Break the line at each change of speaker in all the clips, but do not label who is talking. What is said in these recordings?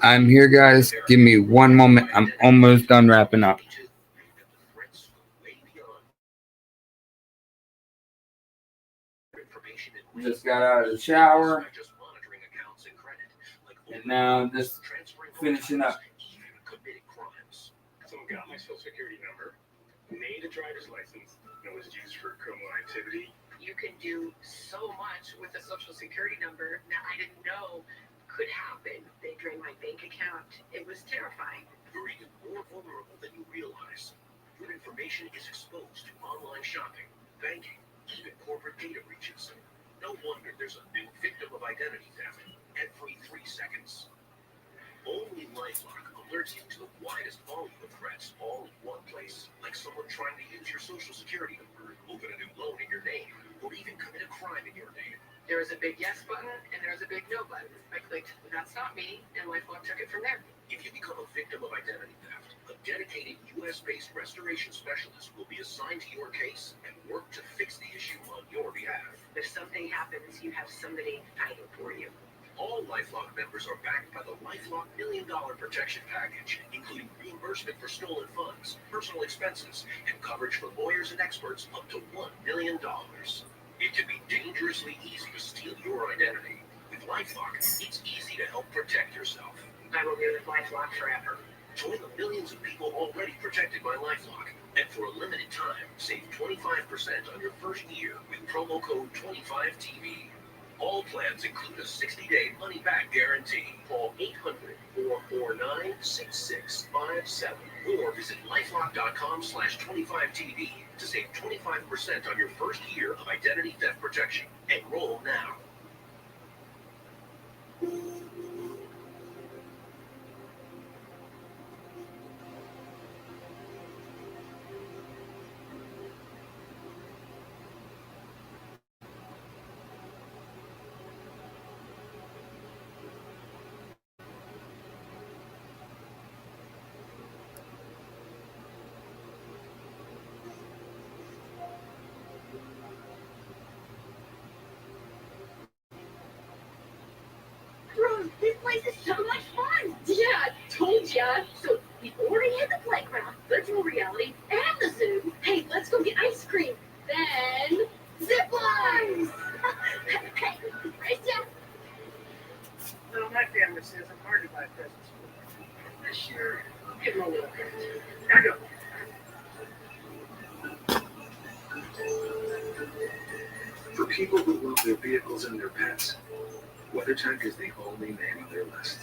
I'm here, guys. Give me one moment. I'm almost done wrapping up. Just got out of the shower, and now I'm just finishing up.
Someone got my social security number, made a driver's license, and was used for criminal activity.
You can do so much with a social security number that I didn't know could happen. They drained my bank account. It was terrifying.
You're even more vulnerable than you realize. Your information is exposed to online shopping, banking, even corporate data breaches. No wonder there's a new victim of identity theft every 3 seconds. Only LifeLock alerts you to the widest volume of threats all in one place, like someone trying to use your social security number, open a new loan in your name, or even commit a crime in your name.
There was a big yes button and there was a big no button. I clicked, that's not me, and LifeLock took it from there.
If you become a victim of identity theft, a dedicated U.S.-based restoration specialist will be assigned to your case and work to fix the issue on your behalf.
If something happens, you have somebody fighting for you.
All LifeLock members are backed by the LifeLock $1 Million Protection Package, including reimbursement for stolen funds, personal expenses, and coverage for lawyers and experts up to $1 million. It can be dangerously easy to steal your identity. With LifeLock, it's easy to help protect yourself.
I will be with LifeLock forever.
Join the millions of people already protected by LifeLock, and for a limited time, save 25% on your first year with promo code 25TV. All plans include a 60-day money-back guarantee. Call 800-449-6657 or visit lifelock.com/25TV to save 25% on your first year of identity theft protection. Enroll now.
This place is so much fun! Yeah, told ya! So, we already had the playground, virtual reality, and the zoo. Hey, let's go get ice cream. Then, zip lines! Hey, right down.
Well, my family says I'm hard to buy presents for.
Sure, I'll give him a little bit.
I go.
For people who love their vehicles and their pets, WeatherTech is the only name on their list.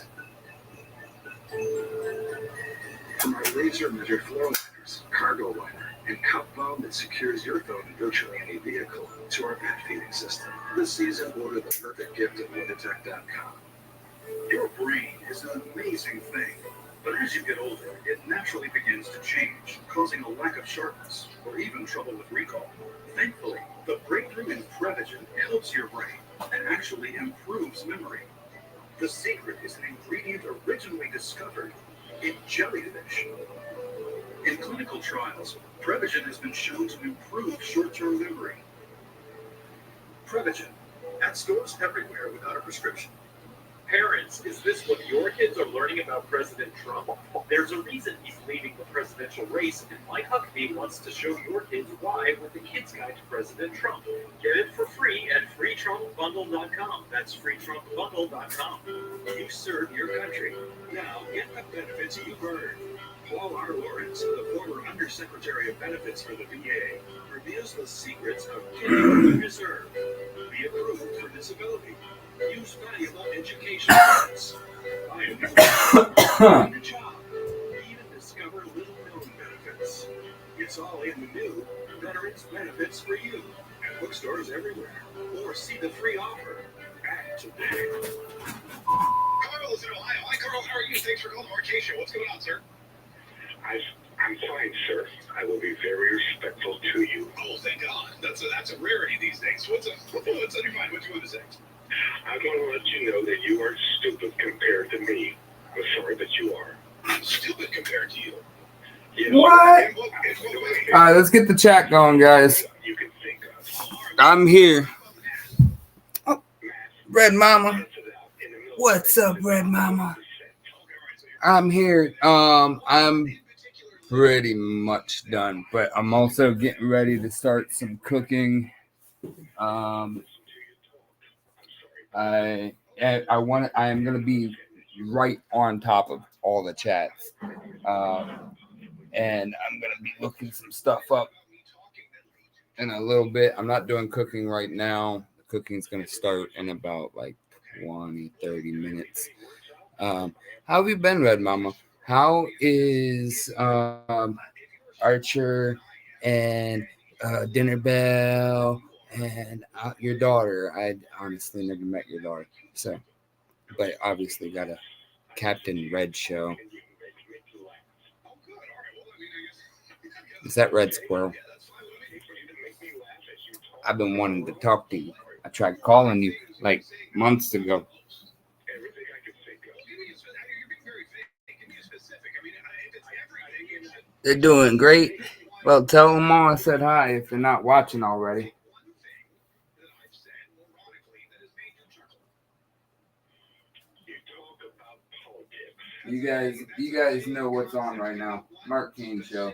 From our laser-measured floor liners, cargo liner, and cup bomb that secures your phone in virtually any vehicle, to our pet feeding system, this season order the perfect gift at WeatherTech.com.
Your brain is an amazing thing, but as you get older, it naturally begins to change, causing a lack of sharpness or even trouble with recall. Thankfully, the breakthrough in Prevagen helps your brain and actually improves memory. The secret is an ingredient originally discovered in jellyfish. In clinical trials, Prevagen has been shown to improve short-term memory. Prevagen, at stores everywhere without a prescription.
Parents, is this what your kids are learning about President Trump? There's a reason he's leading the presidential race, and Mike Huckabee wants to show your kids why with the Kids Guide to President Trump. Get it for free at freetrumpbundle.com. That's freetrumpbundle.com. You serve your country.
Now get the benefits you've earned. Paul R. Lawrence, the former Undersecretary of Benefits for the VA, reveals the secrets of getting what you deserve. Be approved for disability. Use valuable education funds. Buy a new find a job. Even discover little-known benefits. It's all in the new Veterans Benefits for You at bookstores everywhere. Or see the free offer. Act today.
Carl's in Ohio. Hi, Carl. How are you? Thanks for calling Marcation. What's going on, sir?
I'm fine, sir. I will be very respectful to you.
Oh, thank God. That's a rarity these days. What's on your mind? What you want to say?
I want to let you know that you aren't stupid compared to me. I'm sorry that you are.
I'm stupid compared to you.
Yes.
What?
In what way?
All right, let's get the chat going, guys.
You can think of.
I'm here. Oh, Red Mama. What's up, Red Mama? I'm here. I'm pretty much done, but I'm also getting ready to start some cooking. Um, I am gonna be right on top of all the chats, and I'm gonna be looking some stuff up in a little bit. I'm not doing cooking right now. The cooking's gonna start in about like 20, 30 minutes. How have you been, Red Mama? How is Archer and Dinner Bell and your daughter? I honestly never met your daughter, so but obviously got a Captain Red show. Is that Red Squirrel? I've been wanting to talk to you. I tried calling you like months ago. They're doing great. Well, tell them all I said hi if they're not watching already. You guys know what's on right now. Mark Kane show.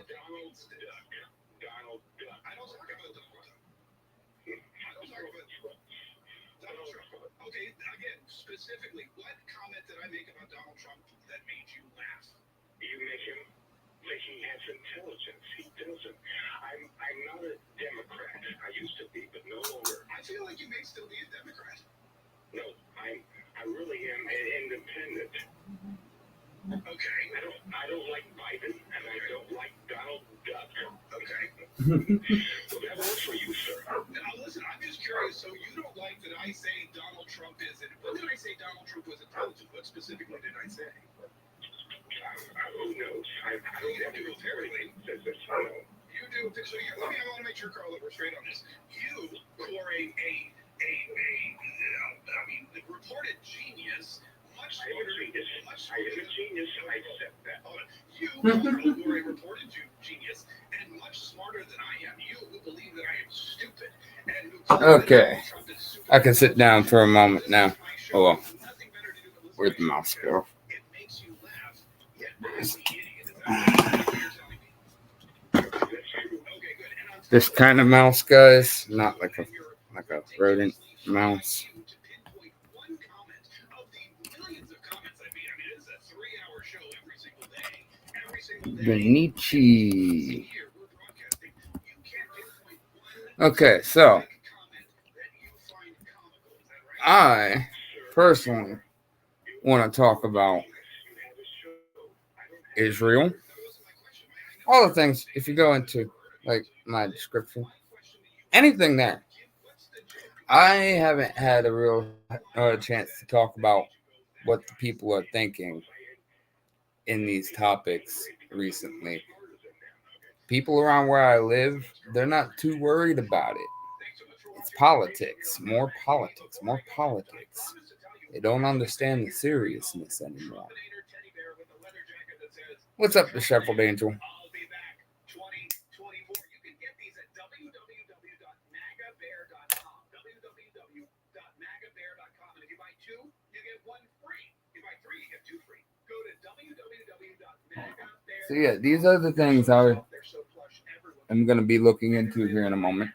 Okay, again, specifically, what comment did I make about Donald Trump that made you laugh? You make him like he has intelligence. He doesn't. I'm not a Democrat. I used to be, but no longer. I feel like you may still be a Democrat. No, I really am an independent. Okay. I don't like Biden, and I don't like Donald Duck. Okay. So that works for you, sir. Now listen, I'm just curious. So you don't like that I say Donald Trump is? What did I say? Donald Trump was intelligent. What specifically did I say? Who knows? I don't have to go terribly. You do. So I want to make sure, Carl, that we're straight on this. You, who are a the reported genius. I am a genius, and I accept that. You, who are a reported genius, and much smarter than I am. You who believe that I am stupid. And who
Okay. I can sit down for a moment now. Oh well. Where's the mouse go?
It makes you laugh. Yet I'm the idiot.
This kind of mouse, guys, not like a rodent mouse. Benici. Okay, so I personally want to talk about Israel. All the things, if you go into like my description, anything there. I haven't had a real chance to talk about what the people are thinking in these topics recently. People around where I live, they're not too worried about it. It's politics, more politics, more politics. They don't understand the seriousness anymore. What's up, Disheveled Angel? So yeah, these are the things I'm going to be looking into here in a moment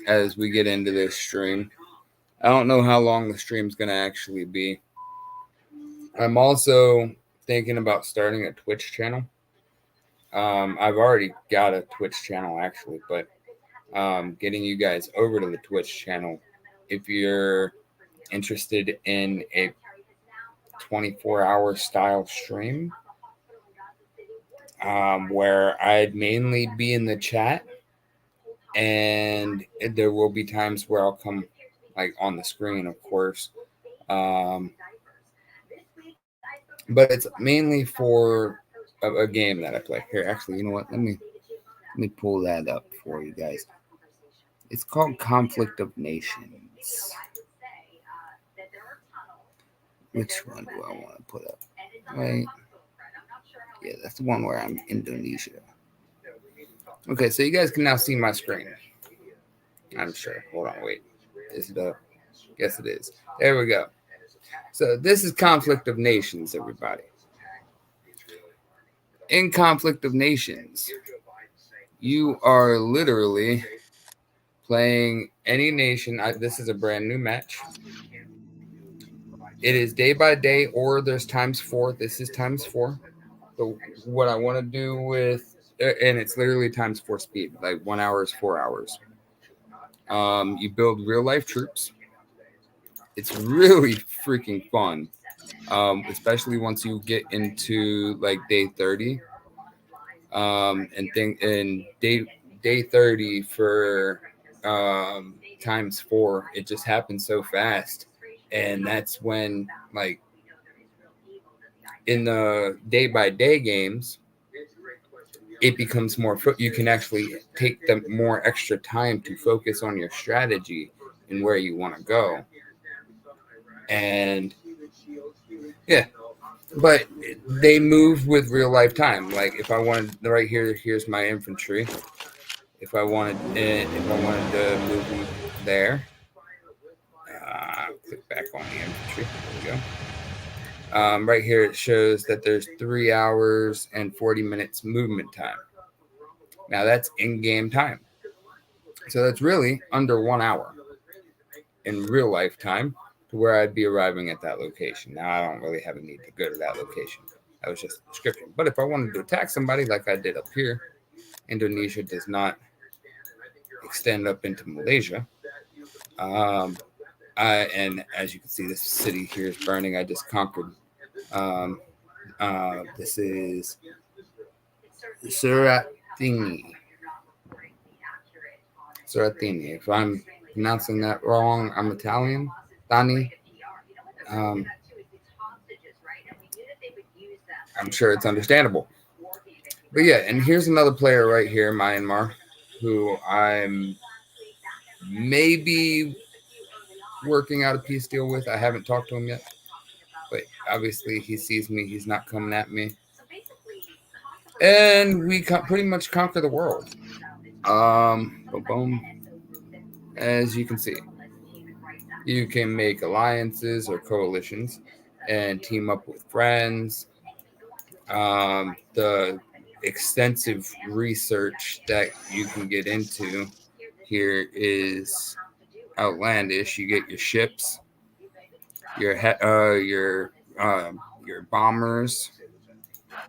as we get into this stream. I don't know how long the stream's going to actually be. I'm also thinking about starting a Twitch channel. I've already got a Twitch channel actually, but getting you guys over to the Twitch channel if you're interested in a 24-hour style stream. Where I'd mainly be in the chat, and there will be times where I'll come like on the screen, of course. But it's mainly for a game that I play. Here, actually, you know what? Let me pull that up for you guys. It's called Conflict of Nations. Which one do I want to put up? Wait. Yeah, that's the one where I'm in Indonesia. Okay, so you guys can now see my screen. I'm sure. Hold on, wait. Is it up? Yes, it is. There we go. So this is Conflict of Nations, everybody. in Conflict of Nations, you are literally playing any nation. This is a brand new match. It is day by day, or there's times 4. This is times 4. So what I want to do with, and it's literally times 4 speed, like 1 hour is 4 hours. You build real life troops. It's really freaking fun, especially once you get into like day 30. And day 30 for times 4, it just happens so fast. And that's when, like, in the day by day games, it becomes more, you can actually take the more extra time to focus on your strategy and where you want to go. And yeah, but they move with real life time. Like if I wanted, right here, here's my infantry. If I wanted to move them there, click back on the infantry. There we go. Right here, it shows that there's 3 hours and 40 minutes movement time. Now that's in-game time. So that's really under 1 hour in real life time to where I'd be arriving at that location. Now I don't really have a need to go to that location. That was just a description. But if I wanted to attack somebody like I did up here, Indonesia does not extend up into Malaysia. And as you can see, this city here is burning. I just conquered. This is Suratini. Suratini. If I'm pronouncing that wrong, I'm Italian. Dani. I'm sure it's understandable. But yeah, and here's another player right here, Myanmar, who I'm maybe working out a peace deal with. I haven't talked to him yet. But obviously he sees me. He's not coming at me. And we pretty much conquer the world. Boom. As you can see, you can make alliances or coalitions and team up with friends. The extensive research that you can get into here is outlandish. You get your ships, your bombers,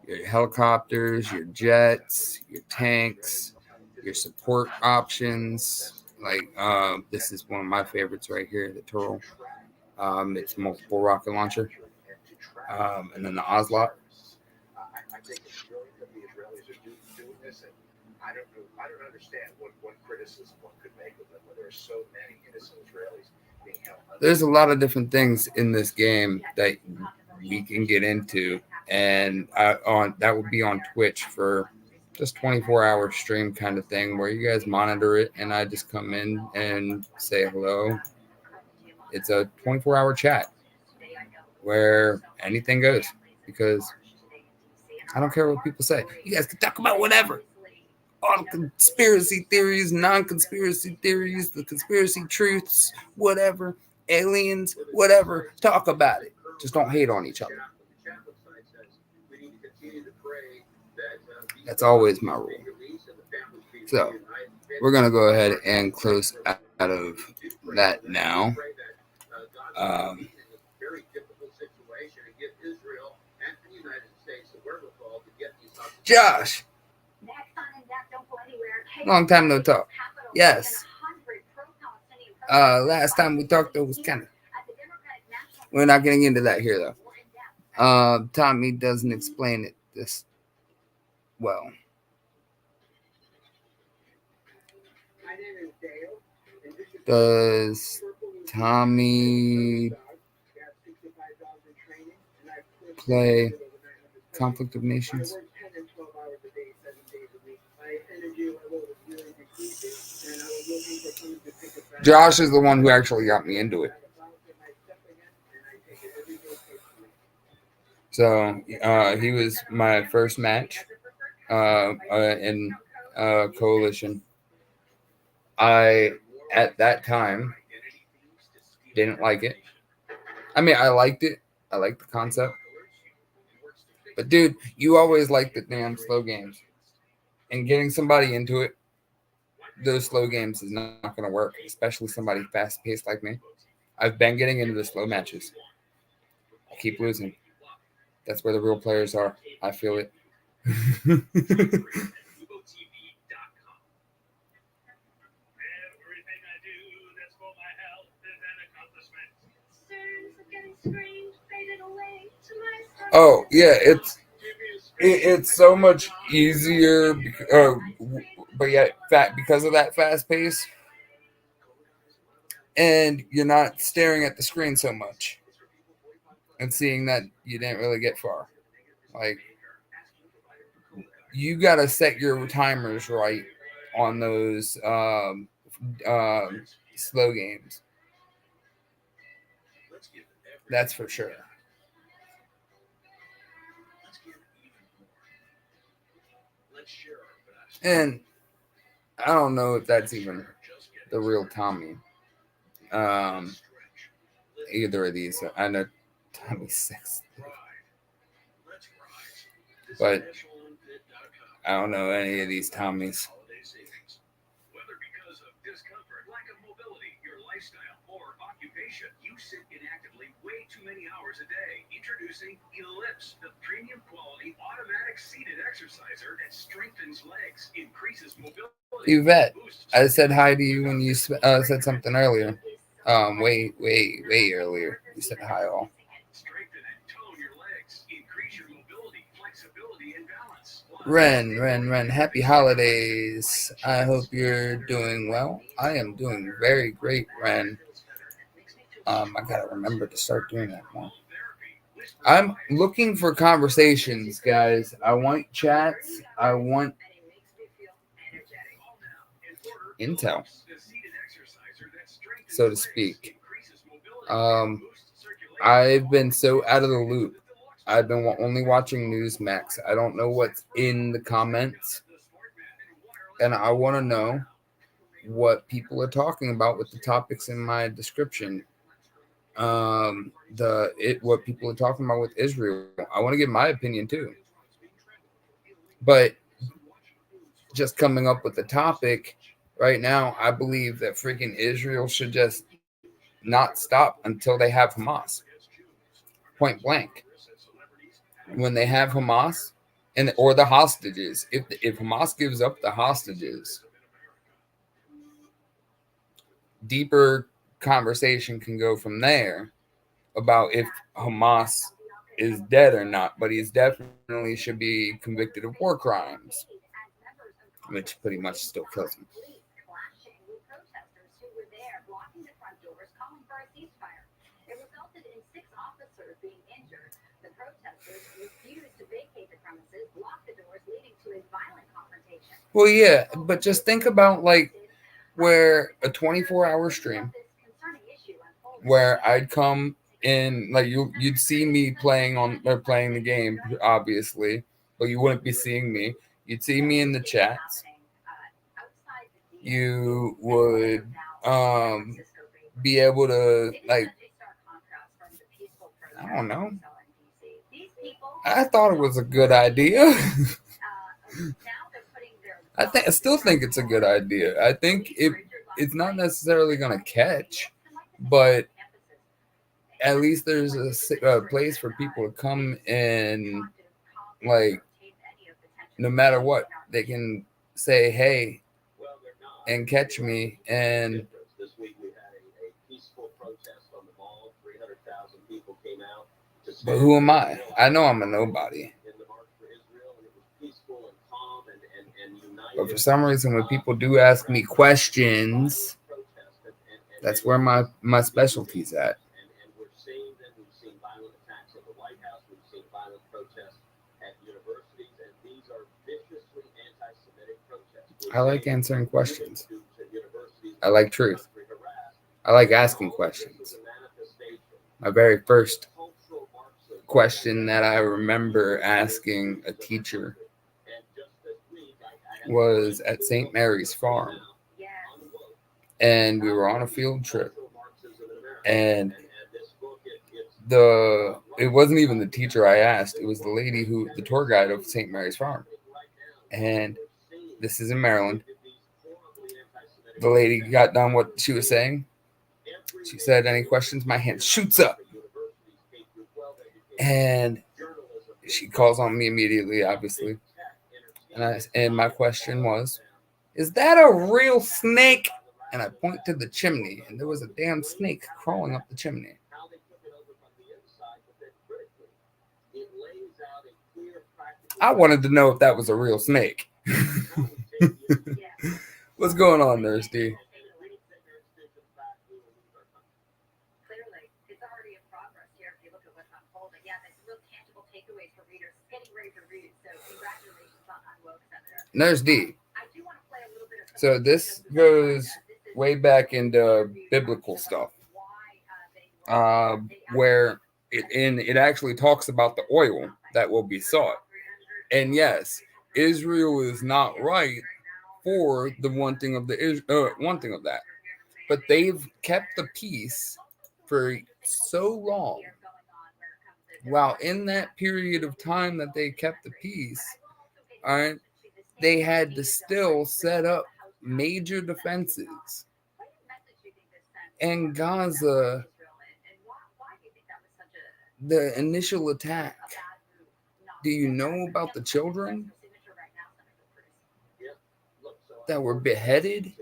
your helicopters, your jets, your tanks, your support options. Like this is one of my favorites right here, the Turtle. It's multiple rocket launcher, and then the Oslot.
I think it's brilliant that the Israelis are doing this, and I don't understand what criticism one could make of them when there are so many innocent Israelis being held.
There's a lot of different things in this game that we can get into, and that will be on Twitch for just 24-hour stream kind of thing where you guys monitor it, and I just come in and say hello. It's a 24-hour chat where anything goes because I don't care what people say. You guys can talk about whatever. All conspiracy theories, non-conspiracy theories, the conspiracy truths, whatever, aliens, whatever. Talk about it. Just don't hate on each other. That's always my rule. So we're going to go ahead and close out of that now. Josh, long time no talk. Yes. Last time we talked, it was kind of. We're not getting into that here, though. Tommy doesn't explain it this well. Does Tommy play Conflict of Nations? Josh is the one who actually got me into it. So he was my first match in Coalition. I, at that time, didn't like it. I mean, I liked it. I liked the concept. But dude, you always like the damn slow games. And getting somebody into it, those slow games is not going to work, especially somebody fast paced like me. I've been getting into the slow matches. I keep losing. That's where the real players are. I feel it.
Everything I do that's for my health is an accomplishment.
Concerns of getting screened faded away to my stomach.
Oh yeah, it's so much easier, but yet because of that fast pace, and you're not staring at the screen so much and seeing that you didn't really get far. Like you gotta set your timers right on those slow games. That's for sure. And I don't know if that's even the real Tommy. Either of these. I know Tommy's 6, but I don't know any of these Tommies.
Whether because of discomfort, lack of mobility, your lifestyle, or occupation, you sit inactively way too many hours a day. Introducing Ellipse, the premium quality automatic seated exerciser that strengthens legs, increases mobility.
Yvette, I said hi to you when you said something earlier. Way earlier. You said hi all.
Strengthen and tone your legs, increase your mobility, flexibility, and balance.
Ren, happy holidays. I hope you're doing well. I am doing very great, Ren. I gotta remember to start doing that more. I'm looking for conversations, guys. I want chats. I want intel, so to speak. I've been so out of the loop. I've been only watching Newsmax. I don't know what's in the comments, and I want to know what people are talking about with the topics in my description. What people are talking about with Israel. I want to give my opinion too, but just coming up with the topic right now, I believe that freaking Israel should just not stop until they have Hamas. Point blank. When they have Hamas or the hostages, if Hamas gives up the hostages, deeper conversation can go from there about if Hamas is dead or not, but he's definitely should be convicted of war crimes, which pretty much still kills him. Well, yeah, but just think about like where a 24-hour stream where I'd come in, like you'd see me playing the game, obviously, but you wouldn't be seeing me. You'd see me in the chats. You would be able to, like, I don't know. I thought it was a good idea. I still think it's a good idea. I think it's not necessarily going to catch, but at least there's a place for people to come and, like, no matter what, they can say, hey, and catch me. And
this week we had a peaceful protest on the mall. 300,000 people came out.
But who am I? I know I'm a nobody.
In the March for Israel, and it was peaceful and calm and united.
But for some reason, when people do ask me questions, that's where my specialty's at.
And we're seeing them. We've seen violent attacks at the White House. We've seen violent protests at universities, and these are viciously anti-Semitic protests.
I like answering questions. I like truth. I like asking questions. My very first question that I remember asking a teacher was at St. Mary's Farm. And we were on a field trip. And it wasn't even the teacher I asked. It was the lady the tour guide of St. Mary's Farm. And this is in Maryland. The lady got done what she was saying. She said, "Any questions?" My hand shoots up. And she calls on me immediately, obviously. And my question was, "Is that a real snake?" And I point to the chimney, and there was a damn snake crawling up the chimney. I wanted to know if that was a real snake. What's going on, Nurse D?
Clearly, it's already in progress here if you look at what's unfolding. Yeah, there's real tangible takeaways for readers getting ready to read. So congratulations on Woke Senator.
Nurse D.
I do want to play a little bit of
So this goes way back into biblical stuff, where it actually talks about the oil that will be sought. And yes, Israel is not right for the wanting of that, but they've kept the peace for so long. While in that period of time that they kept the peace, all right, they had to still set up major defenses. And Gaza, the initial attack, do you know about the children that were beheaded?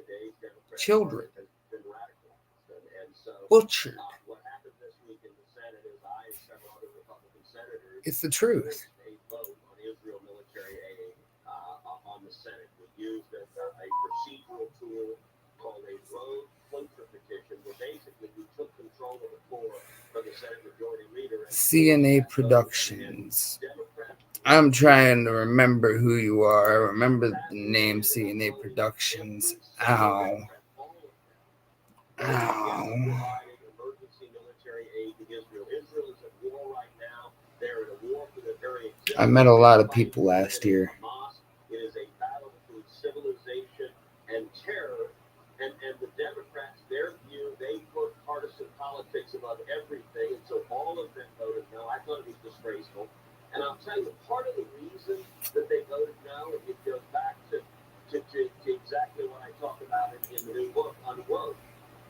Children butchered. It's the truth. CNA Productions. I'm trying to remember who you are. I remember the name CNA Productions. Ow. I met a lot of people last year.
It is a battle between civilization and terror. And the Democrats, their view, they put partisan politics above everything. And so all of them voted no. I thought it was disgraceful. And I'll tell you, part of the reason that they voted no, it goes back to exactly what I talk about in the new book, Unwoke,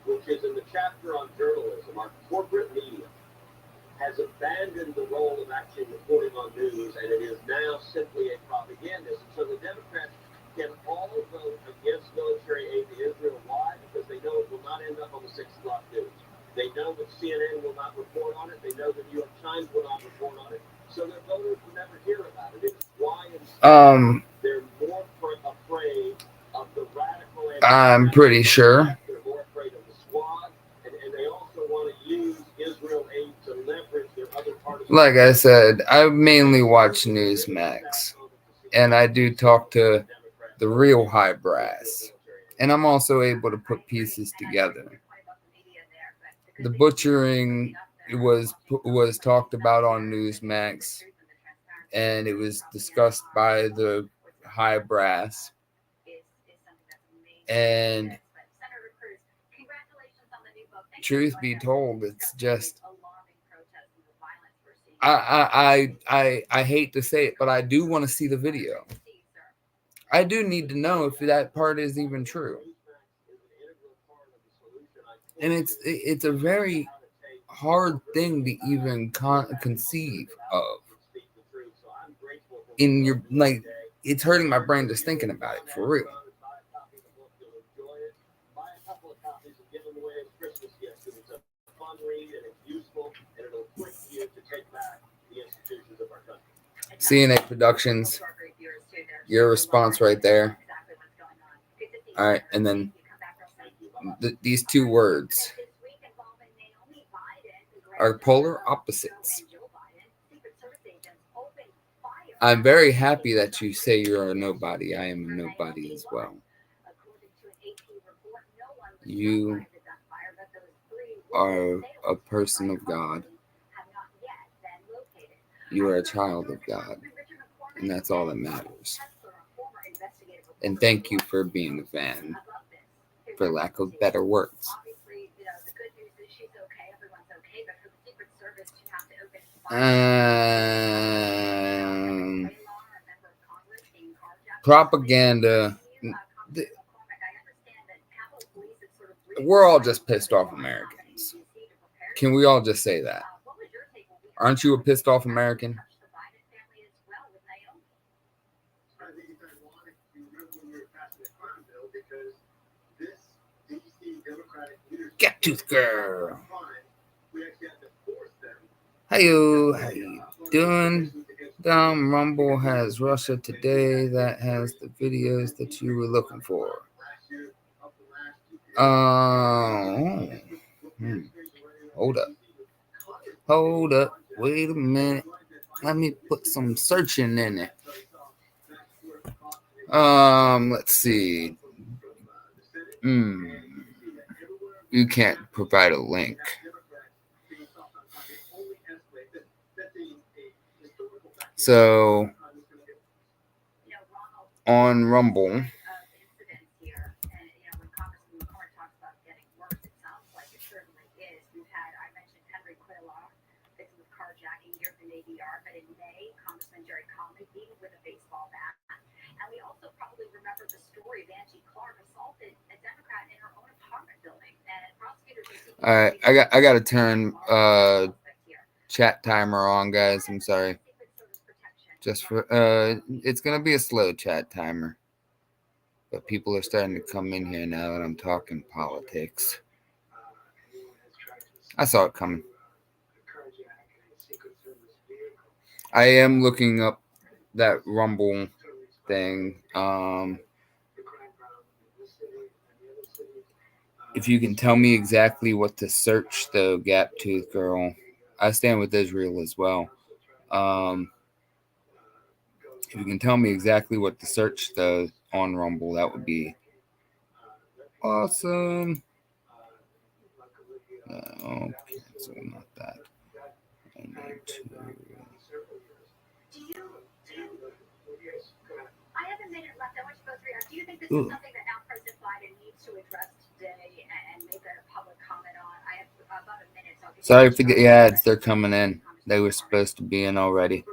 which is in the chapter on journalism. Our corporate media has abandoned the role of actually reporting on news, and it is now simply a propagandist. And so the Democrats can all vote against military aid to Israel. Why? Because they know it will not end up on the 6 o'clock news. They know that CNN will not report on it. They know the New York Times will not report on it. So their voters will never hear about it. It's why they're more afraid of the radical.
I'm pretty sure.
They're more afraid of the squad, and they also want to use Israel aid to leverage their other partisan.
Like I said, I mainly watch Newsmax, and I do talk to the real high brass, and I'm also able to put pieces together. The butchering was talked about on Newsmax, and it was discussed by the high brass. And truth be told, it's just I hate to say it, but I do want to see the video. I do need to know if that part is even true. And it's a very hard thing to even conceive of. In your, like, it's hurting my brain just thinking about it, for real. CNA Productions, your response right there. All right, and then these two words are polar opposites. I'm very happy that you say you're a nobody. I am a nobody as well. You are a person of God. You are a child of God. And that's all that matters. And thank you for being a fan, for lack of better words. Propaganda. We're all just pissed off Americans. Can we all just say that? Aren't you a pissed off American? Get tooth girl. Hey, how you doing? Rumble has Russia Today that has the videos that you were looking for. Hold up. Wait a minute. Let me put some searching in it. Let's see. You can't provide a link. So on Rumble, all right, I got to turn chat timer on, guys. I'm sorry. Just for it's gonna be a slow chat timer, but people are starting to come in here now that I'm talking politics. I saw it coming. I am looking up that Rumble thing. If you can tell me exactly what to search, though, Gap Tooth Girl, I stand with Israel as well. If you can tell me exactly what to search, though, on Rumble, that would be awesome. No, cancel, not that. I need to.
I have a minute left. I want you both to react. Do you think this is something that now President Biden needs to address today and make a public comment on? I have about a minute. So
sorry for the ads. They're coming in. They were supposed to be in already.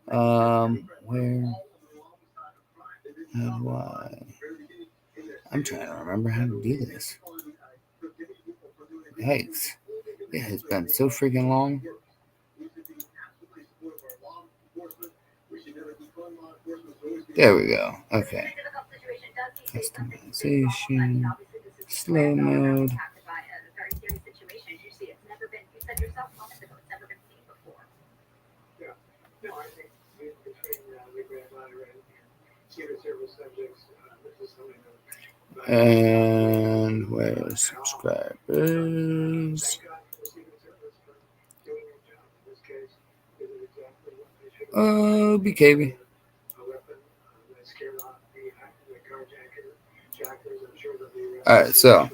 Where? How do I? I'm trying to remember how to do this. Yikes. It has been so freaking long. There we go. Okay. Customization. Slow mode. And where's subscribers? Oh, BKB. All right, so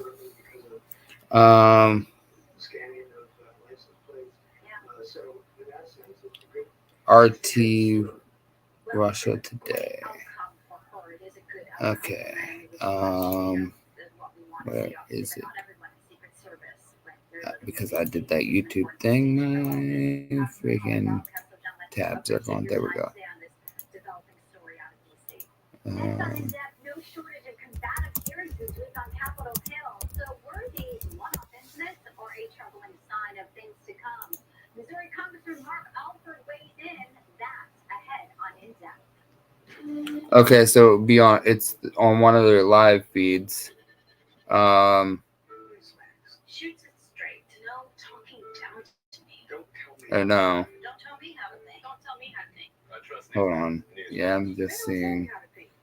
RT Russia Today. Okay. Where is it? Because I did that YouTube thing, my freaking tabs are gone. There we go. Okay, so beyond, it's on one of their live feeds.
Shoots it straight. No talking down to me.
I know.
Don't tell me how to think. Don't tell me how to think.
Hold on. Yeah, I'm just seeing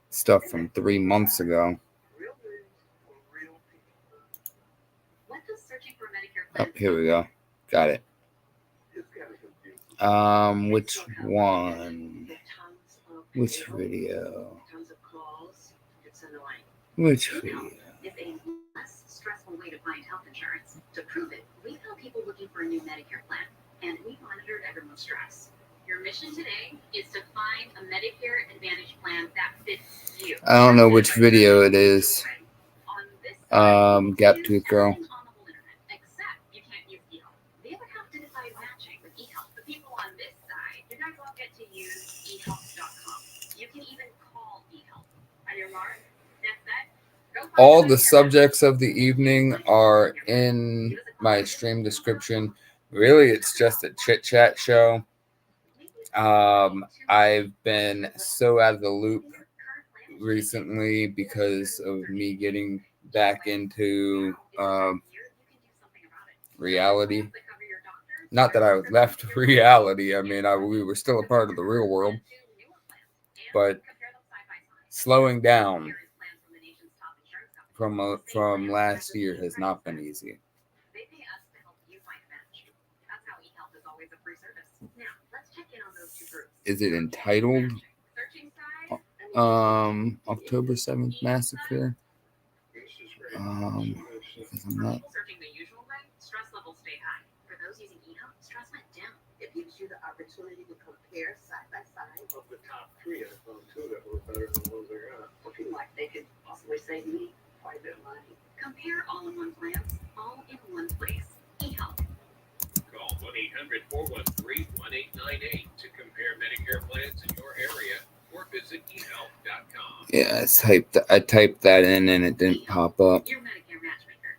stuff from 3 months ago.
What does searching for Medicare
Oh, here we go. Got it. Which one? Which video? Which video?
It's a less stressful way to find health insurance. To prove it, we found people looking for a new Medicare plan, and we monitored everyone's stress. Your mission today is to find a Medicare Advantage plan that fits you.
I don't know which video it is. Gap Tooth Girl. All the subjects of the evening are in my stream description. Really, it's just a chit-chat show. I've been so out of the loop recently because of me getting back into reality. Not that I left reality. I mean, we were still a part of the real world, but slowing down from last year has not been easy. Is it entitled October 7th Massacre? Because I'm not.
Stress levels stay high. For those using eHealth, stress went down. It gives you the opportunity to compare side by side.
Of the top three, I found two that were better than the ones I got.
Looking like they could possibly save me quite a bit of money. Compare all-in-one plans, all in one place. eHealth.
Call 1-800-413-1898 to compare Medicare plans in your area or visit eHealth.com.
Yeah, I typed that in and it didn't pop up.
Your Medicare matchmaker.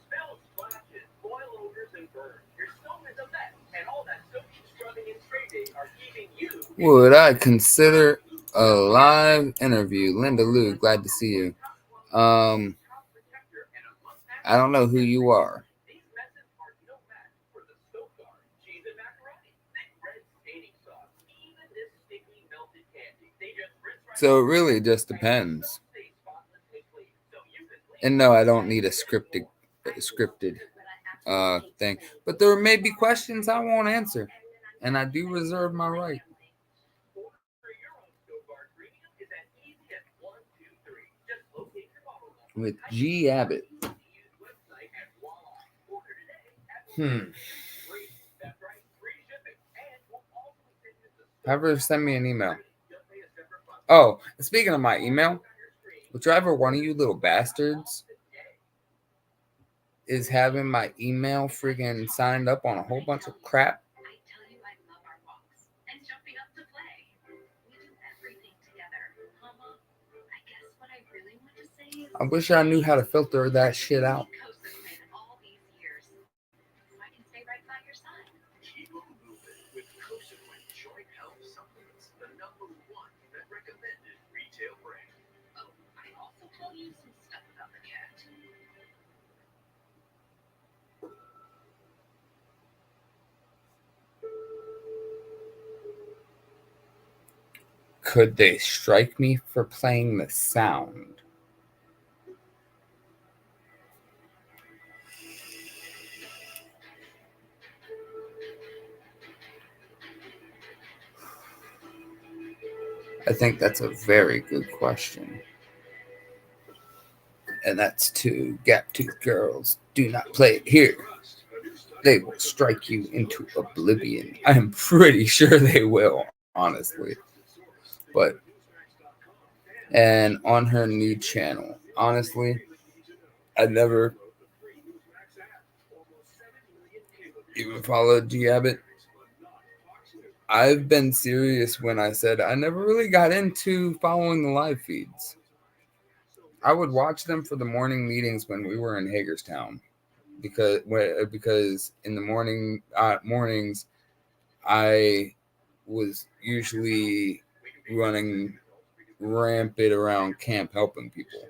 Smells, splashes, boil odors, and burns. Your stomach is a mess, and all that soaking, scrubbing, and trading are keeping you.
Would I consider a live interview? Linda Lou, glad to see you. I don't know who you are.
These messes are no match for the Stokar cheese and macaroni, thick red staining sauce, even this sticky melted candy. They just rinse right
So it really just depends.
stay spotless and clean, so you can clean.
And no, I don't need a scripted thing. But there may be questions I won't answer. And I do reserve my right.
Order your own Stokar premium is as easy as 1, 2, 3. Just locate your bottle number,
With G. Abbott.
use website, and voila. Order today at free. That's right, free shipping, and we'll also send you the
Have her send me an email.
You'll pay a separate fund.
Oh, speaking of my email, whichever one of you little bastards is having my email friggin' signed up on a whole bunch of crap.
I tell you, I love our walks and jumping up to play. We do everything together. Mama, I guess what I really want to say is
I wish I knew how to filter that shit out.
all these years. So I can stay right by your side.
Keep on moving with Cosequin Joint Health Supplements, the #1 that recommended retail brand.
Oh, I also told you some stuff about the cat.
Could they strike me for playing the sound? I think that's a very good question. And that's to Gap Tooth Girls. Do not play it here. They will strike you into oblivion. I am pretty sure they will, honestly. But, and on her new channel, honestly, I never even followed G. Abbott. I've been serious when I said I never really got into following the live feeds. I would watch them for the morning meetings when we were in Hagerstown, because in the mornings I was usually running rampant around camp helping people.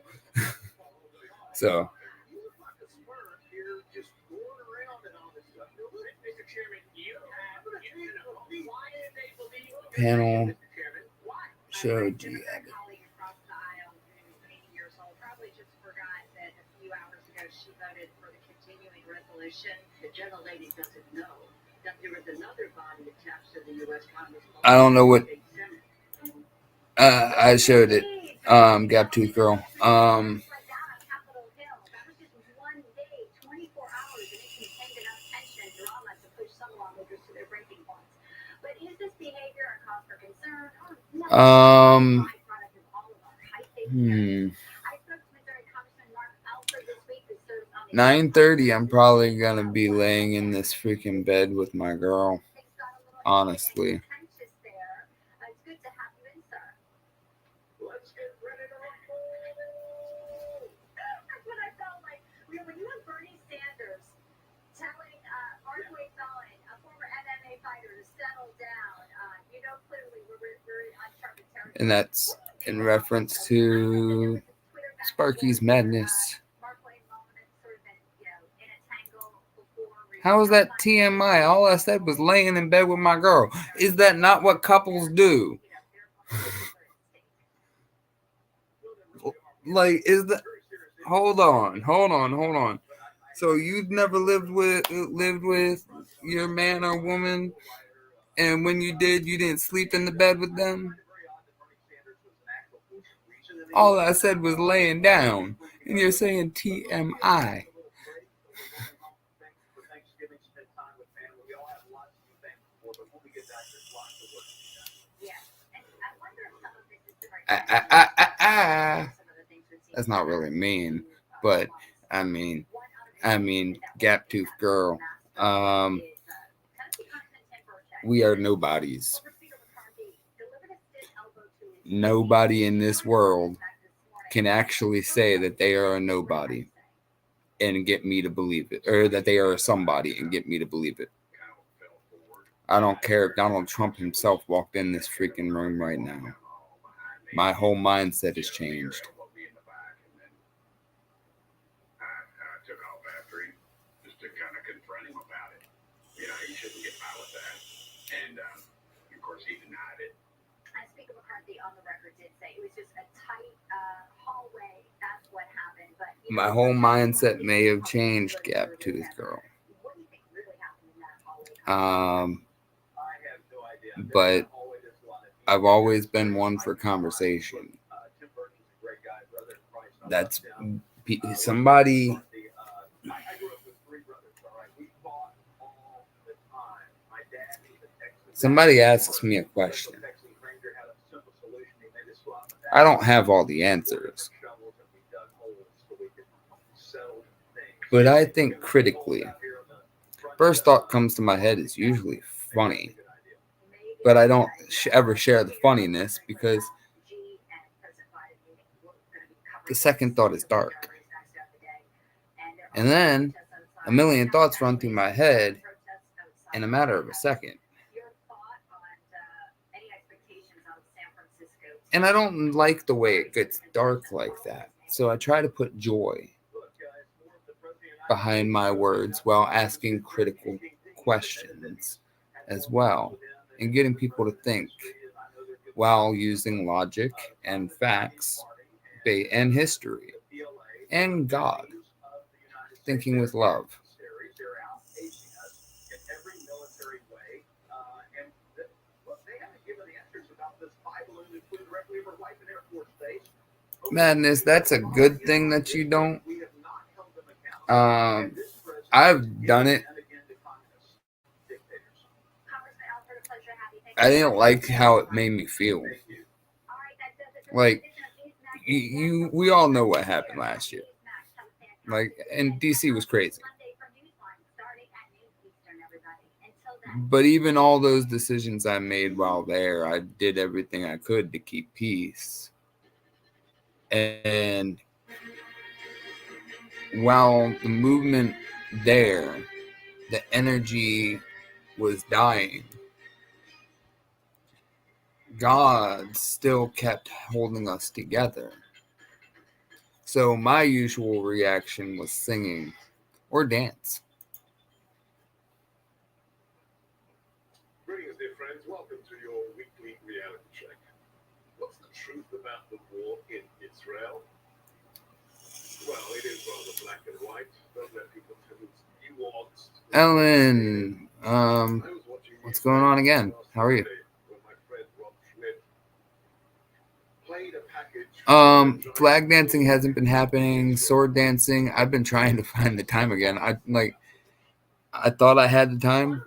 So panel show G. Abbott.
The gentle lady doesn't know that there is another body attached to the U.S. Congress.
I don't know what. I showed it. Gap Tooth Girl. Hmm. 9:30. I'm probably gonna be laying in this freaking bed with my girl. Honestly. And that's in reference to Sparky's madness. How is that TMI? All I said was laying in bed with my girl. Is that not what couples do? Like, is that... Hold on. So you've never lived with your man or woman, and when you did, you didn't sleep in the bed with them? All I said was laying down, and you're saying TMI. That's not really mean, but I mean, gap tooth girl. We are nobodies. Nobody in this world can actually say that they are a nobody and get me to believe it, or that they are a somebody and get me to believe it. I don't care if Donald Trump himself walked in this freaking room right now. My whole mindset has changed.
I took off after him just to kind of confront him about it. You know, he shouldn't get by with that. And of course, he denied it.
Speaker McCarthy on the record did say it was just a tight hallway. That's what happened. But
my whole mindset may have changed, gap tooth girl.
What do you think really happened in that hallway?
But I've always been one for conversation. That's somebody. Somebody asks me a question. I don't have all the answers. But I think critically. First thought comes to my head is usually funny. But I don't ever share the funniness because the second thought is dark. And then a million thoughts run through my head in a matter of a second. And I don't like the way it gets dark like that. So I try to put joy behind my words while asking critical questions as well. And getting people to think while using logic and facts and history and God. Thinking with love. Madness, that's a good thing that you don't. I've done it. I didn't like how it made me feel. Like, we all know what happened last year. Like, and DC was crazy. But even all those decisions I made while there, I did everything I could to keep peace. And while the movement there, the energy was dying, God still kept holding us together. So my usual reaction was singing or dance.
Greetings, dear friends. Welcome to your weekly reality check. What's the truth about the war in Israel? Well, it is rather black and white. Don't let people tell you it's nuanced.
Ellen, what's going on again? How are you? Flag dancing hasn't been happening. Sword dancing, I've been trying to find the time again. I thought I had the time,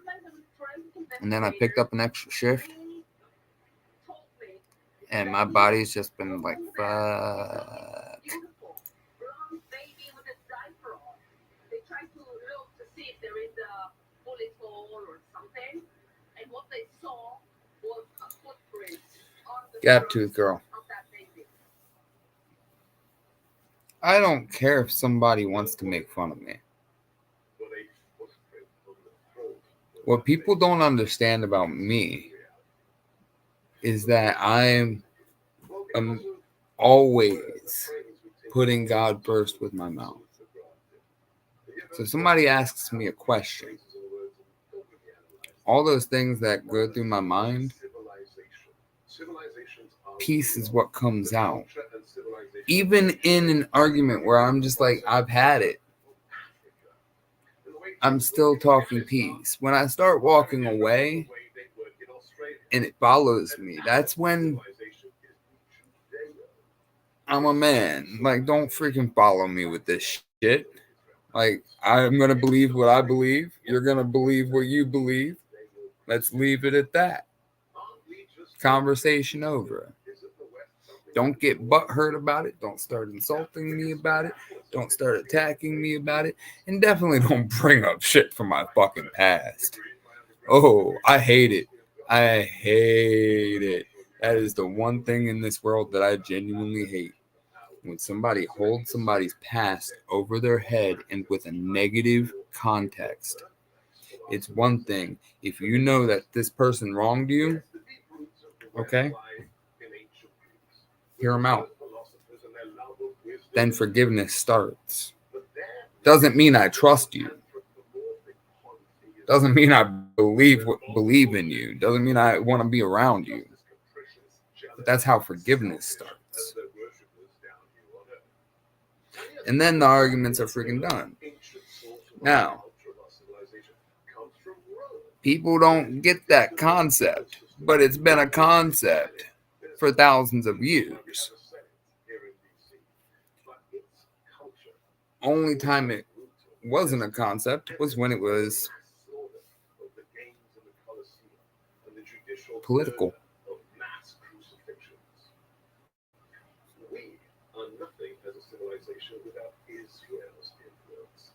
and then I picked up an extra shift, and my body's just been like, fuck. Gap tooth girl. I don't care if somebody wants to make fun of me. What people don't understand about me is that I'm I'm always putting God first with my mouth. So somebody asks me a question. All those things that go through my mind, peace is what comes out. Even in an argument where I'm just like, I've had it, I'm still talking peace. When I start walking away and it follows me, that's when I'm a man. Like, don't freaking follow me with this shit. Like, I'm going to believe what I believe. You're going to believe what you believe. Let's leave it at that. Conversation over. Don't get butthurt about it. Don't start insulting me about it. Don't start attacking me about it. And definitely don't bring up shit from my fucking past. Oh, I hate it. I hate it. That is the one thing in this world that I genuinely hate. When somebody holds somebody's past over their head and with a negative context. It's one thing. If you know that this person wronged you, okay, hear them out. Then forgiveness starts. Doesn't mean I trust you. Doesn't mean I believe in you. Doesn't mean I want to be around you. But that's how forgiveness starts. And then the arguments are freaking done. Now, people don't get that concept, but it's been a concept for thousands of years. Only time it wasn't a concept was when it was political.
We are nothing as a civilization without Israel's influence.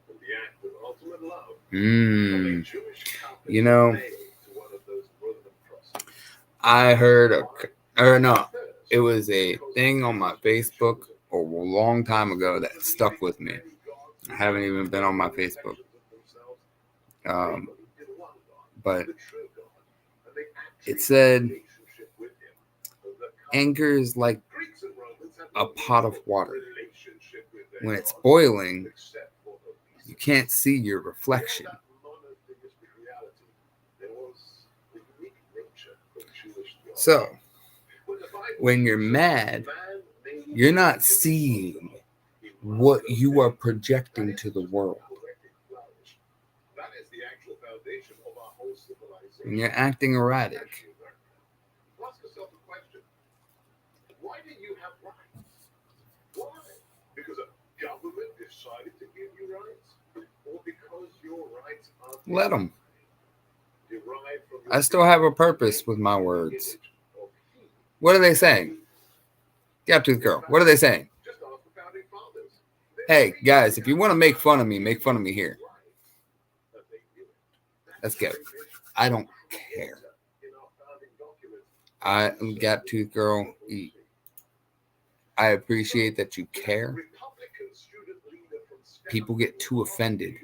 And the act of ultimate love
You know, I heard it was a thing on my Facebook a long time ago that stuck with me. I haven't even been on my Facebook. But it said, anger is like a pot of water. When it's boiling, you can't see your reflection. So, when you're mad, you're not seeing what you are projecting to the world. And you're acting erratic.
Why do you have rights? Why? Because a government decided to give you rights? Or because your rights are
Let them. I still have a purpose with my words. What are they saying? Gap-Tooth Girl, what are they saying? Hey, guys, if you want to make fun of me here. Let's go. I don't care. I am Gap-Tooth Girl. I appreciate that you care. People get too offended.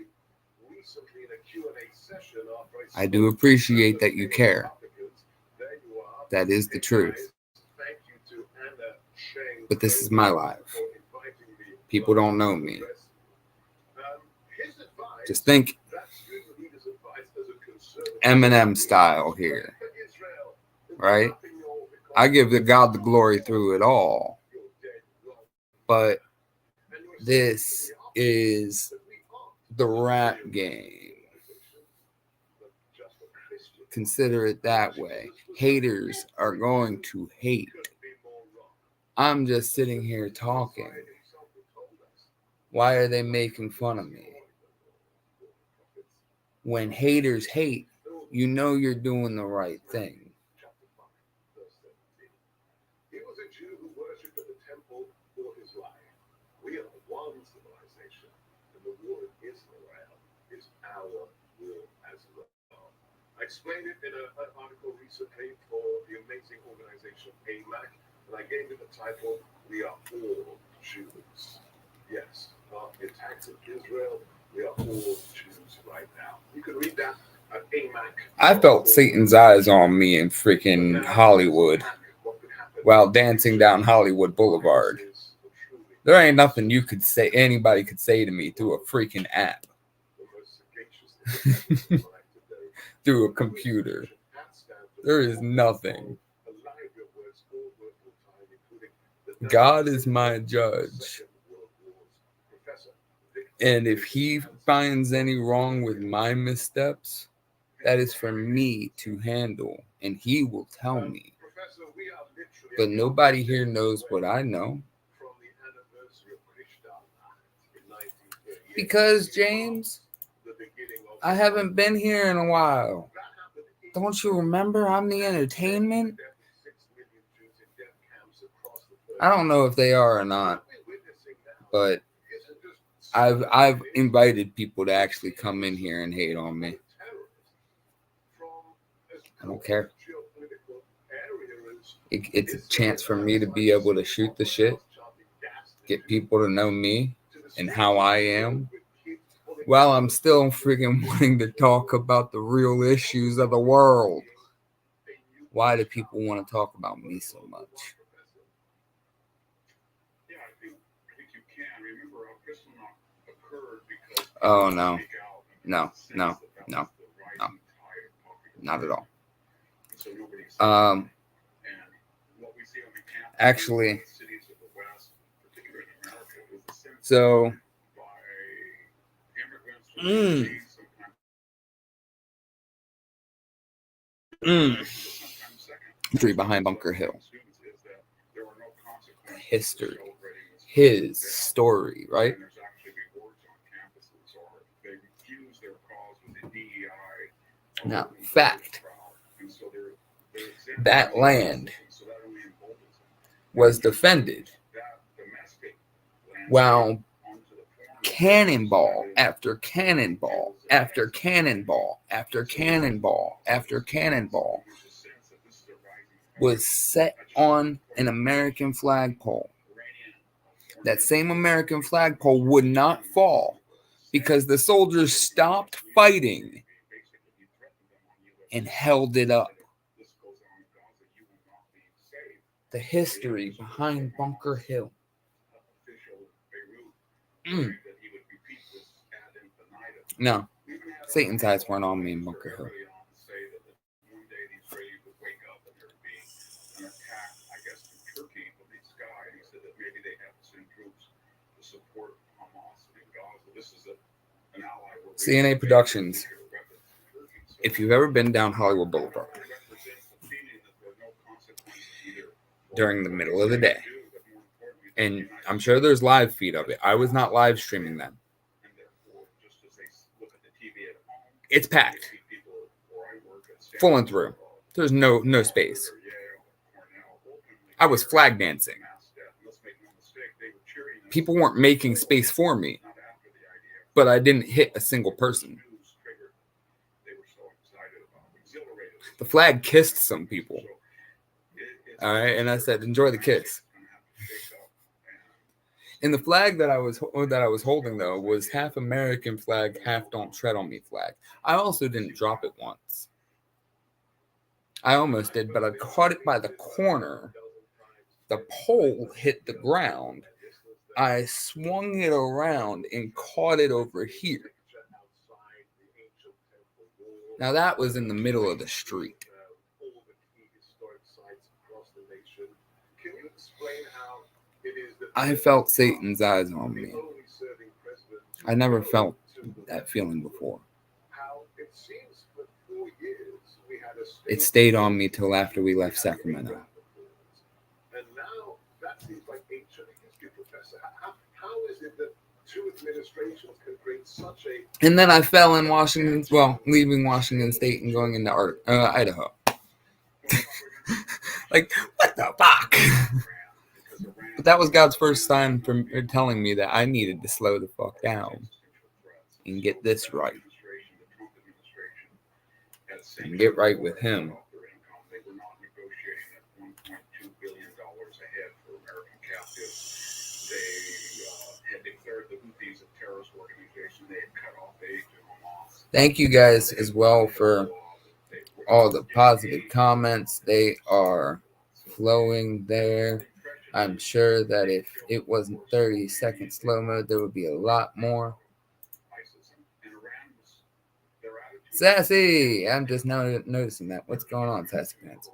I do appreciate that you care. That is the truth. But this is my life. People don't know me. Just think Eminem style here. Right? I give God the glory through it all. But this is the rap game. Consider it that way. Haters are going to hate. I'm just sitting here talking. Why are they making fun of me? When haters hate, you know you're doing the right thing.
He was a Jew who worshipped at the temple for his life. We are one civilization, and the word Israel is our will as well. I explained it in an article recently for the amazing organization AMAC, and I gave it the title, We Are All Jews. Yes, after the attacks of Israel, we are all Jews right now. You can read that at AMAC.
I felt Satan's eyes on me in freaking Hollywood. while dancing down Hollywood Boulevard. There ain't nothing anybody could say to me through a freaking app. Through a computer. There is nothing. God is my judge. And if he finds any wrong with my missteps, that is for me to handle, and he will tell me. But nobody here knows what I know. Because, James, I haven't been here in a while. Don't you remember I'm the entertainment? I don't know if they are or not, but I've invited people to actually come in here and hate on me. I don't care. It's a chance for me to be able to shoot the shit, get people to know me and how I am, while I'm still freaking wanting to talk about the real issues of the world. Why do people want to talk about me so much? Oh, no. No. Not at all. Actually, so history behind Bunker Hill. History. His story, right? Now, fact. That land was defended while cannonball after cannonball after cannonball after cannonball after cannonball was set on an American flagpole. That same American flagpole would not fall because the soldiers stopped fighting and held it up. The history behind Bunker Hill. No, Satan's eyes weren't on me in Bunker Hill. CNA Productions. If you've ever been down Hollywood Boulevard during the middle of the day, and I'm sure there's live feed of it. I was not live streaming them. It's packed. Full and through. There's no space. I was flag dancing. People weren't making space for me, but I didn't hit a single person. The flag kissed some people. All right, and I said, enjoy the kiss. And the flag that I was holding, though, was half American flag, half Don't Tread on Me flag. I also didn't drop it once. I almost did, but I caught it by the corner. The pole hit the ground. I swung it around and caught it over here. Now that was in the middle of the street. I felt Satan's eyes on me. I never felt that feeling before. It stayed on me till after we left Sacramento. And then I fell in leaving Washington State and going into Idaho. Like, what the fuck? But that was God's first sign for telling me that I needed to slow the fuck down and get this right. And get right with him. Thank you guys as well for all the positive comments. They are flowing there. I'm sure that if it wasn't 30-second slow mode, there would be a lot more. Sassy! I'm just now noticing that. What's going on, Sassy Pants?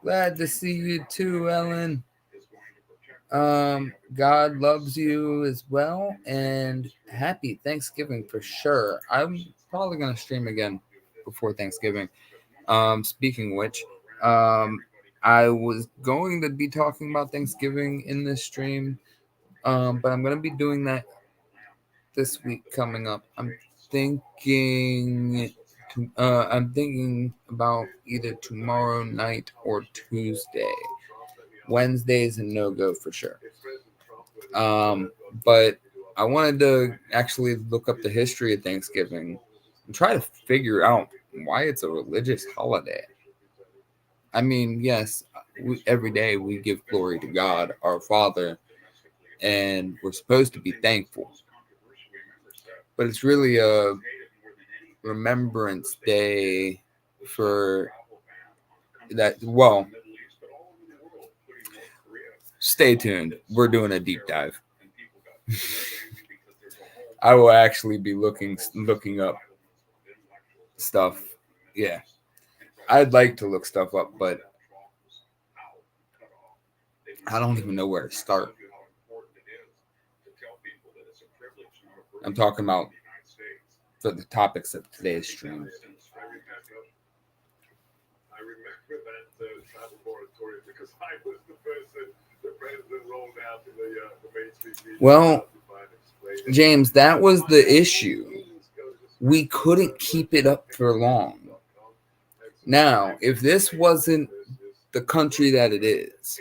Glad to see you too, Ellen. God loves you as well, and happy Thanksgiving for sure. I'm probably gonna stream again before Thanksgiving. Speaking of which, I was going to be talking about Thanksgiving in this stream, but I'm gonna be doing that this week coming up. I'm thinking about either tomorrow night or Tuesday. Wednesday's a no-go for sure. But I wanted to actually look up the history of Thanksgiving and try to figure out why it's a religious holiday. I mean, yes, every day we give glory to God, our Father, and we're supposed to be thankful. But it's really a remembrance day for that. Well, stay tuned. We're doing a deep dive. I will actually be looking up stuff. Yeah. I'd like to look stuff up, but I don't even know where to start. I'm talking about for the topics of today's stream.
I remember that travel moratorium because I was the person the president rolled out in the mainstream media.
Well, James, that was the issue. We couldn't keep it up for long. Now, if this wasn't the country that it is,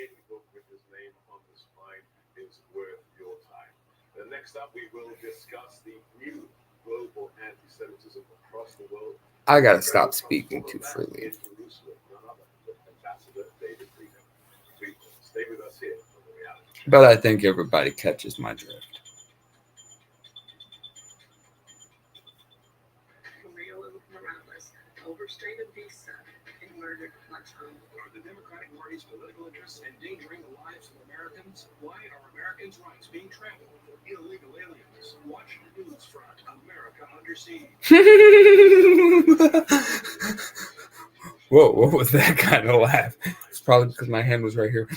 next up, we will discuss the new global anti-Semitism across the world.
I gotta stop speaking too freely.
Stay with us here.
But I think everybody catches my drift.
Are the Democratic Party's political interests endangering the lives of Americans? Why are Americans' rights being trampled for illegal aliens? Watch the news front. America under siege.
Whoa, what was that kind of laugh? It's probably because my hand was right here.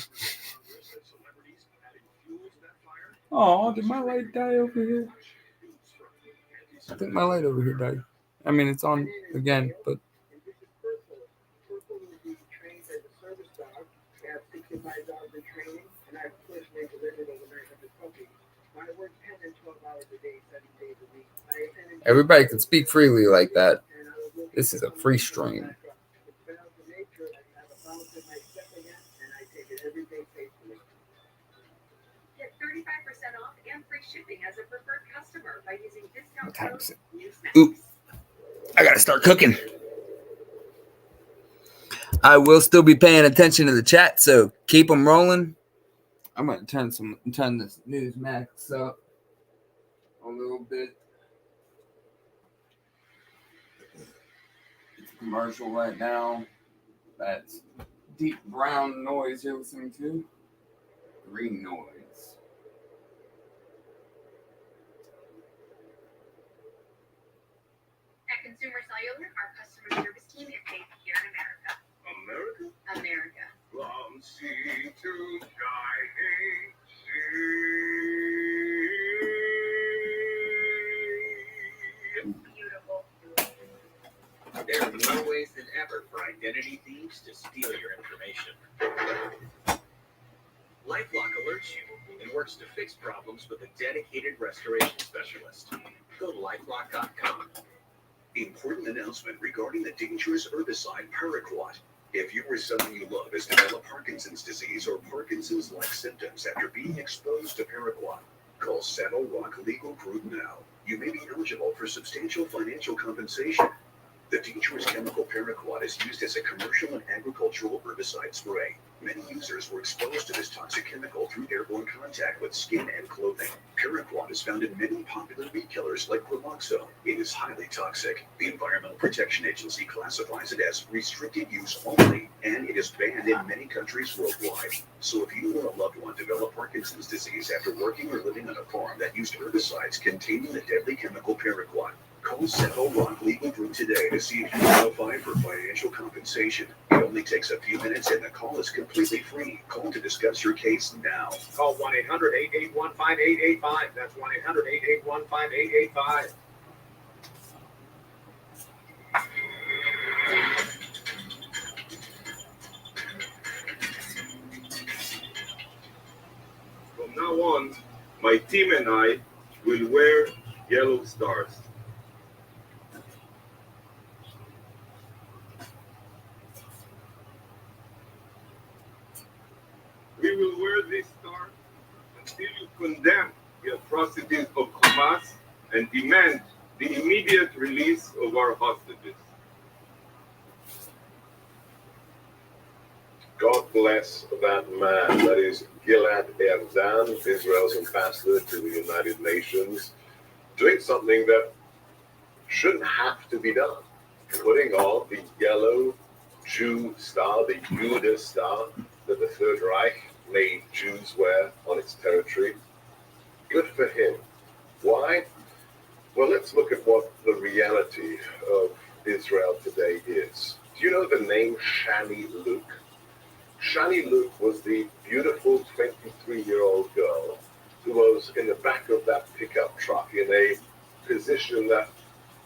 Oh, did my light die over here? I think my light over here died. I mean, it's on again, but. Everybody can speak freely like that. This is a free stream.
Get 35% off and free shipping as a preferred customer by using discount
What time
code
is it?
NEWSMAX.
Ooh, I gotta start cooking. I will still be paying attention to the chat, so keep them rolling. I'm gonna turn this Newsmax up a little bit. It's a commercial right now. That's deep brown noise you're listening to. Green noise.
At Consumer Cellular, our customer service team is based here in America. America.
From sea to shining sea.
Beautiful.
There are more ways than ever for identity thieves to steal your information. LifeLock alerts you and works to fix problems with a dedicated restoration specialist. Go to lifelock.com.
Important announcement regarding the dangerous herbicide paraquat. If you or someone you love has developed Parkinson's disease or Parkinson's-like symptoms after being exposed to paraquat, call Saddle Rock Legal Group now. You may be eligible for substantial financial compensation. The dangerous chemical paraquat is used as a commercial and agricultural herbicide spray. Many users were exposed to this toxic chemical through airborne contact with skin and clothing. Paraquat is found in many popular weed killers like Relaxo. It is highly toxic. The Environmental Protection Agency classifies it as restricted use only, and it is banned in many countries worldwide. So if you or a loved one develop Parkinson's disease after working or living on a farm that used herbicides containing the deadly chemical paraquat, call Settle Rock Legal Group today to see if you qualify for financial compensation. It only takes a few minutes and the call is completely free. Call to discuss your case now.
Call 1-800-881-5885. That's 1-800-881-5885.
From now on, my team and I will wear yellow stars. We will wear this star until you condemn the atrocities of Hamas and demand the immediate release of our hostages.
God bless that man. That is Gilad Erdan, Israel's ambassador to the United Nations, doing something that shouldn't have to be done. Putting on the yellow Jew star, the Judah star that the Third Reich made Jews wear on its territory. Good for him. Why? Well, let's look at what the reality of Israel today is. Do you know the name Shani Luke? Shani Luke was the beautiful 23-year-old girl who was in the back of that pickup truck in a position that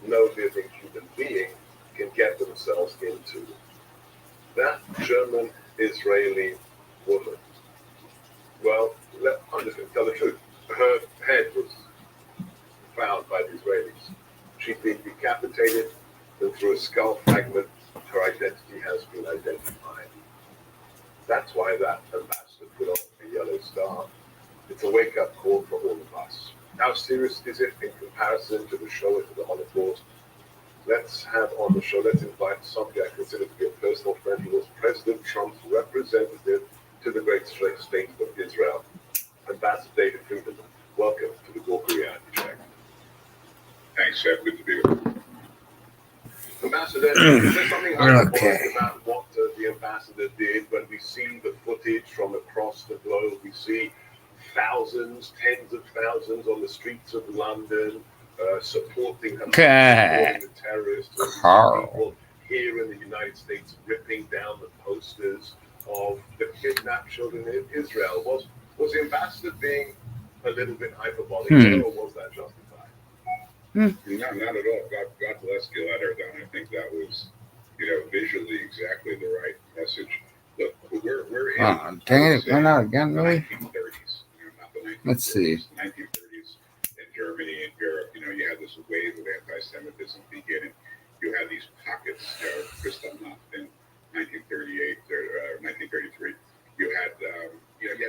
no living human being can get themselves into. That German-Israeli woman, well, I'm just going to tell the truth. Her head was found by the Israelis. She'd been decapitated, and through a skull fragment, her identity has been identified. That's why that ambassador put on a yellow star. It's a wake-up call for all of us. How serious is it in comparison to the show at the Holocaust? Let's have on the show, let's invite somebody I consider to be a personal friend. He was President Trump's representative to the great state of Israel, Ambassador David Friedman. Welcome to the Walker Reality Check.
Thanks, Jeff. Good to be with you.
Ambassador, there's something
Okay.
about what the ambassador did. When we see the footage from across the globe, we see thousands, tens of thousands on the streets of London supporting Hamas, supporting the terrorists.
Carl.
People here in the United States ripping down the posters of the kidnapped children in Israel. Was the ambassador being a little bit hyperbolic, or was that justified?
No, not at all. God bless Gilad Erdan. I think that was, visually exactly the right message. Look, we're in.
Dang it, went out again, really?
1930s. Not the 1940s.
Let's see.
1930s in Germany and Europe. You had this wave of anti-Semitism beginning. You had these pockets, Kristallnacht in 1938 or 1933. You had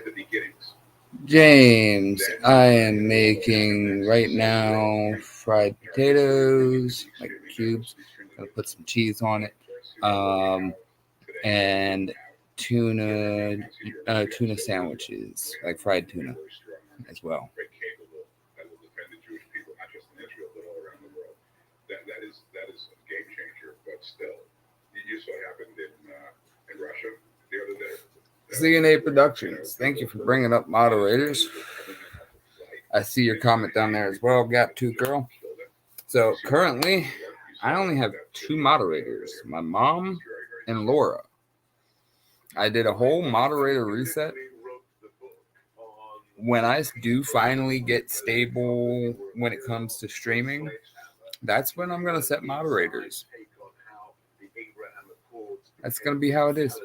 the beginnings.
James, I am making right now fried potatoes, like cubes. Gonna put some cheese on it, and tuna sandwiches, like fried tuna, as well.
Very capable that will defend the Jewish people, not just in Israel, but all around the world. That is a game changer. But still, you saw what happened in Russia the other day.
CNA Productions, thank you for bringing up moderators. I see your comment down there as well, Gap Tooth Girl. So currently, I only have 2 moderators, my mom and Laura. I did a whole moderator reset. When I do finally get stable when it comes to streaming, that's when I'm going to set moderators. That's going to be how it is.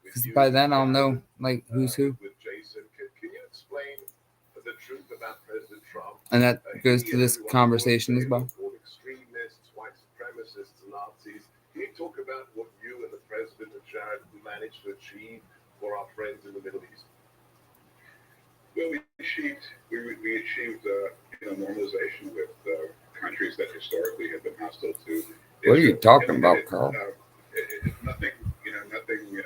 Because by then I'll know, like, who's who. And that goes to this conversation as well.
Extremists, white supremacists, Nazis. Can you talk about what you and the president and Jared managed to achieve for our friends in the Middle East?
Well, we achieved normalization with countries that historically have been hostile to
What are you talking about, Carl?
Nothing, nothing.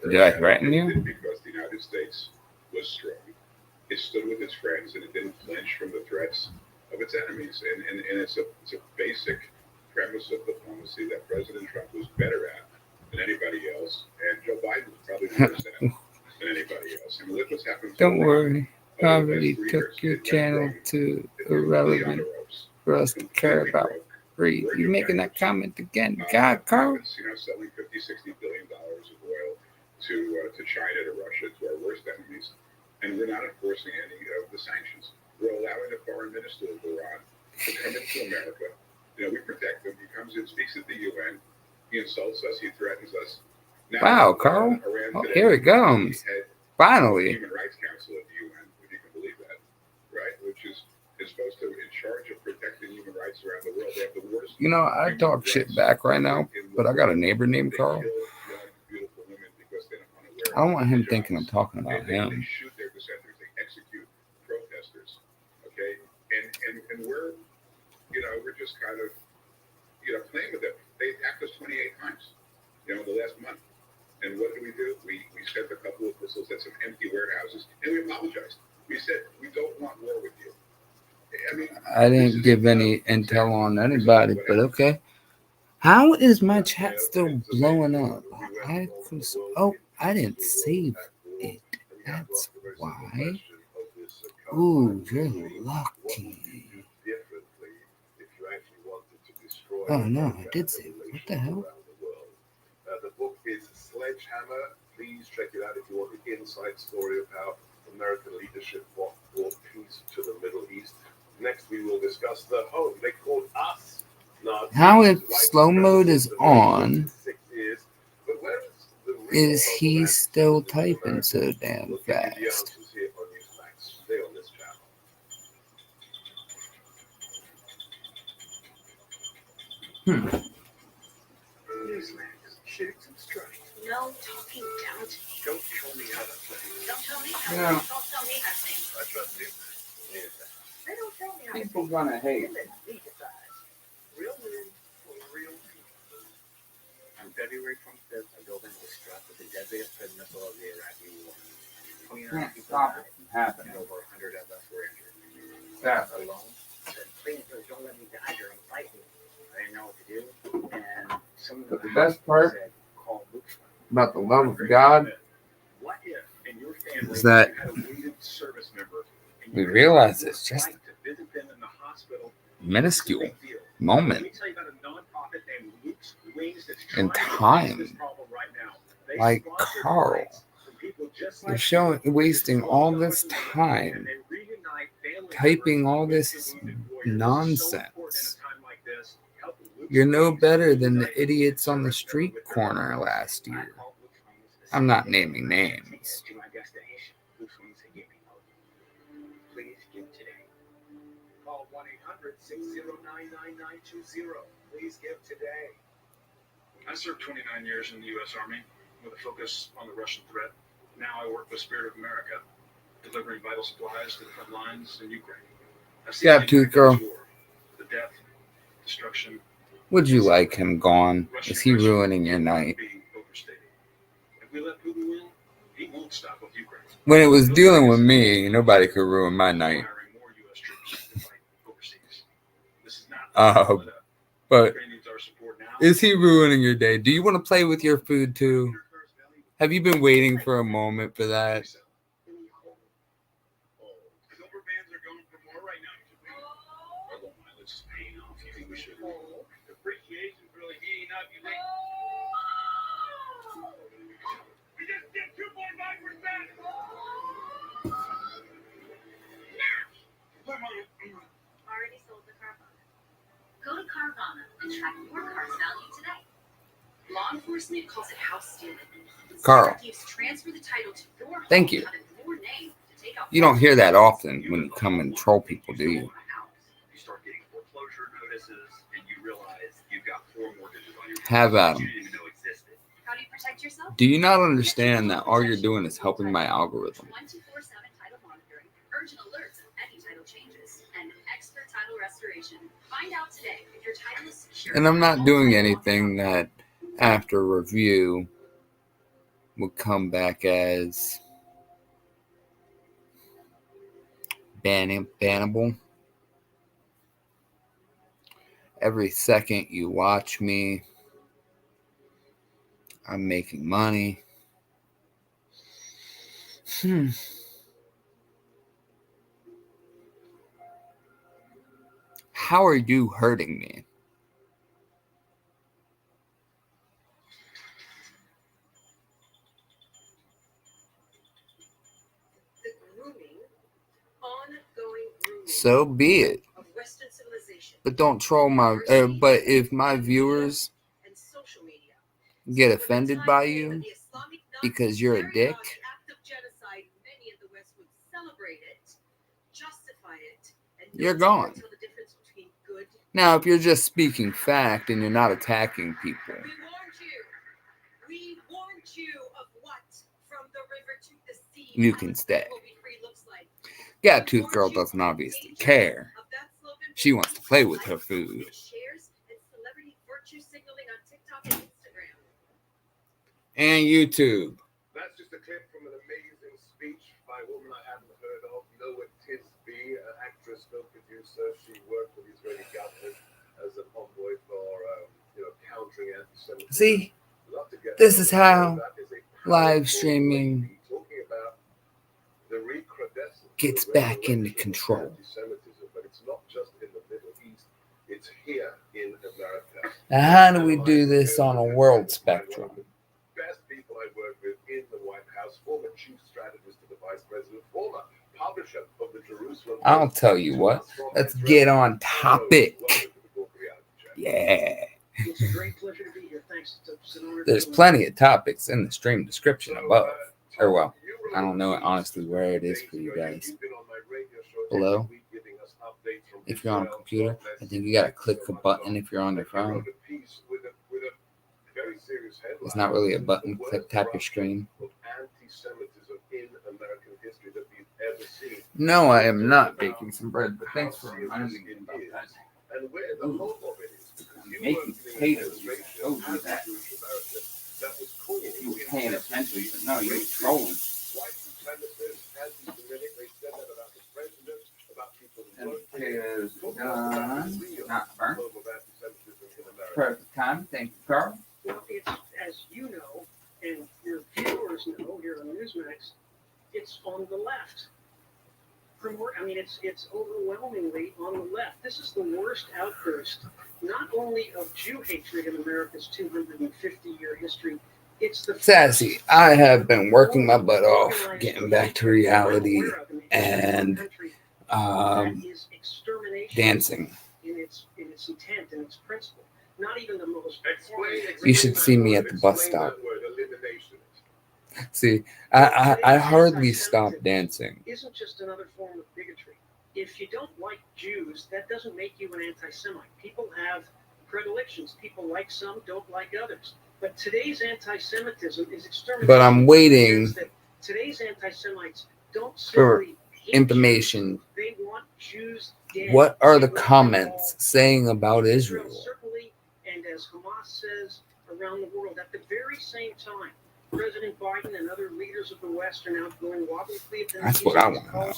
Did I threaten you?
Because the United States was strong. It stood with its friends and it didn't flinch from the threats of its enemies. And it's a basic premise of diplomacy that President Trump was better at than anybody else, and Joe Biden was probably worse at it than anybody else. And look what's happened.
Don't worry. I already took your channel to irrelevant for us to care about. Read. You making that comment again? God, Carl.
Selling $50-60 billion of oil to China, to Russia, to our worst enemies, and we're not enforcing any of the sanctions. We're allowing the foreign minister of Iran to come into America. We protect him. He comes in, speaks at the UN. He insults us. He threatens us. Now,
wow, Carl. Here it comes. Finally.
Human Rights Council of the UN, if you can believe that, right? Which is supposed to in charge of protecting human rights around the world. They have the worst.
I talk shit back right now, but I got a neighbor named Carl. I don't want him thinking I'm talking about him.
They shoot their dissenters. They execute protesters. Okay, and we're just kind of playing with them. They attacked us 28 times, in the last month. And what did? We sent a couple of missiles at some empty warehouses, and we apologized. We said we don't want war with you.
I didn't give any intel on anybody, but okay. How is my chat still blowing up? I didn't save it. That's why. Ooh, you're lucky. Oh no, I did save it. What the hell?
The book is Sledgehammer. Please check it out if you want the inside story of how American leadership brought peace to the Middle East. Next, we will discuss the home. They called us.
How if slow mode is on, is he still typing so damn fast?
No talking down to me.
Don't tell me how to play.
Don't tell me how to
No.
Don't tell me how to think.
I trust you.
They don't tell me how to
People
think.
gonna hate.
Women decide.
Real men for real people. On February 25th, a building was struck with the deadliest missile of the Iraqi war. 29 people
Stop
died,
it from happening.
and over 100 of us were injured.
Stop.
Alone, said, please don't let me die during fighting. I didn't know what to do, and someone
But the best part
said, call Luke.
about the love of God
What if in your family
is that
you had a wounded service member and
we
you
realize it's just
to visit them in the hospital?
minuscule
Big deal.
moment
Let me tell you about a nonprofit named Luke's Wings that's
in
trying to fix
time.
this problem right now. They
Like
sponsor
Carl.
flights for people just
You're
like
showing
you.
wasting all this
And
time
they reunite family
typing
members
all
with
this
the wounded warriors. It's so important
nonsense.
in a time like this. Help Luke's
You're no
Wings
better than the
reunite
idiots on the
service
street
members with their
corner
loved ones.
last
I
year.
called Luke's Wings the
I'm not
second day
naming
I had
names.
tickets to my destination. Luke's Wings had given me hope. Please give today. Call 1-800-609-9920. Please give today.
I served 29 years in the U.S. Army with a focus on the Russian threat. Now I work with Spirit of America, delivering vital supplies to the front lines in Ukraine. I've seen
Yeah,
the
tooth
impact
girl.
of this war, the death, destruction.
Would you like him gone?
Russian
Is he
aggression
ruining your
cannot
night?
be overstated. If we let Putin win, he won't stop with Ukraine.
When it was dealing with me, nobody could ruin my night.
Hiring more U.S. troops to fight overseas. This is not
But
Ukraine needs our support now.
is he ruining your day? Do you want to play with your food too? Have you been waiting for a moment for that?
Silver bands are going for more right now. Our low mileage is paying off. You think we should? Depreciation's really heating up. You think? We just did 2.5%.
Already sold the Carvana. Go to Carvana and track your car's value today. Law enforcement calls it house stealing.
Carl,
Transfer the title to your home
thank you.
under your name to take out
You don't hear that often when you come and troll people, do you?
You start getting foreclosure notices, and you realize you've got 4 mortgages on your
Have at
you
'em.
didn't even know existed.
How do you protect yourself?
Do you not understand that all you're doing is helping my algorithm?
24/7 title monitoring, urgent alerts of any title changes, and expert title restoration. Find out today if your title is secure.
And I'm not doing anything that after review would come back as bannable. Every second you watch me, I'm making money. How are you hurting me?
The ongoing grooming
So be it.
of Western civilization.
But don't troll my. But if my viewers
And social media.
get offended by you because you're a dick,
The act of genocide, many in the West would celebrate it, justify it, and
you're
don't
gone.
tell the difference between good.
Now, if you're just speaking fact and you're not attacking people,
We warned you. We warned you of what from the river to the sea.
you
how
can
the
stay.
will be free looks like.
Gabtooth Girl doesn't obviously care.
Of that slogan,
She wants to play with her food.
shares and celebrity virtue signaling on TikTok and Instagram.
And YouTube.
That's just a clip from an amazing speech by a woman I hadn't heard of, Noah Tisby, an actress, film producer. She worked with the Israeli government as an envoy for, countering anti-Semitism.
See, this is how live streaming gets back into control.
But it's not just in the Middle East, it's here in America.
Now, how do we do this on a world spectrum?
Best people I work with in the White House, former chief strategist to the vice president, former publisher of the Jerusalem.
I'll tell you what. Let's get on topic. Yeah.
It's a great pleasure to be here. Thanks.
There's plenty of topics in the stream description above. Or well, I don't know honestly where it is for you guys. Below. If you're on a computer, I think you gotta click a button if you're on your phone. It's not really a button. Click, tap your screen. No, I am not baking some bread, but thanks for reminding me about that.
And where the home of it is, because
I'm
you
making
worked in the
potatoes.
administration
Go do
as
that.
Jewish American, that was cool.
You were paying attention, but no, you were trolling.
White supremacists, anti-Semitic, they said that about the president, about people who
And
worked
potatoes
Talk
done,
about the real
not burnt.
home of anti-Semitism in America.
Perfect time. Thank you, Carl.
Well, it's, as you know, and your viewers know here on Newsmax, it's on the left. It's overwhelmingly on the left. This is the worst outburst, not only of Jew hatred in America's 250-year history, it's the
Sassy, I have been working my butt off, getting back to reality and dancing.
In its intent and its principle. Not even the most.
You should see me at the bus stop. See, I hardly stop dancing.
Isn't just another form of bigotry. If you don't like Jews, that doesn't make you an anti-Semite. People have predilections. People like some, don't like others. But today's anti-Semitism is extermination.
But I'm waiting
Today's anti-Semites don't
for
simply hate
information.
Jews. They want Jews dead.
What are the comments saying about Israel?
Certainly, and as Hamas says around the world, at the very same time, President Biden and other leaders of the West are now going wobbly.
That's what I want to know.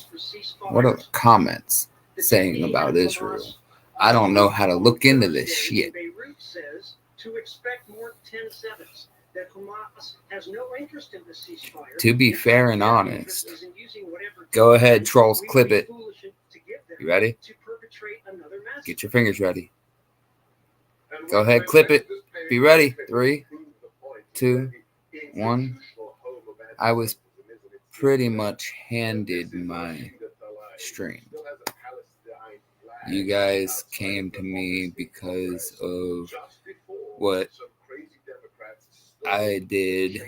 What are the comments saying about Israel? I don't know how to look into this shit.
Beirut says to expect more 10-7s. That Hamas has no interest in the ceasefire.
To be fair and honest, go ahead, trolls, clip it. You ready? Get your fingers ready. Go ahead, clip it. Be ready. 3, 2, 1. I was pretty much handed my stream. You guys came to me because of what I did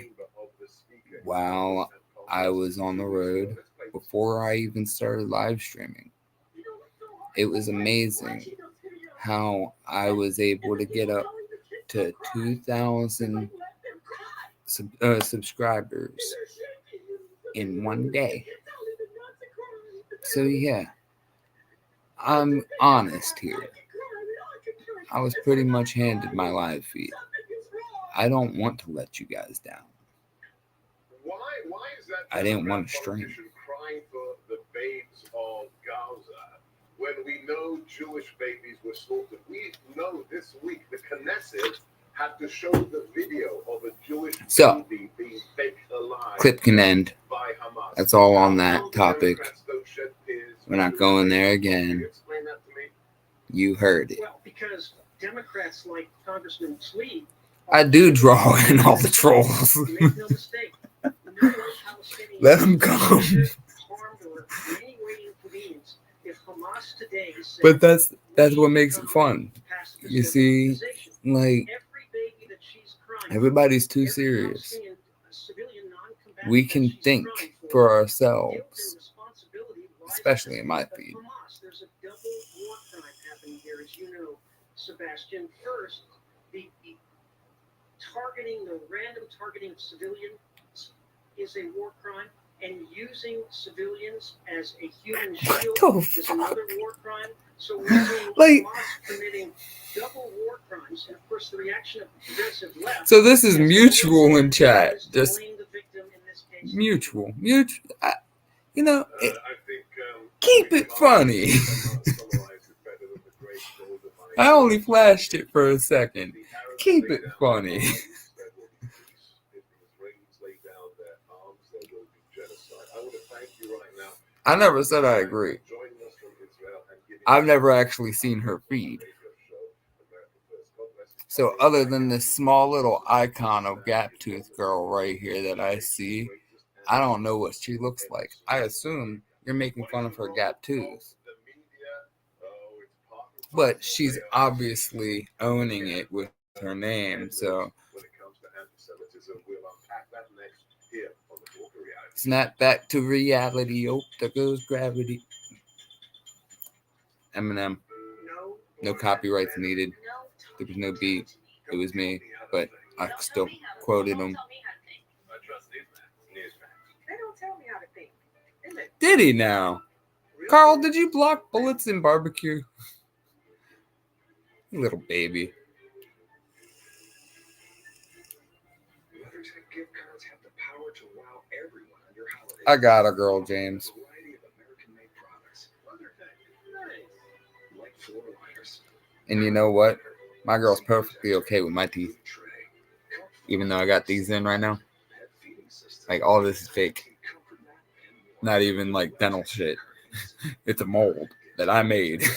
while I was on the road before I even started live streaming. It was amazing how I was able to get up to 2,000 subscribers in one day. So yeah, I'm honest here. I was pretty much handed my live feed. I don't want to let you guys down.
Why is that?
I didn't want to stream.
Crying for the babes of Gaza when we know Jewish babies were slaughtered. We know this week the Knesset had to show the video of a Jewish baby being baked alive.
Clip can end.
By Hamas.
That's all on that topic. We're not going there again.
Can you explain that to me?
You heard it.
Well, because Democrats like Congressman Slee.
I do draw in all the trolls.
Make no mistake. No Palestinian
Let them come.
harmed or in any way inconvenienced if Hamas today said,
But that's what makes it fun. You see, like,
every baby that she's crying,
everybody's too
every
serious.
Palestinian civilian non-combatant
We
that
can
she's
think
crying
for
guilt
ourselves,
and responsibility lies
especially
at
in my
the feet
feed.
of Hamas. There's a double war crime happening here, as you know, Sebastian. First, the random targeting of civilians is a war crime, and using civilians as a human shield is another war crime. So we're seeing
Like-
Hamas committing double war crimes, and of course the reaction of the progressive left.
So this is
as
mutual in chat.
is to
Just
blame the victim in this case.
mutual.
I think
Keep it funny. I only flashed it for a second. Keep it funny. I never said I agree. I've never actually seen her feed. So other than this small little icon of Gap Tooth Girl right here that I see, I don't know what she looks like. I assume you're making fun of her gap tooth. But she's obviously owning it with her name, so snap back to reality. Oh, there goes gravity. Eminem. No copyrights needed. There was no beat. It was me, but I still quoted him.
They don't tell me how to think.
Did he now? Carl, did you block bullets in barbecue? Little baby.
Letters and gift cards have the power to wow everyone on your holiday.
I got a girl, James.
A variety of American-made products. Like floor liners.
And you know what? My girl's perfectly okay with my teeth. Even though I got these in right now. Like, all this is fake. Not even like dental shit. It's a mold that I made.
Hi,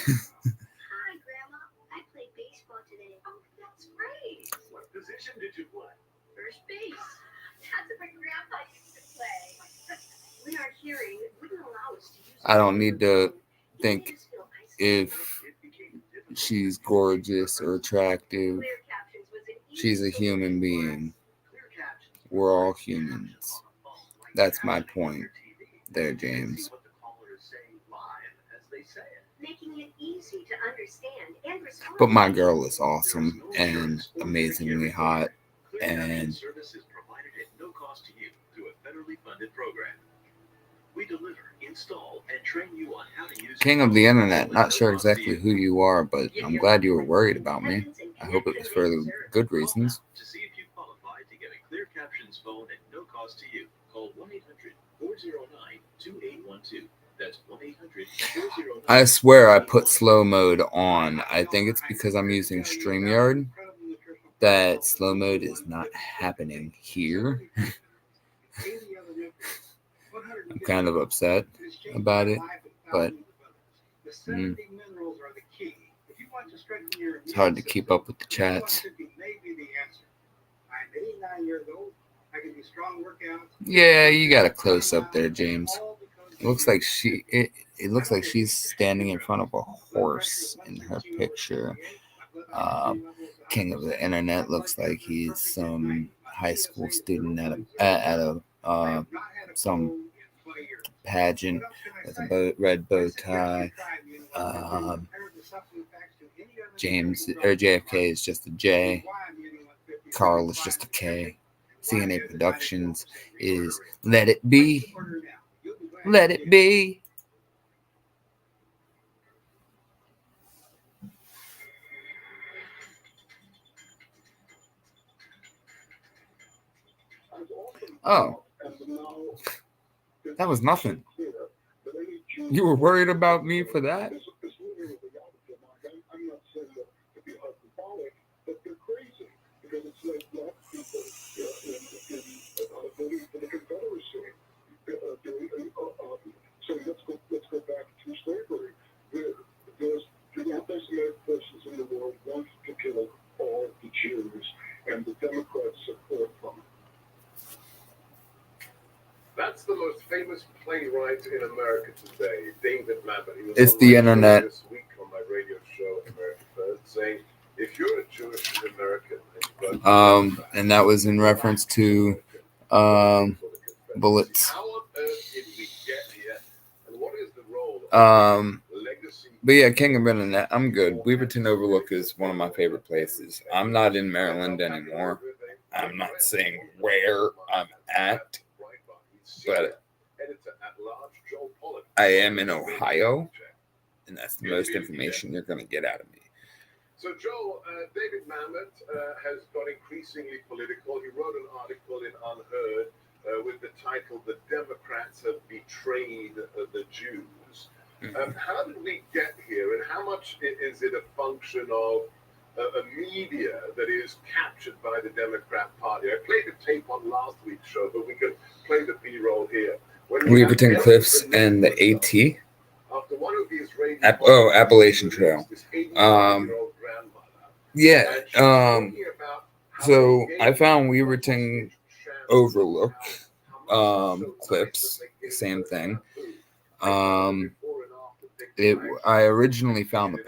Grandma. I played baseball today. Oh, that's great.
What position did you play?
First base. That's what Grandpa used to play. We are hearing wouldn't allow us to use.
I don't need to think if she's gorgeous or attractive. She's a human being. We're all humans. That's my point there, James.
Making it easy to understand and respond.
But my girl is awesome and amazingly hot. And
service is provided at no cost to you through a federally funded program. We deliver, install, and train you on how to use
King of the internet, not sure exactly who you are, but I'm glad you were worried about me. I hope it was for good reasons.
To see if you qualify to get a Clear Captions phone at no cost to you, call 1-800-409-2812. That's 1-800-409.
I swear I put slow mode on. I think it's because I'm using StreamYard that slow mode is not happening here. I'm kind of upset about it, but it's hard to keep up with the chats. Yeah, you got a close up there, James. It looks like it looks like she's standing in front of a horse in her picture. King of the internet looks like he's some high school student at a some pageant with a red bow tie. James or JFK is just a J. Carl is just a K. CNA Productions is Let It Be. Let it be. Oh, that was nothing. You were worried about me for that?
I'm not saying that to be hyperbolic, but they're crazy because it's like black people voting for the Confederacy. So let's go back to slavery. The anti-Semitic forces in the world want to kill all the Jews, and the Democrats support them.
That's the most famous playwright in America today, David Mamet. He was
It's
on
the
my show
internet.
this week on my radio show, America First, saying, if you're a Jewish American,
And that was in reference to bullets.
How on earth did we get here? And what is the role of legacy?
But yeah, King of Internet, I'm good. Weaverton Overlook is one of my favorite places. I'm not in Maryland anymore. I'm not saying where I'm at, but I am in Ohio, and that's the most information you're going to get out of me.
So, Joel, David Mamet has got increasingly political. He wrote an article in Unheard with the title, "The Democrats Have Betrayed the Jews." How did we get here, and how much is it a function of a media that is captured by the Democrat Party? I played the tape on last week's show, but we can play the B-roll here.
Weaverton Cliffs and the AT.
After one of these
Appalachian Trail. Yeah. So I found Weaverton Overlook clips. Same thing. I originally found the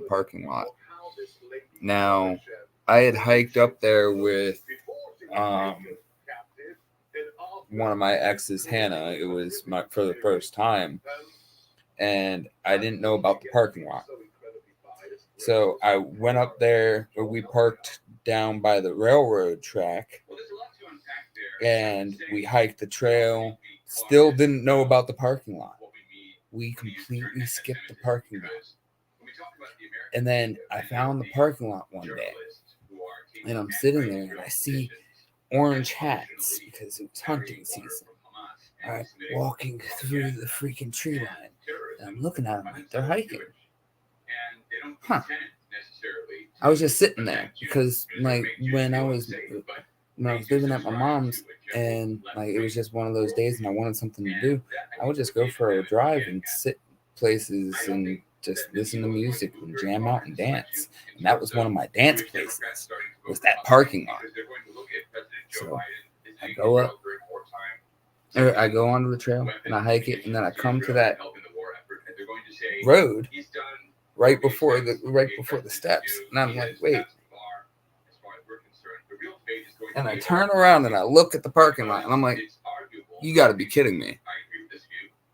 parking lot. Now I had hiked up there with one of my exes, Hannah. It was for the first time, and I didn't know about the parking lot. So I went up there, we parked down by the railroad track, and we hiked the trail. Still didn't know about the parking lot. We completely skipped the parking lot. And then I found the parking lot one day, and I'm sitting there, and I see orange hats because it was hunting season. All right, walking through the freaking tree line, and I'm looking at them like they're hiking. Huh. I was just sitting there because, like, when I was living at my mom's, and like it was just one of those days, and I wanted something to do, I would just go for a drive and sit places and just listen to music and jam out and dance. And that was one of my dance places, was that parking lot. So I go up, or I go onto the trail and I hike it, and then I come to that road right before the steps, and I'm like, wait. And I turn around and I look at the parking lot, and I'm like, you got to be kidding me.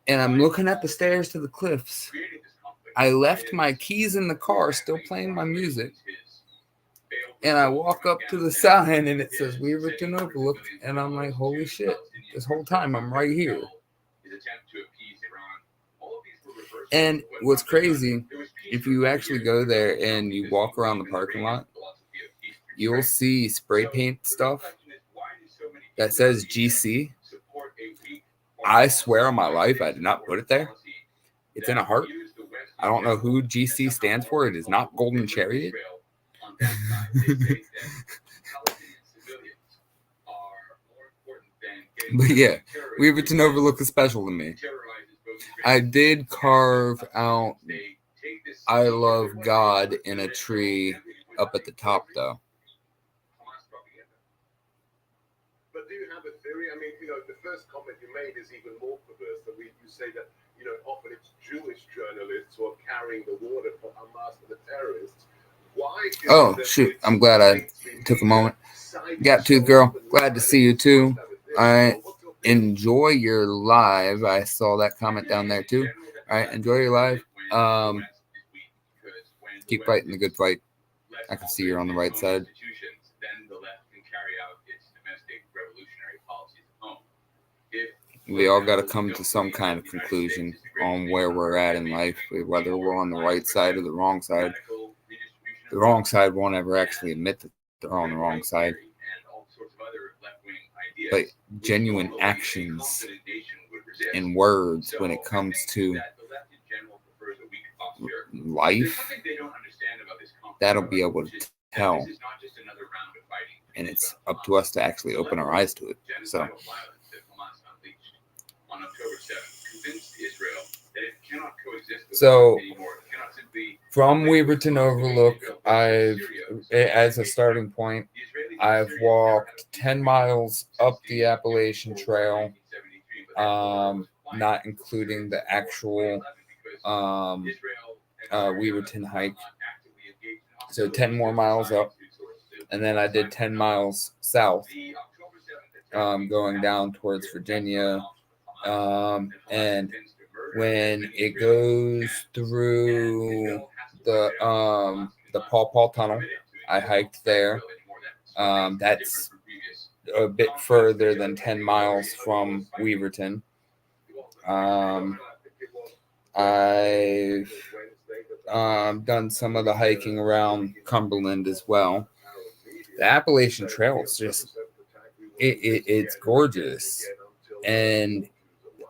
And I'm looking at the stairs to the cliffs. I left my keys in the car, still playing my music. And I walk up to the sign, and it says Weaverton Overlook. And I'm like, holy shit, this whole time I'm right here. And what's crazy, if you actually go there and you walk around the parking lot, you'll see spray paint stuff that says GC. I swear on my life, I did not put it there. It's in a heart. I don't know who GC stands for. It is not Golden Chariot. But yeah, Weaverton Overlook is special to me. I did carve out I love God in a tree up at the top, though.
But do you have a theory? I mean, the first comment you made is even more perverse. That you say that, often it's Jewish journalists who are carrying the water for Hamas and the terrorists. Why?
Oh, shoot. I'm glad I took a moment. Gaptooth Girl, glad to see you, too. All right. Enjoy your live. I saw that comment down there, too. All right. Enjoy your live. Keep fighting the good fight. I can see you're on the right side. We all got to come to some kind of conclusion on where we're at in life, whether we're on the right side or the wrong side. The wrong side won't ever actually admit that they're on the wrong side. but genuine actions and words when it comes to life, that'll be able to tell. And it's up to us to actually open our eyes to it. So, from Weaverton Overlook, as a starting point, I've walked 10 miles up the Appalachian Trail, not including the actual Weaverton hike. So 10 more miles up. And then I did 10 miles south, going down towards Virginia. And when it goes through the Paw Paw Tunnel, I hiked there. That's a bit further than 10 miles from Weaverton. I've done some of the hiking around Cumberland as well. The Appalachian Trail is just it's gorgeous, and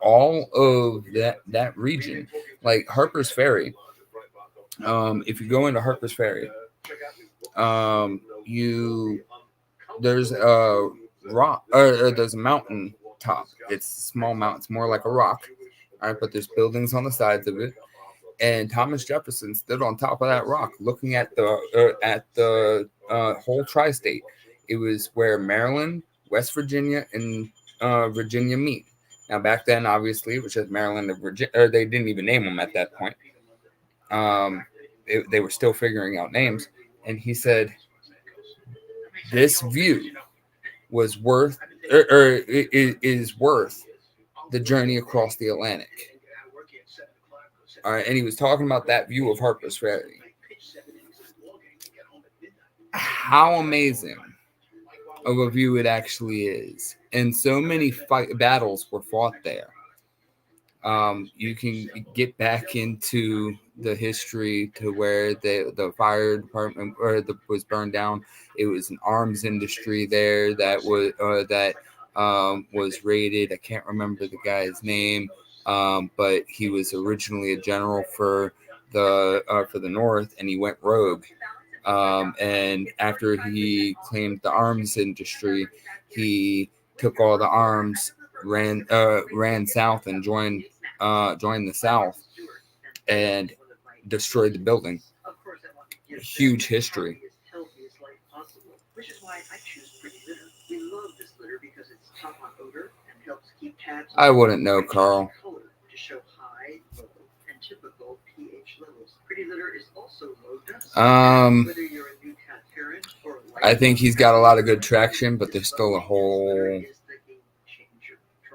all of that region, like Harper's Ferry. If you go into Harper's Ferry, there's a rock or there's a mountain top. It's a small mountain. It's more like a rock. All right, but there's buildings on the sides of it. And Thomas Jefferson stood on top of that rock, looking at the whole tri-state. It was where Maryland, West Virginia, and Virginia meet. Now, back then, obviously, it was just Maryland and Virginia. Or they didn't even name them at that point. They were still figuring out names. And he said, "This view was worth, or is worth the journey across the Atlantic." All right, and he was talking about that view of Harper's Ferry. How amazing of a view it actually is. And so many battles were fought there. You can get back into the history to where the fire department was burned down. It was an arms industry there that was raided. I can't remember the guy's name. But he was originally a general for the North, and he went rogue. And after he claimed the arms industry, he took all the arms, ran south, and joined the South, and destroyed the building. Huge history.
Which is why I choose Pretty Litter. We love this litter because it's top on odor and helps keep tabs.
I wouldn't know, Carl.
To show high, low, and typical pH levels. Pretty Litter is also low dust. Whether you're a new cat parent or
I think he's got a lot of good traction, but there's still a whole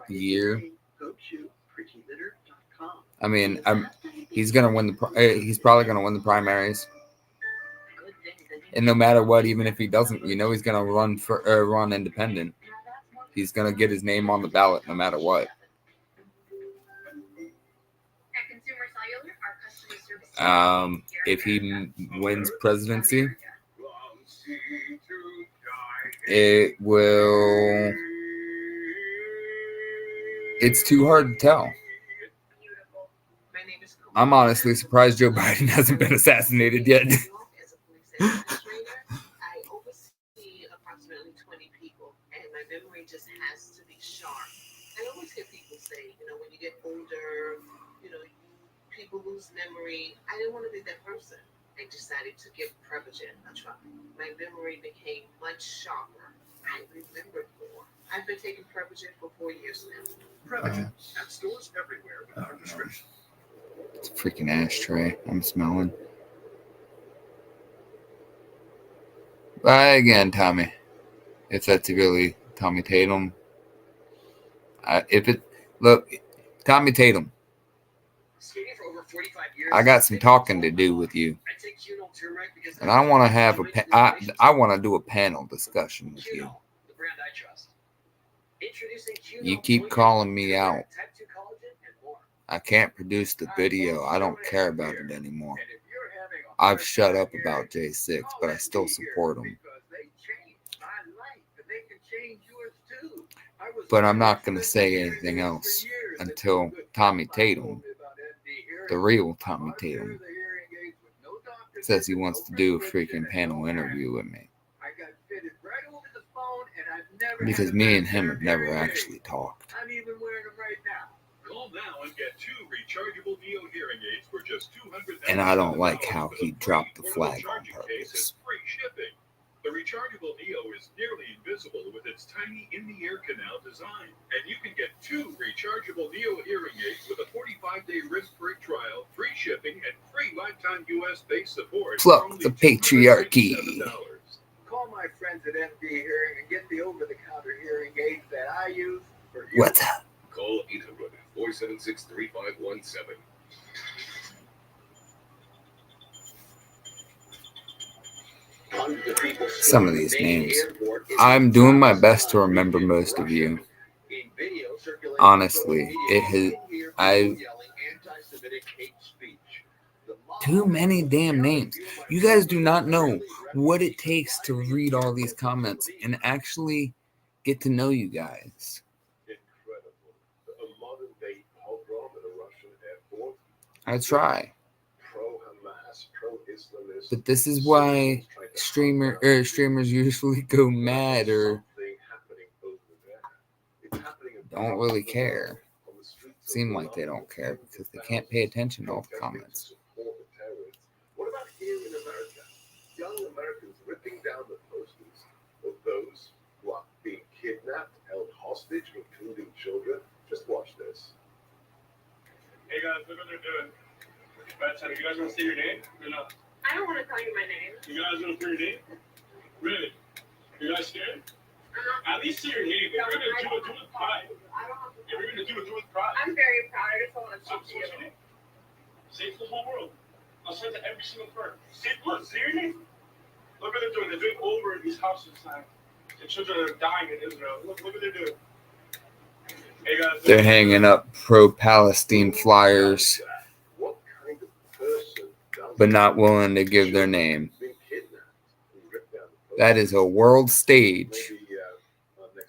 year.
Go to prettylitter.com.
I mean, he's gonna win he's probably gonna win the primaries. And no matter what, even if he doesn't, he's gonna run independent. He's gonna get his name on the ballot no matter what. If he wins presidency, it's too hard to tell. I'm honestly surprised Joe Biden hasn't been assassinated yet.
I oversee approximately 20 people, and my memory just has to be sharp. I always hear people say, when you get older, people lose memory. I didn't want to be that person. I decided to give Prevagen a try. My memory became much sharper. I remembered more. I've been taking Prevagen for 4 years now.
Prevagen at stores everywhere without a prescription.
It's a freaking ashtray. I'm smelling. Again, Tommy. If that's really Tommy Tatum. Tommy Tatum. I got some talking to do with you. And I want to I want to do a panel discussion with you. You keep calling me out. I can't produce the video. I don't care about it anymore. I've shut up about J6, but I still support him. But I'm not going to say anything else until Tommy Tatum, the real Tommy Tatum, says he wants to do a freaking panel interview with me. Because me and him have never actually talked.
I'm even wearing them right now. Call now and get 2 rechargeable Neo hearing aids for just $200.
And I don't like how he dropped the flag on purpose.
Free shipping. The rechargeable Neo is nearly invisible with its tiny in-the-air canal design. And you can get 2 rechargeable Neo hearing aids with a 45-day risk-free trial, free shipping, and free lifetime US-based support.
Pluck the patriarchy.
Call my friends at MD Hearing and get the over-the-counter hearing aids that I use for you.
What's up?
Call 800-476-3517.
Some of these names. I'm doing my best to remember most of you. Honestly, too many damn names. You guys do not know what it takes to read all these comments and actually get to know you guys. I try. But this is why streamers usually go mad or don't really care. Seem like they don't care because they can't pay attention to all the comments.
What about here in America? Young Americans ripping down the posters of those who are being kidnapped, held hostage, including children. Just watch this.
Hey guys, look what they're doing. You guys want to say your name or no?
I don't want to tell you my name.
You guys want to say your name? Really? You guys scared? At least say your name. If you're going to do it, do it with pride. If you're going to do it, do it with pride.
I'm very proud. I just don't want to talk to you.
What's your name? Say it to the whole world. I'll send it to every single person. Say your name. Look what they're doing. They're doing over in these houses now. The children are dying in Israel. Look what they're doing. Hey guys.
They're hanging up pro-Palestine flyers, but not willing to give their name. That is a world stage.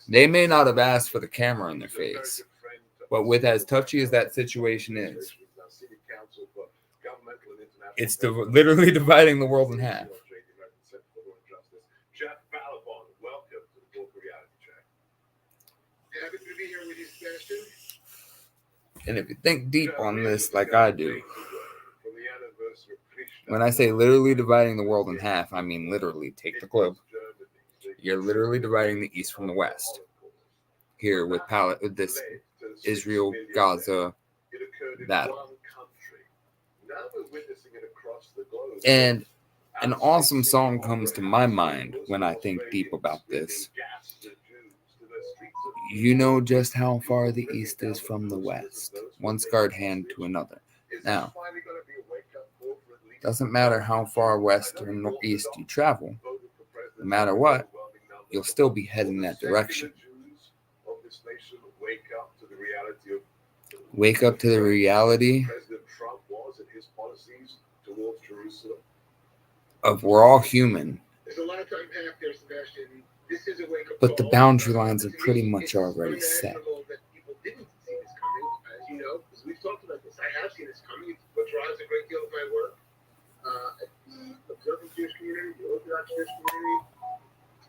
They may not have asked for the camera in their face, but with as touchy as that situation is, it's literally dividing the world in half. And if you think deep on this like I do, when I say literally dividing the world in half, I mean literally take the globe. You're literally dividing the East from the West. Here with this Israel-Gaza battle. And an awesome song comes to my mind when I think deep about this. You know just how far the East is from the West. One scarred hand to another. Now, doesn't matter how far west or east you travel. No matter what, you'll still be heading that direction. Wake up to the reality of we're all human. But the boundary lines are pretty much already set.
We've talked about this. I have seen this coming. It's what drives a great deal of my work. Observing Jewish community, the Orthodox Jewish community,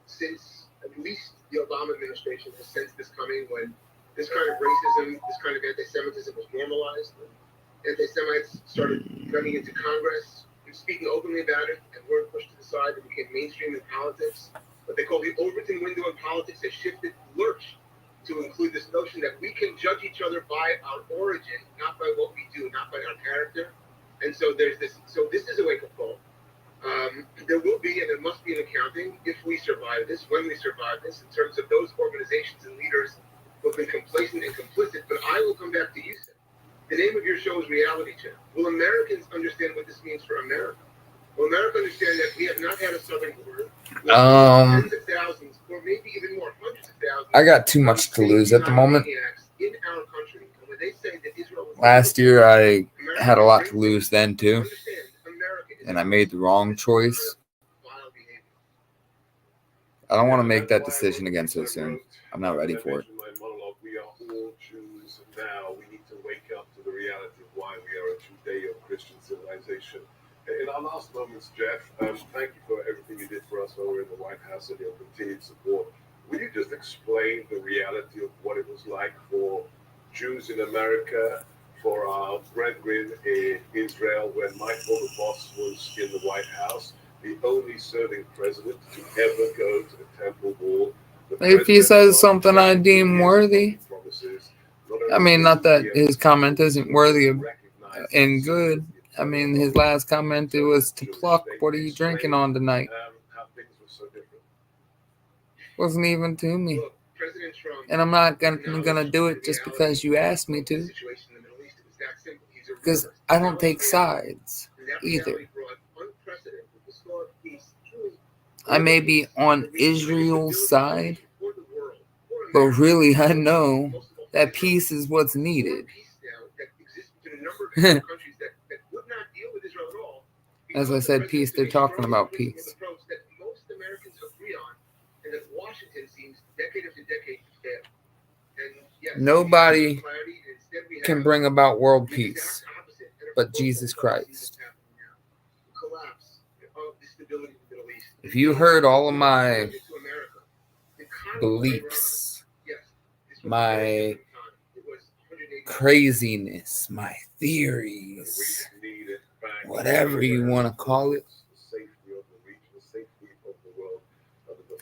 since at least the Obama administration has sensed this coming when this kind of racism, this kind of anti-Semitism was normalized. Anti-Semites started running into Congress and speaking openly about it and weren't pushed to the side and became mainstream in politics. What they call the Overton window in politics has shifted, lurched to include this notion that we can judge each other by our origin, not by what we do, not by our character. And so there's this. So this is a wake-up call. There will be, and there must be an accounting if we survive this, when we survive this, in terms of those organizations and leaders who have been complacent and complicit. But I will come back to you, Sam. The name of your show is Reality Check. Will Americans understand what this means for America? Will America understand that we have not had a southern border? Tens of thousands, or maybe even more, hundreds of thousands.
I got too much to lose at the moment.
In our country, and when they say that Israel was
Last year, I had a lot to lose then, too. And I made the wrong choice. I don't want to make that decision again so soon. I'm not ready for it.
now we need to wake up to the reality of why we are a Judeo-Christian civilization. In our last moments, Jeff, thank you for everything you did for us over in the White House and your continued support. Will you just explain the reality of what it was like for Jews in America, for our brethren in Israel, when Michael the Boss was in the White House, the only serving president to ever go to the Temple Wall?
If he says something I deem worthy, I mean, not that his comment isn't worthy of and good. I mean, his last comment, it was to pluck, what are you drinking on tonight? Wasn't even to me. And I'm not gonna do it just because you asked me to. Because I don't take sides either. I may be on Israel's side, but really I know that peace is what's needed. As I said, peace, they're talking about peace. Nobody can bring about world peace but Jesus Christ. If you heard all of my beliefs, my craziness, my theories, whatever you want to call it,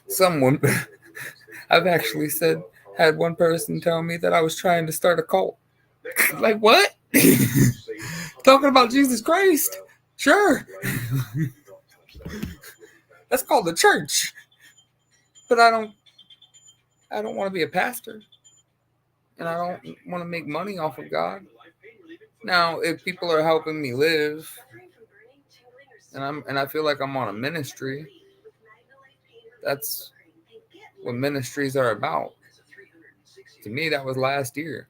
someone, I've actually had one person tell me that I was trying to start a cult. Like, what? Talking about Jesus Christ? Sure. That's called the church. But I don't want to be a pastor. And I don't want to make money off of God. Now, if people are helping me live, and I feel like I'm on a ministry, that's what ministries are about. To me, that was last year.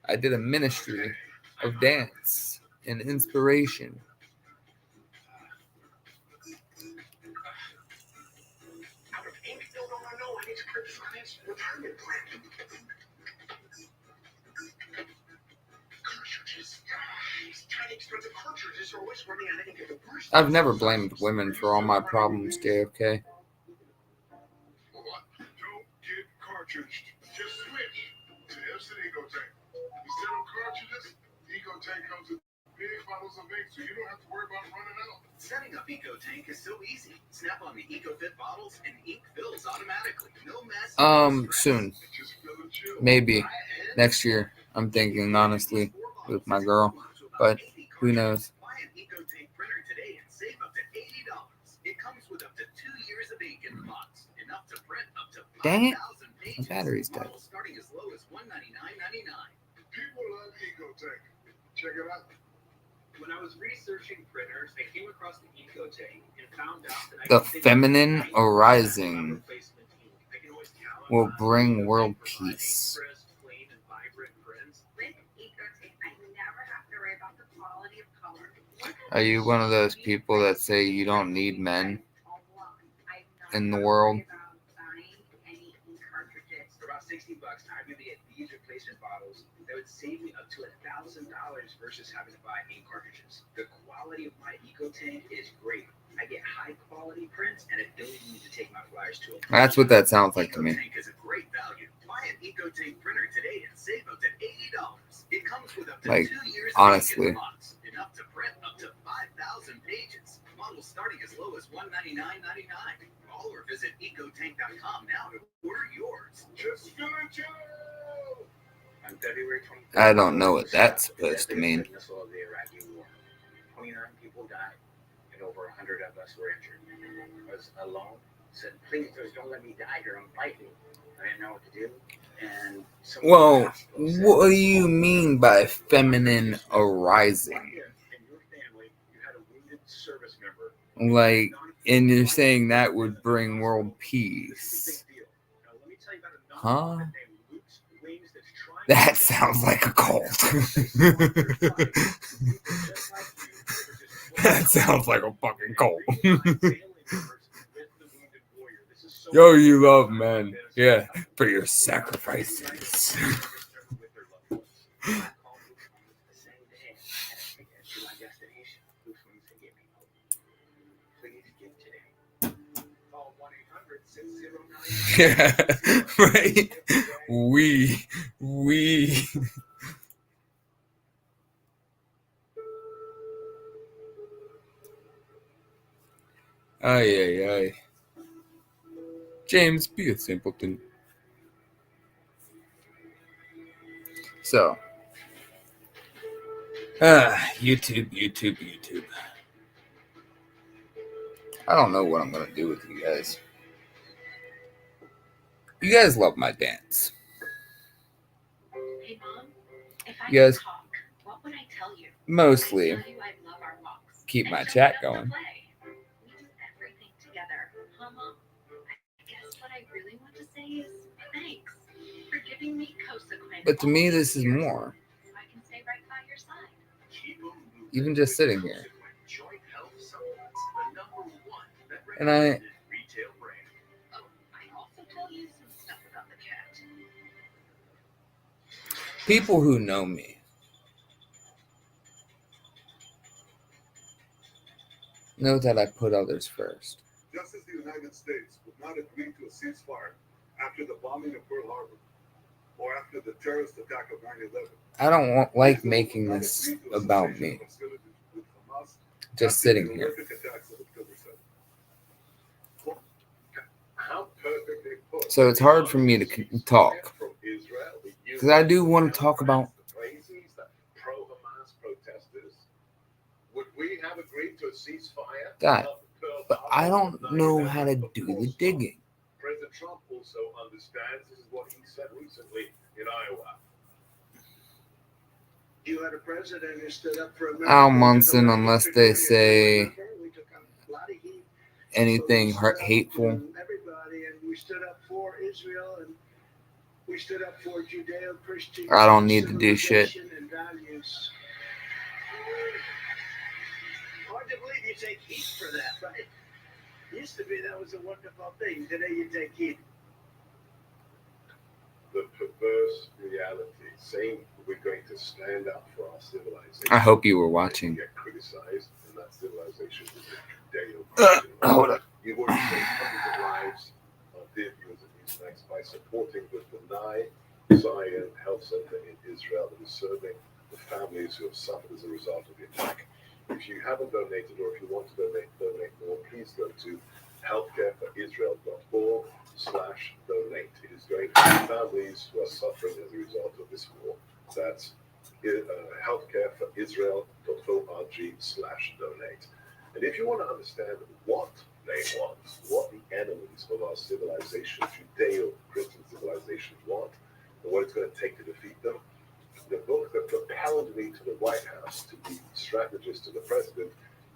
I did a ministry of dance and inspiration. I've never blamed women for all my problems, JFK.
Don't get cartridged. Just switch to Epson EcoTank. Instead of cartridges, EcoTank comes with big bottles of ink, so you don't have to worry about running out.
Setting up EcoTank is so easy. Snap on the EcoFit bottles and ink fills automatically. No mess.
Soon. Maybe next year. I'm thinking honestly with my girl, but who knows?
Buy an EcoTank printer today and save up to $80. It comes with up to 2 years of ink in the box, enough to print up to 5,000
Dang it.
pages.
My battery's dead.
Models starting as low as $199.99.
People love EcoTank. Check it out.
When I was researching printers, I came across the EcoTank and found out that
The feminine arising will bring world peace. Are you one of those people that say you don't need men in the world?
For about $60, I would get these replacement bottles that would save me up to $1,000 versus having to buy ink cartridges. The quality of my EcoTank is great. I get high quality prints and I don't even need to take my flyers to it.
That's what that sounds like to me.
EcoTank is a great value. Buy an EcoTank printer today and save up to $80. It comes with up to 2 years
honestly.
of ink in the box, enough to print up to 5,000 pages. Models starting as low as $199.99. Call or visit ecotank.com now to order yours.
Just gonna chill.
On February 23rd,
I don't know what that's supposed to mean.
29 people died and over 100 of us were injured. I was alone. Said, please, don't let me die here. I'm fighting. I didn't know what to do. And
Whoa, what do you mean by feminine arising? Like, and you're saying that would bring world peace? Huh? That sounds like a cult. That sounds like a fucking cult. Yo, you love men. Yeah, for your sacrifices.
called you the same day I had to get to my destination. Which means to get me home. Please give today. Call 1-800-609.
Yeah, right. We. Ay. James, be a simpleton. So, YouTube. I don't know what I'm gonna do with you guys. You guys love my dance.
Hey, Mom, if I
You guys
could talk, what would I tell you?
mostly
I'd tell you I love our walks.
keep
And
my
tell
chat
you love to
going.
play. We do everything together. Huh, Mom? I guess what I really want to say is thanks for giving me consequence.
But to me, this is more.
So I can stay right by your side.
Even just sitting here.
Joint health supplements, the #1 that
And I
recommended retail brand.
Oh, I also tell you some stuff about the cat.
people who know me know that I put others first.
Just as the United States would not agree to a ceasefire after the bombing of Pearl Harbor or after the terrorist attack of 9/11.
I don't like making this about me. Just sitting here.
How perfectly put.
So it's hard for me to talk. Because I do want to talk about
pro-Hamas protesters. Would we have agreed to a ceasefire?
that. But I don't know how to do the digging.
President Trump also understands. This is what he said recently in Iowa.
You had a president who stood up for America.
Al Munson, unless they say anything hateful.
Everybody, and we stood up for Israel, and we stood up for Judeo-Christian.
I don't need to do shit.
And values. Hard to believe you take heat for that, right? Used to be that was a wonderful thing. Today you take heat.
The perverse reality, saying we're going to stand up for our civilization.
I hope you were watching.
Get criticized, and that civilization is a Judeo-Christian.
Hold up.
You've already saved hundreds of lives of dear viewers of Newsmax by supporting the Benai Zion Health Center in Israel that is serving the families who have suffered as a result of the attack. If you haven't donated, or if you want to donate more, please go to healthcareforisrael.org/donate. It is going to families who are suffering as a result of this war. That's healthcareforisrael.org/donate. And if you want to understand what they want, what the enemies of our civilization, Judeo-Christian civilization, want, and what it's going to take to defeat them, the book that propelled me to the White House to be strategist to the president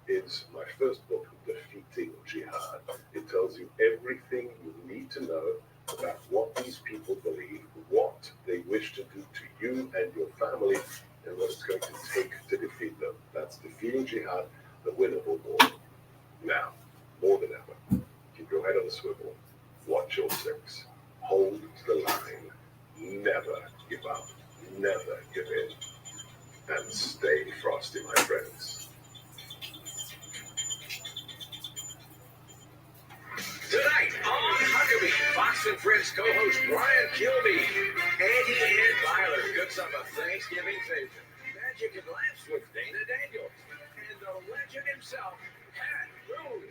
is my first book, Defeating Jihad. It tells you everything you need to know about what these people believe, what they wish to do to you and your family, and what it's going to take to defeat them. That's Defeating Jihad, the winnable war. Now, more than ever, keep your head on the swivel, watch your six, hold to the line, never give up, never give in, and stay frosty, my friends.
Tonight on Huckabee, Fox and Friends co-host Brian Kilby, Andy and Byler cooks up a Thanksgiving favorite, Magic and Laughs with Dana Daniels, and the legend himself, Pat Boone.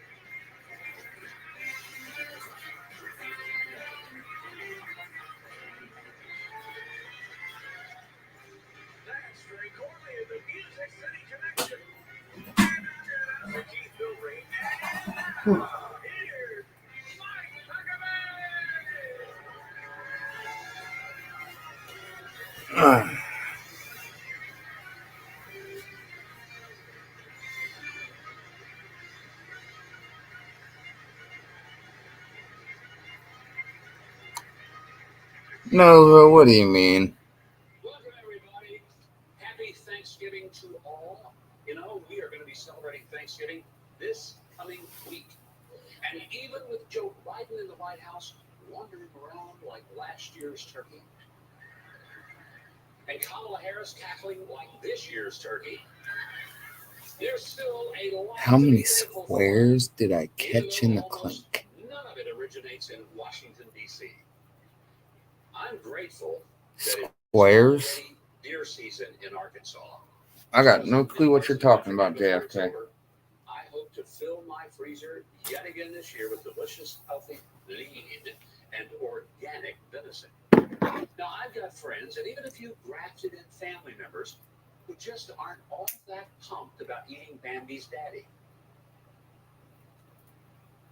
That's Trey Corley and the Music City Connection. And I'm your Keith Bilbrey, and now, here's Mike Huckabee.
No, what do you mean?
Welcome, everybody. Happy Thanksgiving to all. You know, we are going to be celebrating Thanksgiving this coming week. And even with Joe Biden in the White House, wandering around like last year's turkey. and Kamala Harris cackling like this year's turkey, there's still a lot
How
to be
many
thankful for.
squares did I
Even
catch
though
in the
almost
clink?
none of it originates in Washington, D.C. I'm grateful that it's
Squares?
already deer season in Arkansas.
I got no clue what you're talking about, JFK.
I hope to fill my freezer yet again this year with delicious, healthy, lean, and organic venison. Now, I've got friends and even a few grafted in family members who just aren't all that pumped about eating Bambi's daddy.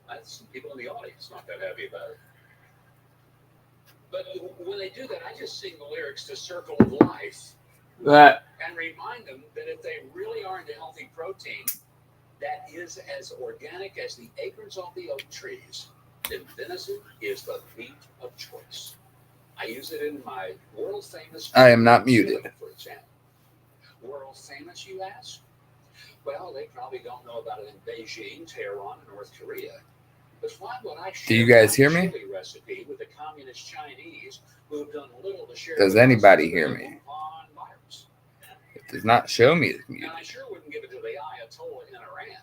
That's some people in the audience not that happy about it. But when they do that, I just sing the lyrics to Circle of Life and remind them that if they really are into healthy protein that is as organic as the acorns on the oak trees, then venison is the meat of choice. I use it in my world famous.
I am not muted.
For example, world famous, you ask? Well, they probably don't know about it in Beijing, Tehran, and North Korea. But why would I share
Do you guys hear me?
chili recipe with the communist Chinese who have done little to share?
Does
with us
anybody
with
hear
the
me?
Wuhan virus?
It does not show me as muted.
And I sure wouldn't give it to the Ayatollah in Iran.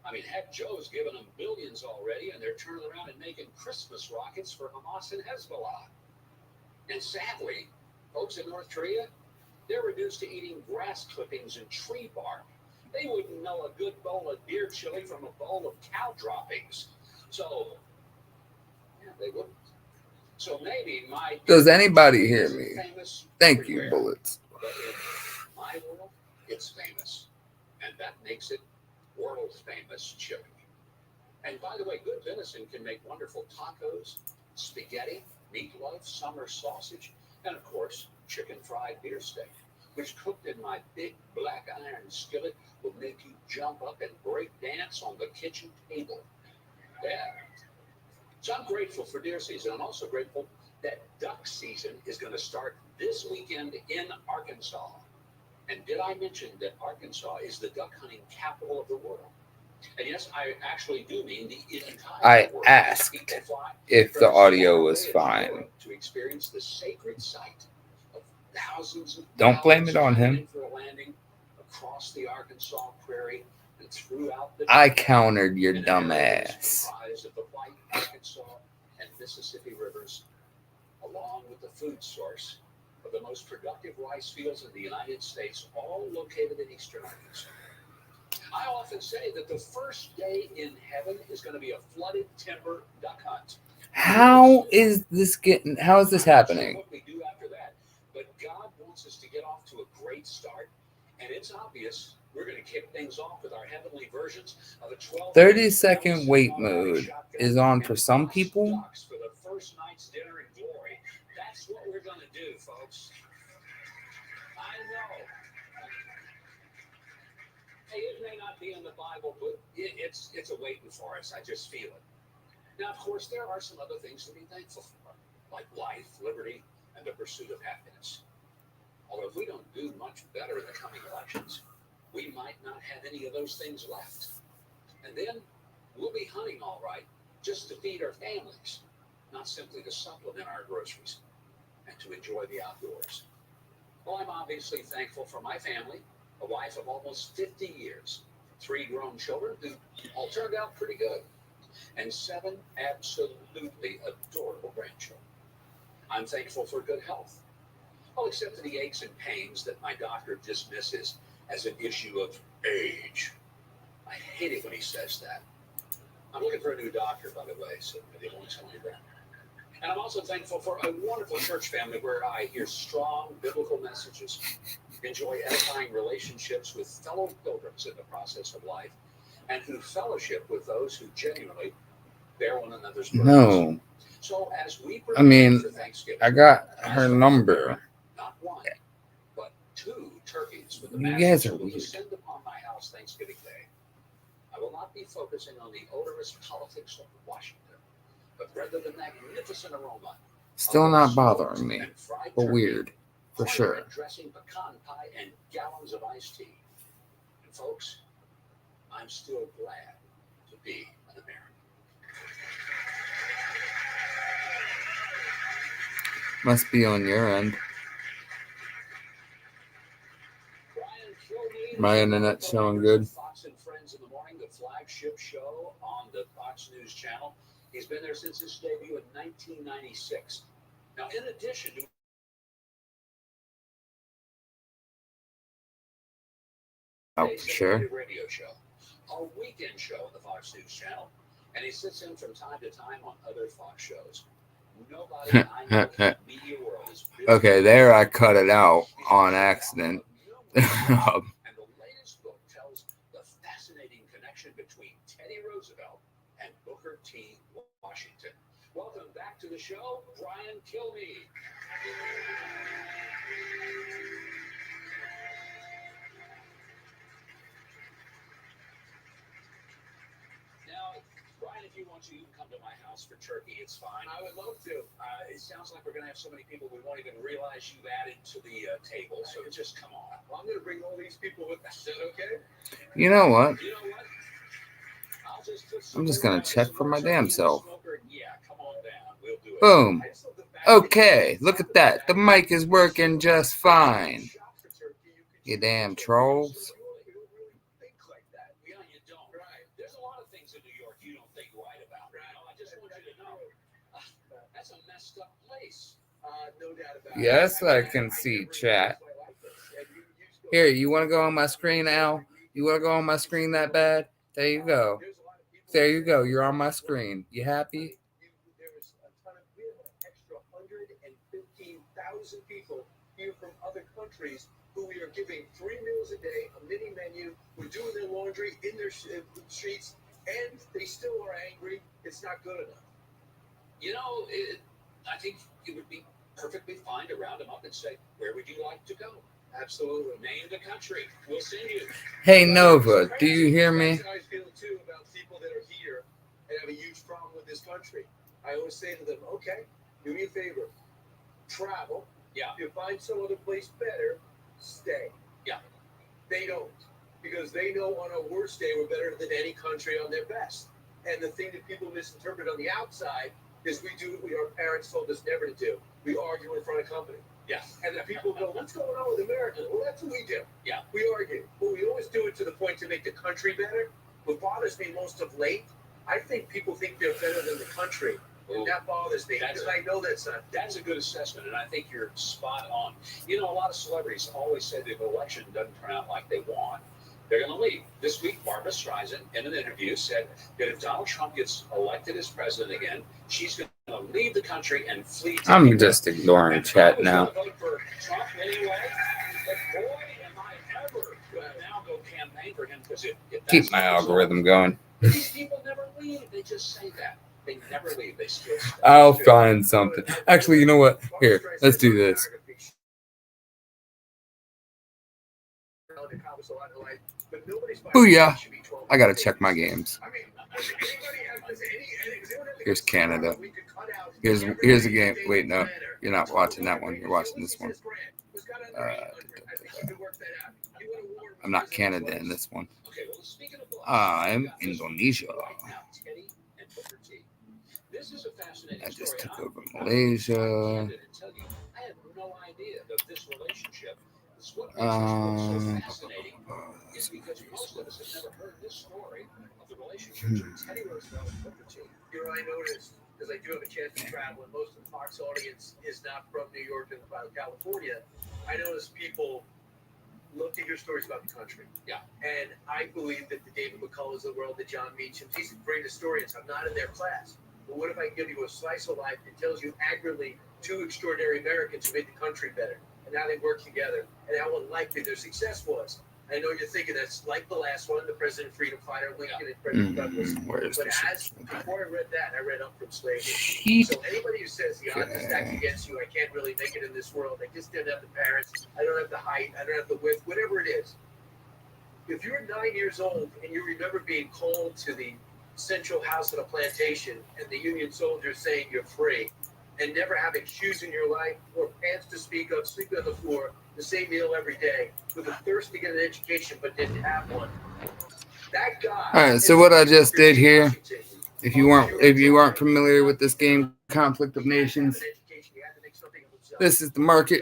I mean, heck, Joe's given them billions already, and they're turning around and making Christmas rockets for Hamas and Hezbollah. And sadly, folks in North Korea, they're reduced to eating grass clippings and tree bark. They wouldn't know a good bowl of deer chili from a bowl of cow droppings. So, yeah, they wouldn't. So maybe my...
Does anybody hear me? Thank you,
everywhere.
bullets.
But in my world, it's famous. And that makes it world famous chili. And by the way, good venison can make wonderful tacos, spaghetti, meatloaf, summer sausage, and of course, chicken fried deer steak, which cooked in my big black iron skillet will make you jump up and break dance on the kitchen table. Yeah. So I'm grateful for deer season. I'm also grateful that duck season is going to start this weekend in Arkansas. And did I mention that Arkansas is the duck hunting capital of the world? And yes, I actually do mean the entire
I
world.
asked
People fly
if
from
the
as
audio
far
was
away as
fine.
Europe to experience the sacred site of thousands of
Don't blame
cows
it on him.
climbing for a landing across the Arkansas prairie and throughout the
I countered your
an
dumb
area that is
ass.
comprised of the White, Arkansas, and Mississippi rivers, along with the food source of the most productive rice fields in the United States, all located in eastern Arkansas. I often say that the first day in heaven is going to be a flooded timber duck hunt.
How is this happening?
I'm not sure what we do after that, but God wants us to get off to a great start, and it's obvious we're going to kick things off with our heavenly versions of a 12
30-second wait mode is on for some people.
ducks for the first night's dinner in glory. That's what we're going to do, folks. I know. Hey, it may not be in the Bible, but it's a waiting for us. I just feel it. Now, of course, there are some other things to be thankful for, like life, liberty, and the pursuit of happiness. Although if we don't do much better in the coming elections, we might not have any of those things left. And then we'll be hunting all right, just to feed our families, not simply to supplement our groceries and to enjoy the outdoors. Well, I'm obviously thankful for my family, a wife of almost 50 years, 3 grown children who all turned out pretty good, and 7 absolutely adorable grandchildren. I'm thankful for good health. Well, except for the aches and pains that my doctor dismisses as an issue of age. I hate it when he says that. I'm looking for a new doctor, by the way, so they won't tell me that. And I'm also thankful for a wonderful church family where I hear strong biblical messages, enjoy edifying relationships with fellow pilgrims in the process of life, and who fellowship with those who genuinely bear one another's burdens.
No.
So as we
I
prepare
mean,
for Thanksgiving,
I got her number.
not 1, but 2 turkeys for the
You
masses
guys are
who will
weird.
descend upon my house Thanksgiving Day. I will not be focusing on the odorous politics of Washington, but rather the magnificent aroma.
Still
of
not
smoked
bothering me,
and fried
but
turkey,
weird, for sure.
cornbread dressing, pecan pie, and gallons of iced tea. And folks, I'm still glad to be an American.
Must be on your end. My internet's showing good.
Fox and Friends in the Morning, the flagship show on the Fox News channel. He's been there since his debut in 1996. Now, in addition to a syndicated radio show, a weekend show on the Fox News channel, and he sits in from time to time on other Fox shows. Nobody I know in the media world is
Okay, there I cut it out on accident.
And the latest book tells the fascinating connection between Teddy Roosevelt and Booker T. Washington. Welcome back to the show, Brian Kilmeade. Now, Brian, if you want to, you can come to my house for turkey. It's fine. I would love to. It sounds like we're going to have so many people we won't even realize you've added to the table. So just come on. Well, I'm going to bring all these people with us. Is that okay?
You know what?
You know what?
I'm just going to check for my damn self.
Yeah, come on down. We'll do it.
Boom. Okay, look at that. The mic is working just fine. You damn trolls.
Think like that. Yeah, you don't. Right. There's a lot of things in New York you don't think right about. Right. I just want you to know. That's a messed up place. No doubt about it.
Yes, I can see chat. Here, you want to go on my screen, Al? You want to go on my screen that bad? There you go. There you go. You're on my screen. You happy?
There was a ton of, we have an extra 115,000 people here from other countries who we are giving 3 meals a day, a mini menu. We're doing their laundry in their streets, and they still are angry. It's not good enough.
You know, I think it would be perfectly fine to round them up and say, where would you like to go? Absolutely. Name the country. We'll send you.
Hey, Nova, do you hear me?
That's how I feel, too, about people that are here and have a huge problem with this country. I always say to them, okay, do me a favor. Travel.
Yeah.
If you find some other place better, stay.
Yeah.
They don't. Because they know on our worst day we're better than any country on their best. And the thing that people misinterpret on the outside is we do what our parents told us never to do. We argue in front of company.
Yeah.
And the people go, what's going on with America? Well, that's what we do.
Yeah.
We argue. But we always do it to the point to make the country better. What bothers me most of late, I think people think they're better than the country. And that bothers me because I know that's not.
That's a good assessment, and I think you're spot on. You know, a lot of celebrities always say the election doesn't turn out like they want. They're going to leave. This week, Barbara Streisand, in an interview, said that if Donald Trump gets elected as president again, she's going to leave the country and flee to
I'm
Cuba.
just ignoring
And
chat
I was
now.
gonna vote for Trump anyway, but boy, am I ever going to now go campaign for him because if that's
Keep my
the result,
algorithm going.
these people never leave. They just say that. They never leave. They still stay.
I'll find something. Actually, you know what? Here, let's do this. Booyah. I gotta check my games. Here's Canada. Here's a game. Wait, no, you're not watching that one. You're watching this one. I'm not Canada in this one.
Okay, well, speaking of books,
I'm Indonesia.
right now, Teddy and Booker T. This is a fascinating
I just
story,
took
and
over
I'm
Malaysia.
candid and tell you, I had no idea of this relationship. It's what makes this book so fascinating is because most of us have never heard this story of the relationship between Teddy Roosevelt and Booker T.
Here I noticed, because I do have a chance to travel, and most of the Fox audience is not from New York and California, I noticed people love to hear stories about the country.
Yeah.
And I believe that the David McCulloughs of the world, the John Meachams, these are great historians. I'm not in their class. But what if I give you a slice of life that tells you accurately 2 extraordinary Americans who made the country better, and how they worked together, and how unlikely their success was? I know you're thinking that's like the last one, the President Freedom Fighter, Lincoln and President Douglas.
Where is
But
this?
before I read that, I read Up From Slavery.
Sheep.
So anybody who says the odds are stacked against you, I can't really make it in this world, I just didn't have the parents, I don't have the height, I don't have the width, whatever it is. If you're 9 years old and you remember being called to the central house of a plantation and the Union soldiers saying you're free, and never having shoes in your life or pants to speak of, sleeping on the floor, the same meal every day, with a thirst to get an education but didn't have one. That guy.
All right, so what I just did here, if you aren't familiar with this game, Conflict of Nations, this is the market.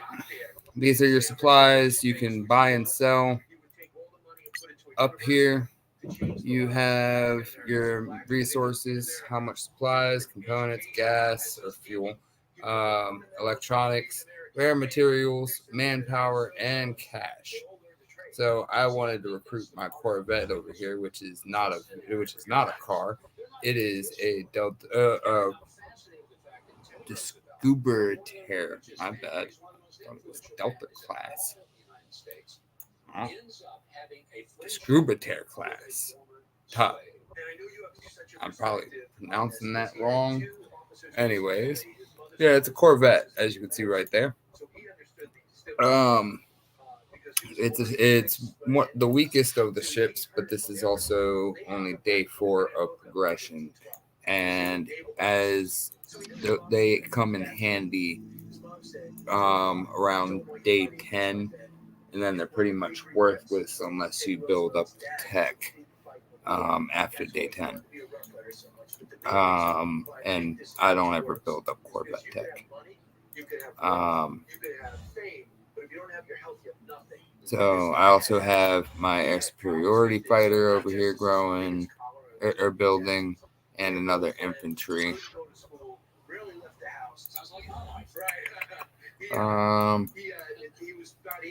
These are your supplies. You can buy and sell. Up here, you have your resources, how much supplies, components, gas or fuel, electronics, rare materials, manpower, and cash. So I wanted to recruit my Corvette over here, which is not a car. It is a Scuba Tear. My bad. I thought it was Delta class. Oh. Scuba Tear class. Tough. I'm probably pronouncing that wrong. Anyways, yeah, it's a Corvette, as you can see right there. It's more, the weakest of the ships, but this is also only day 4 of progression, and as they come in handy around day 10, and then they're pretty much worthless unless you build up the tech after day 10. And I don't ever build up Corvette tech. So I also have my air superiority fighter over here growing or building, and another infantry.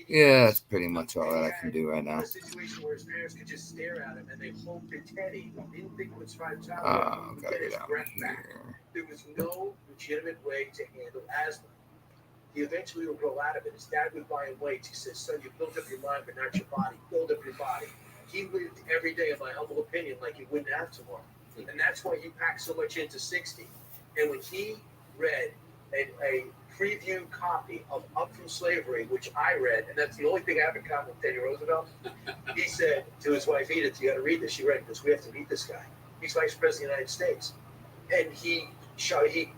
Yeah, that's pretty much all that I can do right now. Gotta get out here.
There was no legitimate way to handle asthma. He eventually would grow out of it. His dad would buy him weights. He says, son, you built up your mind, but not your body. Build up your body. He lived every day, in my humble opinion, like he wouldn't have tomorrow. And that's why he packed so much into 60. And when he read a preview copy of Up From Slavery, which I read, and that's the only thing I have in common with Teddy Roosevelt, he said to his wife, Edith, you got to read this. She read this. We have to meet this guy. He's Vice President of the United States. And he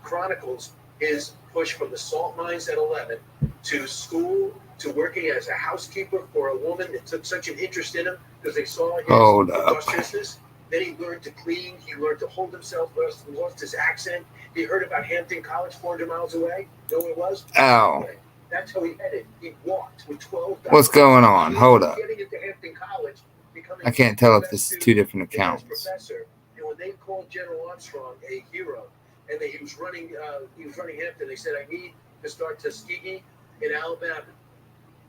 chronicles his push from the salt mines at 11 to school to working as a housekeeper for a woman that took such an interest in him because they saw his industriousness. Then he learned to clean. He learned to hold himself. He lost his accent. He heard about Hampton College 400 miles away. You know what it was?
Ow.
That's how he headed. He walked with 12 guys.
What's going on? Hold up.
Getting into Hampton College,
I can't tell if this is 2 different accounts.
Professor, and when they called General Armstrong a hero, and he was running Hampton, they said, I need to start Tuskegee in Alabama.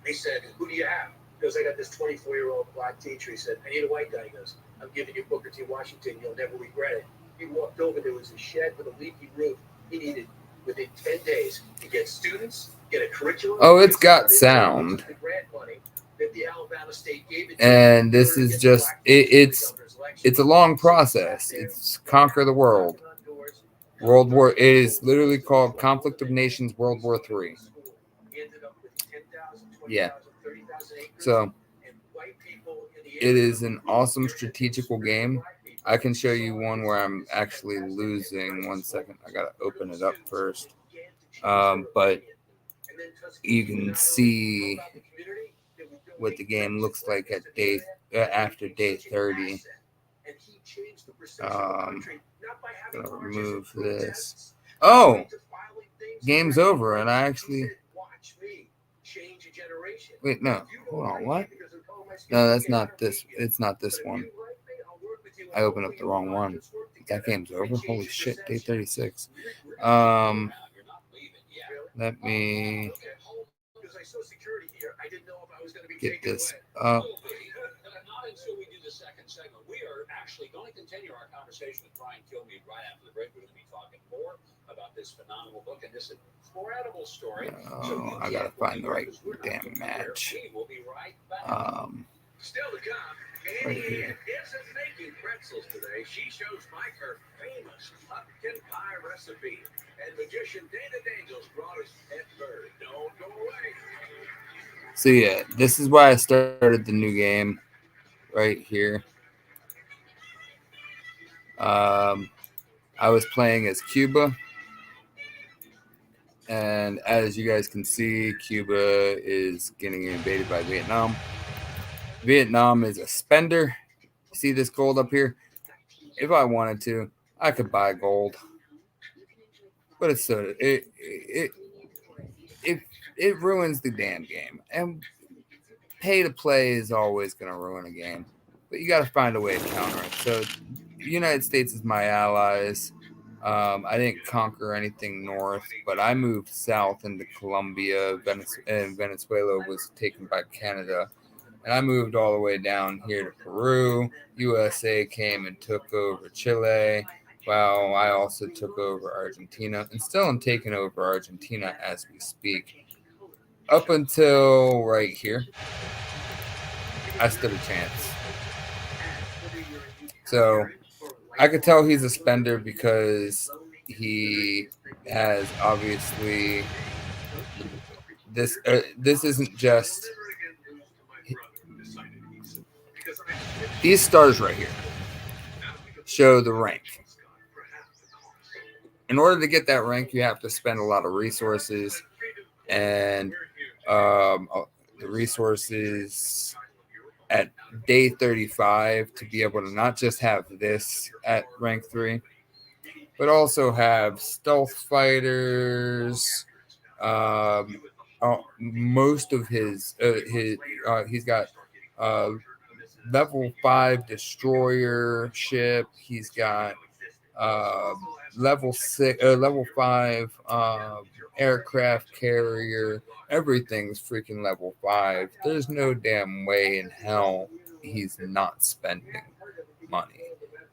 They said, who do you have? He goes, I got this 24-year-old black teacher. He said, I need a white guy. He goes, I'm giving you Booker T. Washington. You'll never regret it. He walked over. There was a shed with a leaky roof. He needed, within 10 days, to get students, get a curriculum.
Oh, it's got sound. And this is just, it's a long process. It's Conquer the World. World War, it is literally called Conflict of Nations World War III. Yeah. So it is an awesome strategical game. I can show you one where I'm actually losing. 1 second. I got to open it up first. But you can see what the game looks like at after day 30. Gonna remove this. Oh, game's over, and I actually. Wait, no. Hold on. What? No, that's not this. It's not this one. I opened up the wrong one. That game's over. Holy shit! Day 36. Let me get this up.
Not until we do the second segment. We are actually going to continue our conversation with Brian Kilmeade right after the break. We're going to be talking more about this phenomenal book and this incredible story.
Oh, I gotta find the right damn match.
We'll be right back.
Still to come, Annie isn't making pretzels today. She shows Mike her famous pumpkin pie recipe. And magician Dana Daniels brought us pet bird. Don't go away.
So yeah, this is why I started the new game right here. I was playing as Cuba, and as you guys can see, Cuba is getting invaded by Vietnam. Vietnam is a spender. See this gold up here? If I wanted to, I could buy gold, but it ruins the damn game. And pay to play is always going to ruin a game. but you got to find a way to counter it. So the United States is my allies. I didn't conquer anything north, but I moved south into Colombia, and Venezuela was taken by Canada. And I moved all the way down here to Peru. USA came and took over Chile. Well, I also took over Argentina, and still am taking over Argentina as we speak. Up until right here, I stood a chance. So I could tell he's a spender because he has obviously this. This isn't just these stars right here show the rank. In order to get that rank, you have to spend a lot of resources, and the resources at day 35 to be able to not just have this at rank 3, but also have stealth fighters. Most of his he's got level 5 destroyer ship. He's got level 5 aircraft carrier. Everything's freaking level 5. There's no damn way in hell he's not spending money.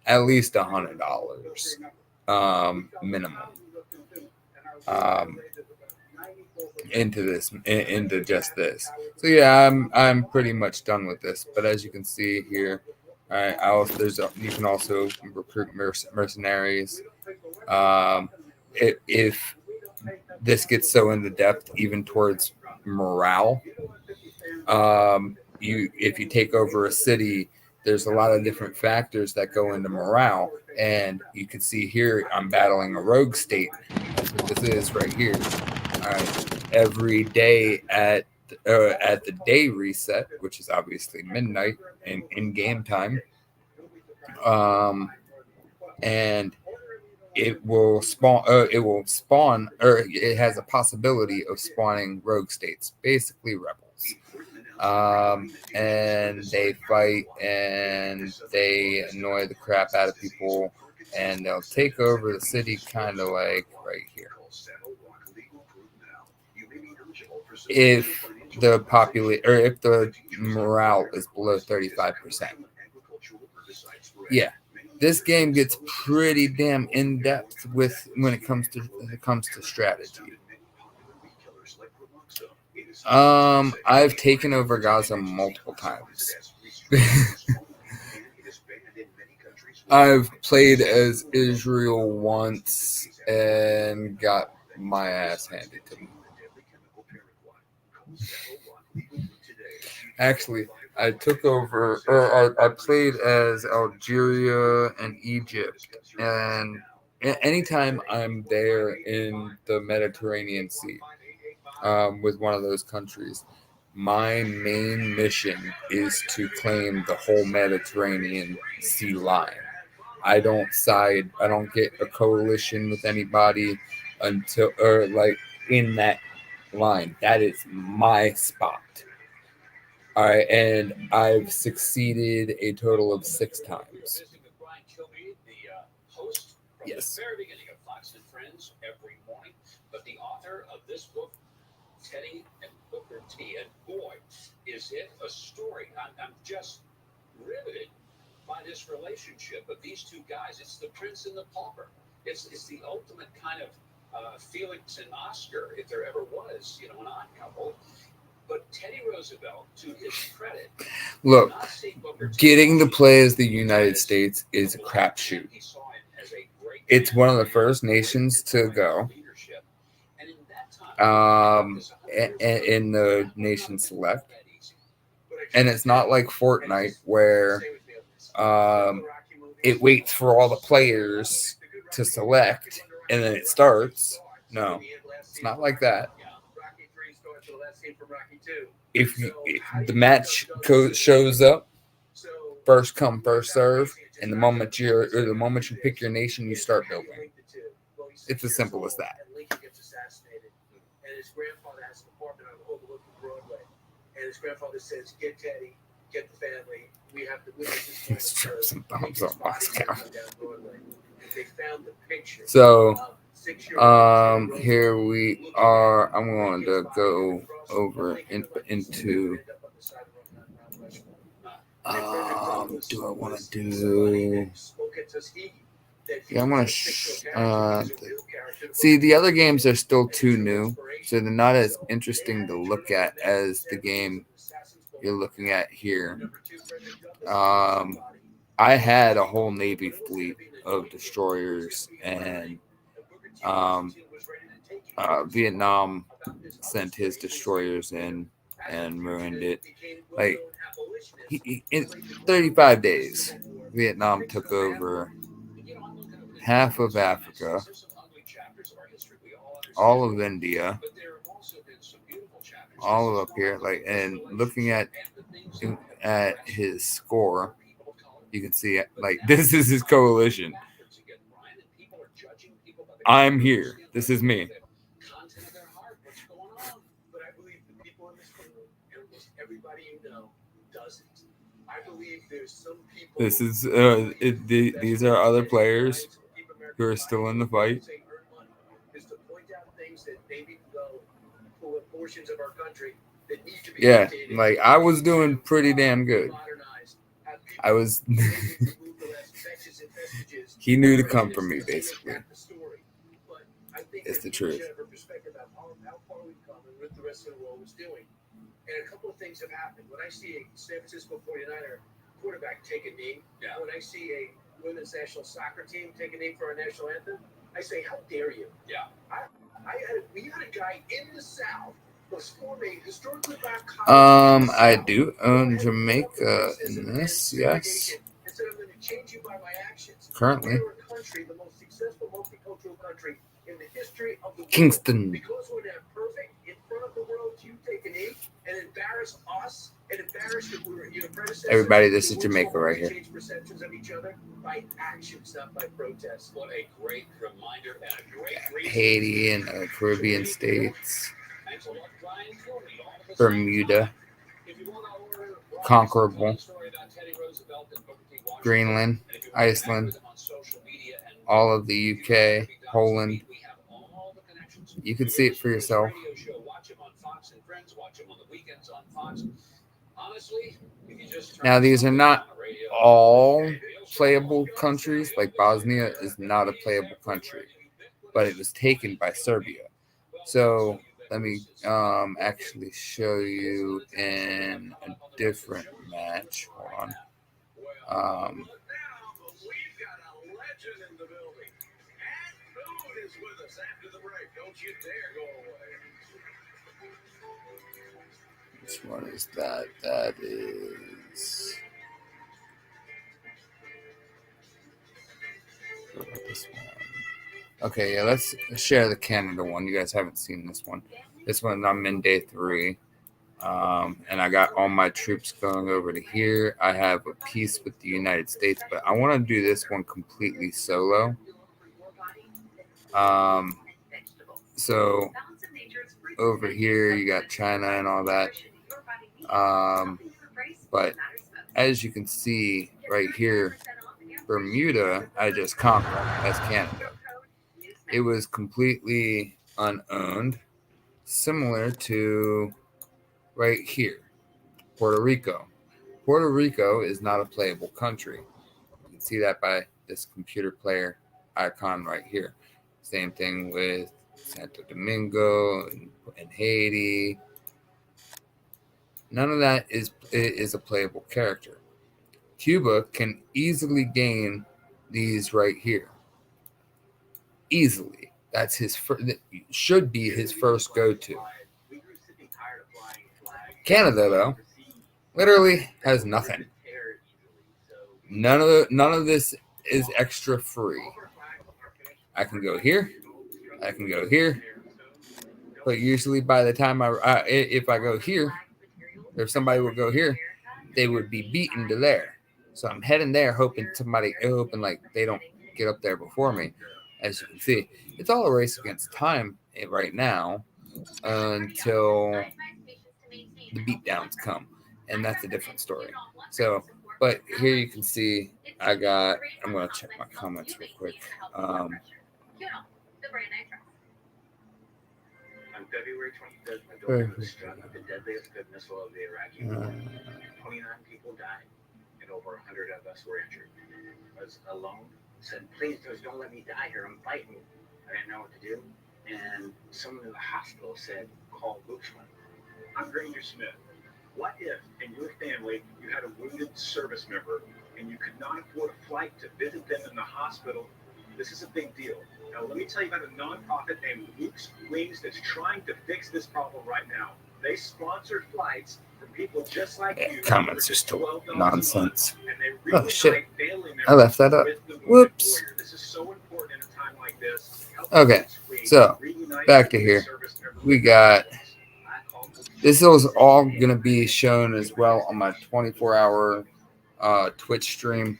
At least $100 minimum into just this. So yeah, I'm pretty much done with this. But as you can see here, you can also recruit mercenaries. If this gets so into depth, even towards morale, if you take over a city, there's a lot of different factors that go into morale, and you can see here I'm battling a rogue state. That's what this is right here. All right, every day at the day reset, which is obviously midnight in game time, and it will spawn. Or it has a possibility of spawning rogue states, basically rebels. And they fight and they annoy the crap out of people, and they'll take over the city, kind of like right here. If the morale is below 35%. Yeah, this game gets pretty damn in depth when it comes to strategy. I've taken over Gaza multiple times. I've played as Israel once and got my ass handed to me. Actually, I took over, or I played as Algeria and Egypt, and anytime I'm there in the Mediterranean Sea with one of those countries, my main mission is to claim the whole Mediterranean Sea line. I don't get a coalition with anybody until, or like in that line. That is my spot. All right, and I've succeeded a total of 6 times. Yes.
The very beginning of Fox and Friends every morning, but the author of this book, Teddy and Booker T, and boy, is it a story. I'm just riveted by this relationship of these two guys. It's the prince and the pauper. It's the ultimate kind of Felix and Oscar, if there ever was, an odd couple. But Teddy Roosevelt, to his credit,
look, getting to play as the United States is a crapshoot. It's one of the first nations to go in the nation select. And it's not like Fortnite where it waits for all the players to select and then it starts. No, it's not like that. If the match shows up, first come, first serve, and the moment you pick your nation, you start building. It's as simple as that.
And his grandfather has an apartment overlooking Broadway. And his grandfather says, "Get Teddy, get the family,
we have the witnesses.
Let's drop some bombs on Moscow.
They found the picture.
So, here we are. I'm going to go over into. Do I want to do? Yeah, I'm gonna. See, the other games are still too new, so they're not as interesting to look at as the game you're looking at here. I had a whole Navy fleet of destroyers, and Vietnam sent his destroyers in and ruined it. Like, in 35 days, Vietnam took over half of Africa, all of India, all of up here. Like, and looking at his score, you can see like this is his coalition. I'm here. This is me.
But I believe the people in this room, and almost everybody you know, doesn't. I believe there's some people.
This is these are other players who are still in the fight.
Is to point out things that maybe go for portions of our country that need to be.
Yeah, like I was doing pretty damn good. I was. He knew to come for me, basically. It's the truth.
What the rest of the world was doing. And a couple of things have happened. When I see a San Francisco 49er quarterback take a knee, when I see a women's national soccer team take a knee for our national anthem, I say, how dare you?
Yeah.
We had a guy in the South was forming historically black college.
I do own Jamaica in this, yes.
And said, I'm going to change you by my actions.
Currently.
We're a country, the most successful multicultural country in the history of the world.
Kingston.
Because we're that perfect in front of the world, you take a knee and embarrass us and embarrass your predecessors.
Everybody, this is Jamaica right here.
Change perceptions of each other by actions, not by protests.
What a great reminder and a great
Haiti and the Caribbean states. Bermuda. Conquerable. Greenland. Iceland. All of the UK. Poland. You can see it for yourself. Now, these are not all playable countries. Like Bosnia is not a playable country, but it was taken by Serbia. So let me actually show you in a different match. Hold on. Which one is that? That is. What about this one? Okay, yeah, let's share the Canada one. You guys haven't seen this one. This one, I'm in day 3. And I got all my troops going over to here. I have a peace with the United States, but I want to do this one completely solo. So over here, you got China and all that. But as you can see right here, Bermuda, I just conquered. That's Canada. It was completely unowned, similar to right here, Puerto Rico. Puerto Rico is not a playable country. You can see that by this computer player icon right here. Same thing with Santo Domingo and Haiti. None of that is a playable character. Cuba can easily gain these right here. Easily. That's should be his first go-to. Canada, though, literally has nothing. None of this is extra free. I can go here. I can go here. But usually by the time if I go here, if somebody would go here, they would be beaten to there. So I'm heading there, hoping like they don't get up there before me. As you can see, it's all a race against time right now until the beatdowns come, and that's a different story. So But here you can see I'm going to check my comments real quick.
On February 25th, my building was struck with the deadliest missile of the Iraqi war. 29 people died, and over 100 of us were injured. I was alone. Said, please, just don't let me die here. I'm fighting. I didn't know what to do. And someone in the hospital said, call Bushman.
I'm Granger Smith. What if, in your family, you had a wounded service member and you could not afford a flight to visit them in the hospital? This is a big deal. Now, let me tell you about a nonprofit named Luke's Wings that's trying to fix this problem right now. They sponsor flights for people just like you.
Comments are still nonsense.
And they
Oh, shit.
family
I left that up. Whoops.
This is so important in a time like this.
Okay, so back to here. We got this is all gonna be shown as well on my 24-hour Twitch stream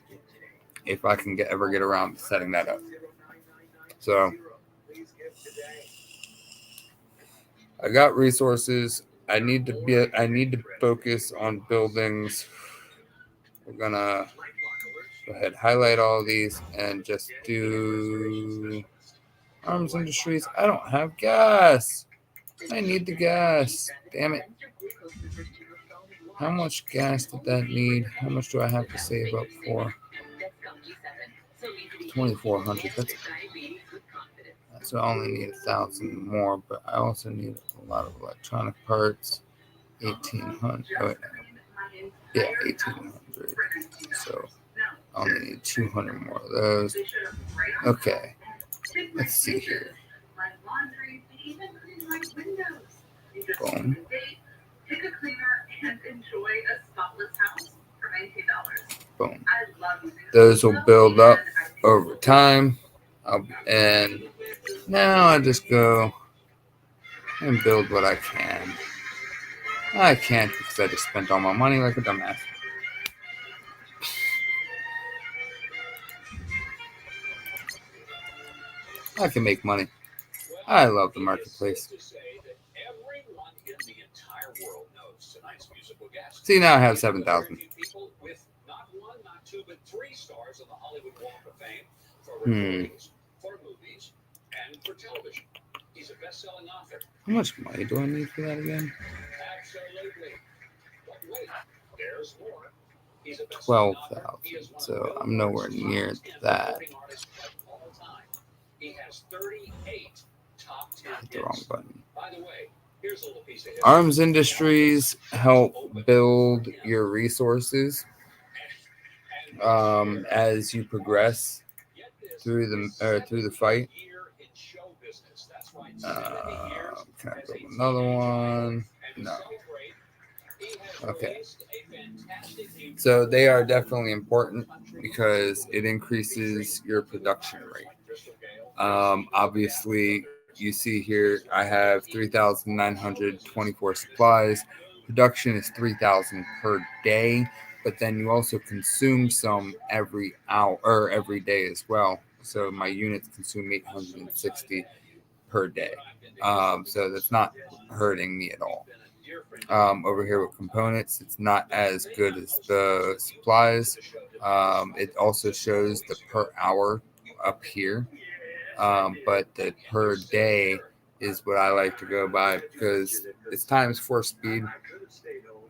if I can ever get around to setting that up. So I got resources. I need to focus on buildings. We're gonna go ahead, highlight all these, and just do arms industries. I don't have gas. I need the gas. Damn it. How much gas did that need? How much do I have to save up for? 2,400. So I only need 1,000 more, but I also need a lot of electronic parts. 1,800. Oh, wait, no. Yeah, 1,800. So I only need 200 more of those. Okay. Let's see here. Boom. Boom. Those will build up over time. And now I just go and build what I can. I can't because I just spent all my money like a dumbass. I can make money. I love the marketplace. See, now I have 7,000. How much money do I need for that again? 12,000. So I'm nowhere near that. Hit the wrong button. Arms industries help build your resources as you progress through the fight. Can I build another one? No. Okay. So they are definitely important because it increases your production rate. Obviously, you see here I have 3,924 supplies. Production is 3,000 per day, but then you also consume some every hour or every day as well. So my units consume 860 per day. So that's not hurting me at all. Over here with components, it's not as good as the supplies. It also shows the per hour up here. But the per day is what I like to go by because it's times 4 speed.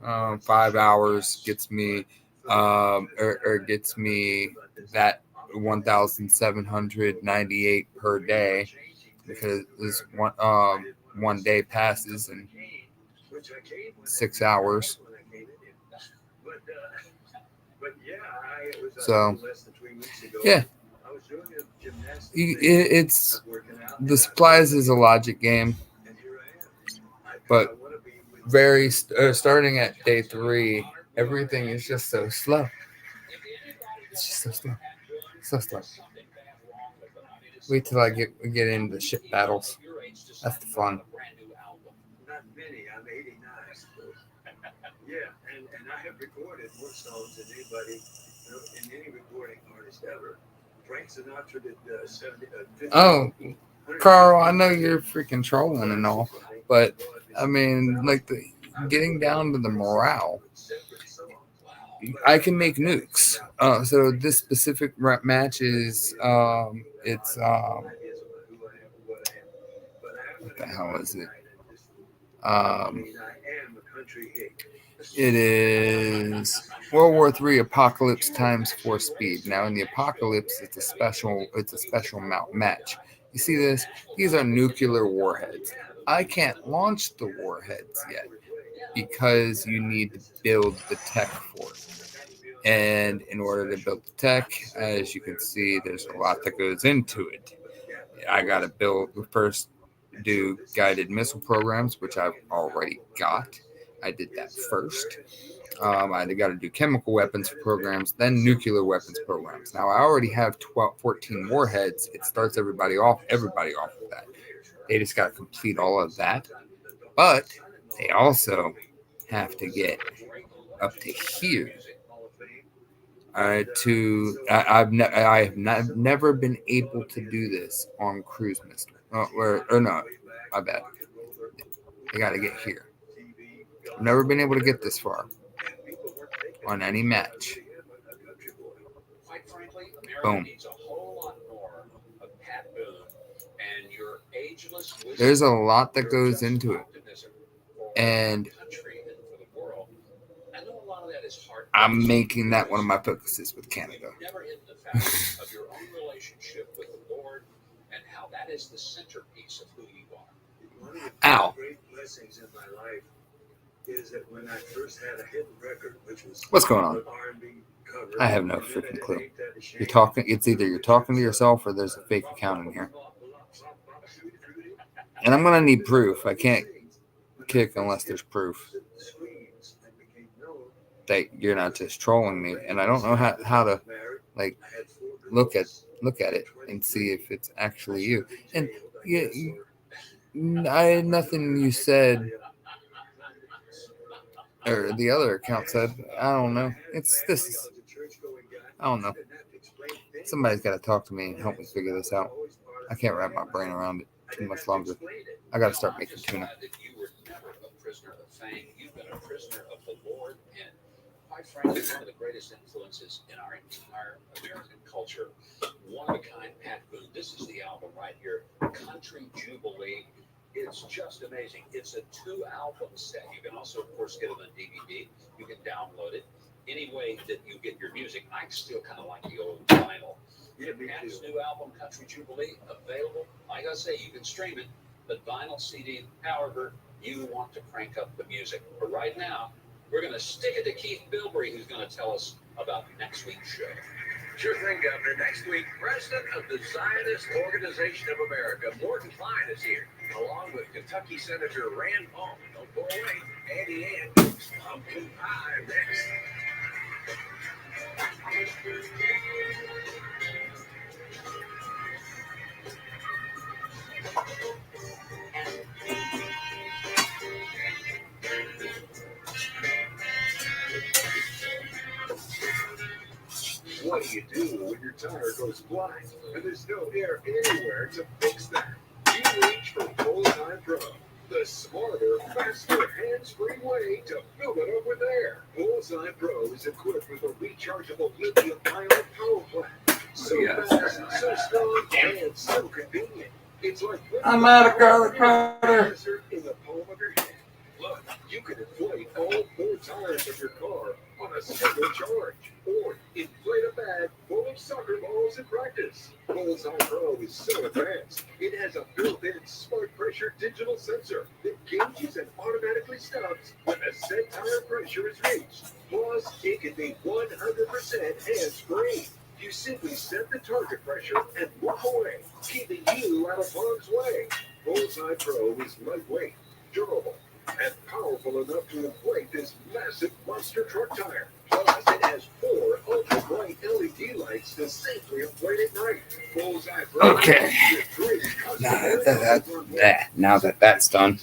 5 hours gets me gets me that 1,798 per day because this one day passes in 6 hours. So yeah. It's the supplies is a logic game, but starting at day 3, everything is just so slow. It's just so slow, so slow. Wait till I get into the ship battles. That's the fun.
Not many. I'm 89. Yeah, and I have recorded more songs than anybody in any recording artist ever. Frank Sinatra did 50.
Oh, Carl, I know you're freaking trolling and all, but I mean, like getting down to the morale. I can make nukes. So this specific match is it's what the hell is it? It is World War III Apocalypse times 4 speed. Now in the Apocalypse, it's a special match. You see this? These are nuclear warheads. I can't launch the warheads yet because you need to build the tech for it. And in order to build the tech, as you can see, there's a lot that goes into it. I got to do guided missile programs, which I've already got. I did that first. I got to do chemical weapons programs, then nuclear weapons programs. Now, I already have 14 warheads. It starts everybody off with that. They just got to complete all of that. But they also have to get up to here. I have never been able to do this on cruise missile. No, I bet. They got to get here. I've never been able to get this far on any match. Boom. There's a lot that goes into it. And I'm making that one of my focuses with Canada. Ow. What's going on? I have no freaking clue. It's either you're talking to yourself or there's a fake account in here. And I'm gonna need proof. I can't kick unless there's proof that you're not just trolling me. And I don't know how to like look at it and see if it's actually you. And I had nothing you said or the other account said. I don't know. I don't know. Somebody's got to talk to me and help me figure this out. I can't wrap my brain around it too much longer. I got to start making tuna. You've been a prisoner of the Lord, and quite frankly, one of the greatest influences in our entire American culture. One of a kind, Pat Boone. This is the album right here, Country Jubilee. It's just amazing. It's a 2-album set. You can also, of course, get it on DVD. You can download it. Any way that you get your music, I still kind of like the old vinyl. Pat's new album, Country Jubilee, available. Like I say, you can stream it, but vinyl CD, however you want to crank up the music. But right now, we're going to stick it to Keith Bilbrey, who's going to tell us about next week's show.
Sure thing, Governor. Next week, President of the Zionist Organization of America, Morton Klein, is here, along with Kentucky Senator Rand Paul. Don't go away. Andy Ann cooks pumpkin pie next.
What do you do when your tire goes flat and there's no air anywhere to fix that? You reach for Bullseye Pro, the smarter, faster, hands-free way to fill it up with air. Bullseye Pro is equipped with a rechargeable lithium-ion power plant. So fast, so strong, and so convenient. It's like
I'm out of garlic powder
in the palm of your hand. Look, you can inflate all 4 tires of your car on a single charge, or inflate a bag full of soccer balls in practice. Bullseye Pro is so advanced, it has a built-in smart pressure digital sensor that gauges and automatically stops when the set tire pressure is reached. Plus, it can be 100% hands-free. You simply set the target pressure and walk away, keeping you out of harm's way. Bullseye Pro is lightweight, durable, and powerful enough to inflate this massive monster truck tire. Plus, it has 4 ultra-bright LED lights to safely inflate at night. Bullseye Pro.
Okay. Now that that's done.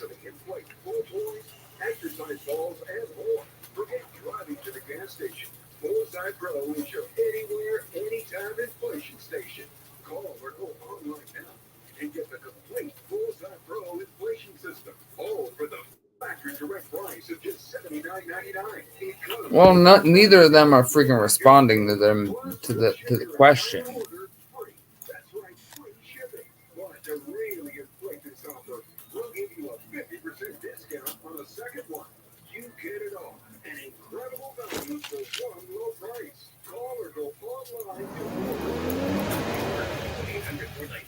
Exercise balls and more. Forget driving to the gas station. Bullseye Pro is your anywhere, anytime inflation station. Call or go online now and get the complete Bullseye Pro inflation system. All for the factory direct price of just $79.99.
Well, neither of them are freaking responding to the question.
That's right, free shipping. But to really inflate this offer, we'll give you a 50% discount on the second one. You get it all. An incredible value for one low price. Call or go online to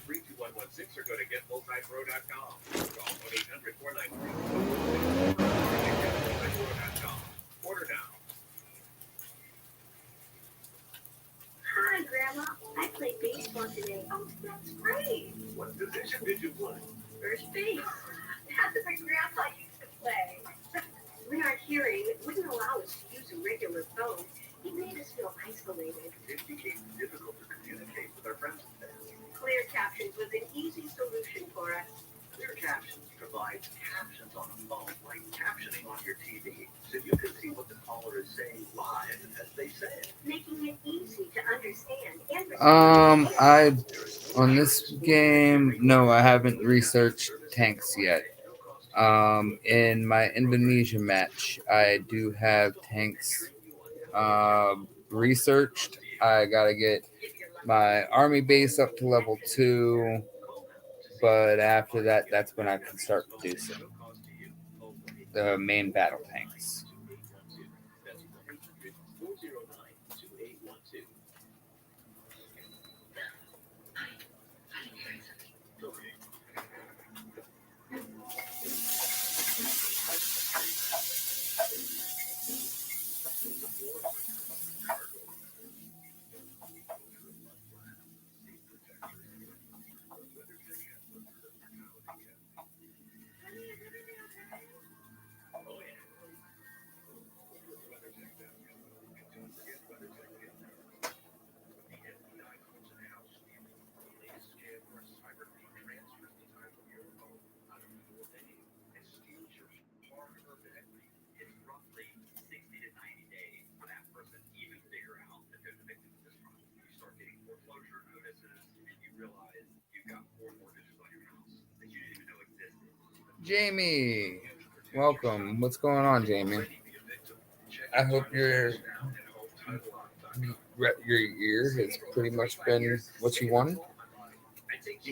800-493-2116 or go to getmultipro.com. Call 1-800-493-2116 Order now.
Hi, Grandma. I played baseball today. Oh, that's great.
What position did you play?
First base. That's what my grandpa used to play. When our hearing wouldn't allow us to use a regular phone, he made us feel isolated.
It became difficult to communicate with our friends and family.
Clear captions was an easy solution for us.
Clear captions provides captions on a phone, like captioning on your TV, so you can see what the caller is saying live as they say it.
Making it easy to understand and
On this game, no, I haven't researched tanks yet. In my Indonesia match, I do have tanks researched. I gotta get my army base up to level 2, but after that, that's when I can start producing the main battle tanks. Jamie, welcome. What's going on, Jamie? I hope your year has pretty much been what you wanted.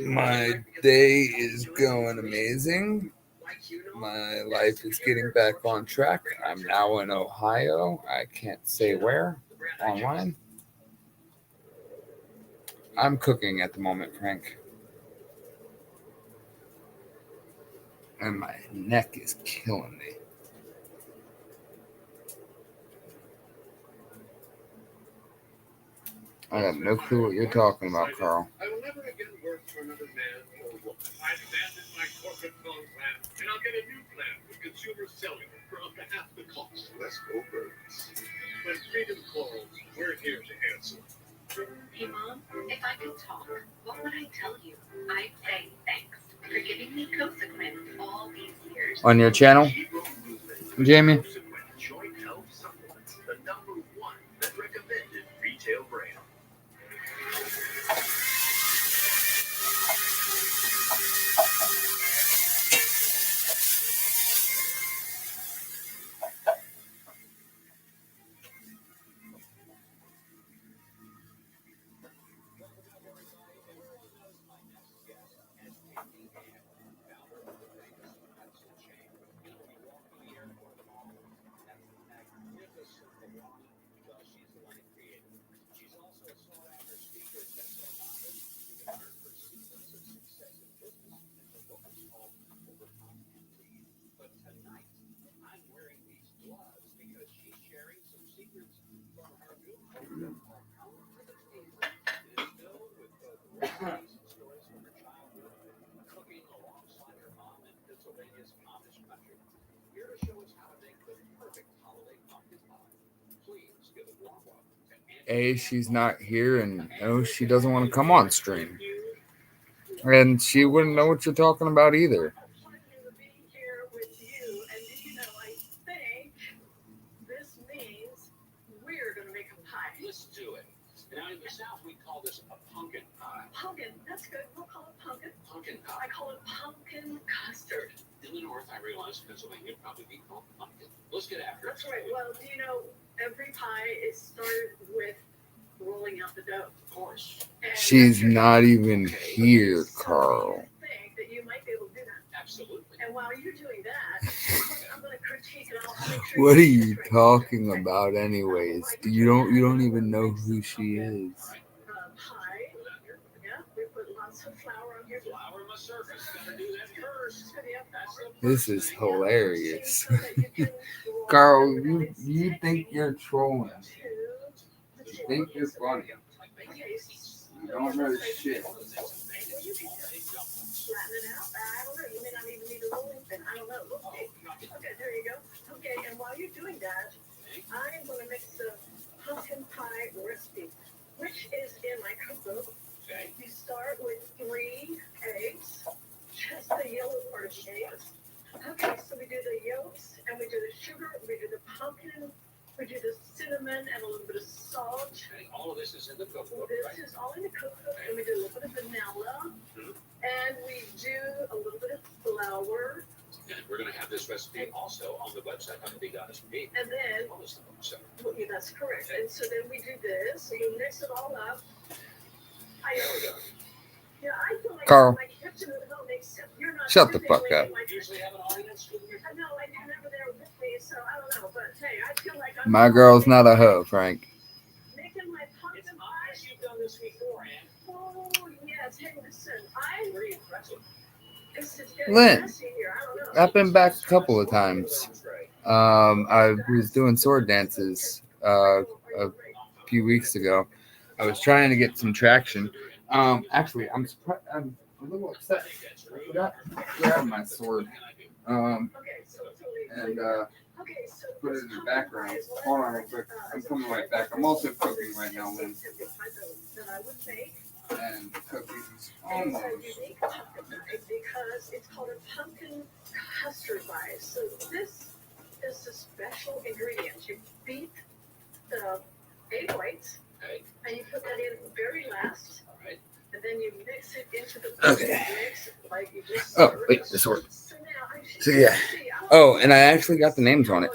My day is going amazing. My life is getting back on track. I'm now in Ohio. I can't say where. Online. I'm cooking at the moment, Frank. And my neck is killing me. I have no clue what you're talking about, Carl.
I will never again work for another man or woman. I abandoned my corporate phone plan, and I'll get a new plan with consumer cellular for up to half the cost.
Let's go, birds.
When freedom calls, we're here to answer.
Hey, Mom, if I could talk, what would I tell you? I'd say thanks for giving me Cosequin all these years.
On your channel, Jamie?
Joint health supplements, the #1 that recommended retail brand.
A, she's not here, and O, she doesn't want to come on stream. And she wouldn't know what you're talking about either.
This means we're going to make a pie.
Let's do it. Now, in the South, we call this a pumpkin pie.
Pumpkin, that's good. We'll call it pumpkin.
Pumpkin pie.
I call it pumpkin custard.
In the north, I realized Pennsylvania would probably be called pumpkin. Let's get after it.
That's right. Well, do you know every pie is started with rolling out the dough?
Of course.
And
She's
that's
not even
Okay.
here,
so
Carl.
you think that you might be able to do that.
Absolutely.
And while you're doing that, I'm going to critique and I'll make sure
What are
get
you
this right.
talking about, anyways? You don't even know who she is.
Pie. Yeah, we put lots of flour on here.
Flour on the surface. Gotta do that first. That's the
This
first
is
thing.
hilarious.
So that you can roll
Carl,
it.
you think you're trolling.
To the
You think you're funny.
Okay,
You don't know shit.
well, you can just flatten it out. I don't know. You may not even need a rolling pin. I don't know. Okay, there you go. Okay, and while you're doing that, I am going to mix the pumpkin pie recipe, which is in my cookbook.
Okay.
You start with 3 eggs, just the yellow part of the eggs. Okay, so we do the yolks, and we do the sugar, we do the pumpkin, we do the cinnamon, and a little bit of salt.
Okay. All of this is in the cookbook,
This
right?
is all in the cookbook, and we do a little bit of vanilla, and we do a little bit of flour,
And we're going to have this recipe also on the website, huckabee.tv.
and then,
What was the website?
well, yeah, that's correct. And so then we do this, so we mix it all up.
There we go.
Yeah, I feel like
Carl,
my kitchen at home, except you're not
shut the fuck
physically
up.
in my kitchen.
Usually have an audience with you.
No, like you're never there with me, so I don't know. But hey, I feel like I'm
My girl's not a hoe, Frank.
making my
It's
pumpkin pie.
obvious you've done this before, Ann.
Oh yes, hey, listen, I
Pretty impressive.
this is getting
Lynn,
messy here. I don't know.
I've been back a couple of times. I was doing sword dances a few weeks ago. I was trying to get some traction. Actually, I'm surprised. I'm a little upset. I forgot to grab my sword.
Okay, so
And
okay, so
put it in the background. Hold on real quick. I'm coming right back. I'm also cooking right now, Lynn.
that I would make.
And the cookies
And it's
almost.
a unique pumpkin pie because it's called a pumpkin custard pie. So this is the special ingredient. You beat the egg whites,
Okay.
and you put that in very last,
All right.
and then you mix it into the
Okay.
mix like you just.
Oh, wait, the sword.
So now
So yeah. Oh, and I actually got the names on it.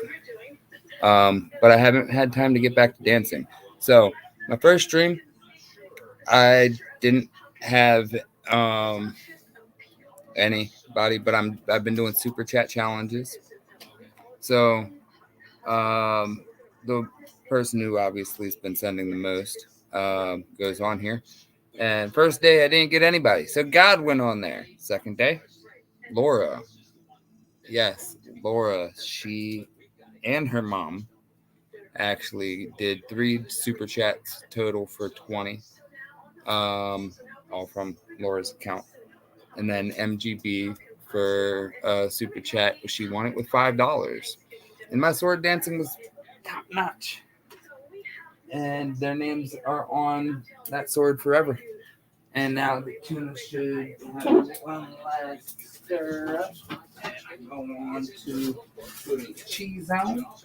But I haven't had time to get back to dancing. So my first stream, I didn't have anybody, but I've been doing super chat challenges. So the person who obviously has been sending the most goes on here. And first day I didn't get anybody, so God went on there. Second day, Laura. Yes, Laura. She and her mom actually did 3 super chats total for 20, all from Laura's account. And then MGB for super chat, she won it with $5. And my sword dancing was top notch. And their names are on that sword forever. And now the tuna should have one last stir up. And go on to putting cheese on. Wow.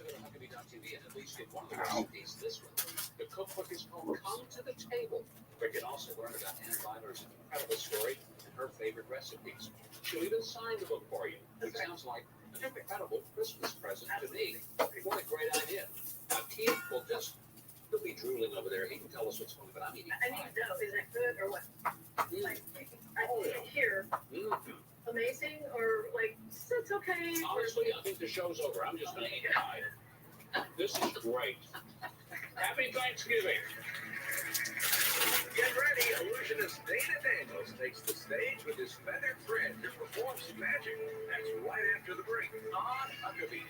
The cookbook is called Come to the Table, where you can also learn about Ann Byler's incredible story and her favorite recipes. She'll even sign the book for you, which sounds like an incredible Christmas present to me. What a great idea. Now, Keith will he'll be drooling over there. He can tell us what's going on, but I'm eating
I need to know, is that good or what? Like, I can't hear. Amazing or like, it's okay.
Honestly, I think the show's over. I'm just going to eat the pie. This is great. Happy Thanksgiving.
Get ready, illusionist Dana Daniels takes the stage with his feathered friend to perform some magic. That's right after the break on Huckabee.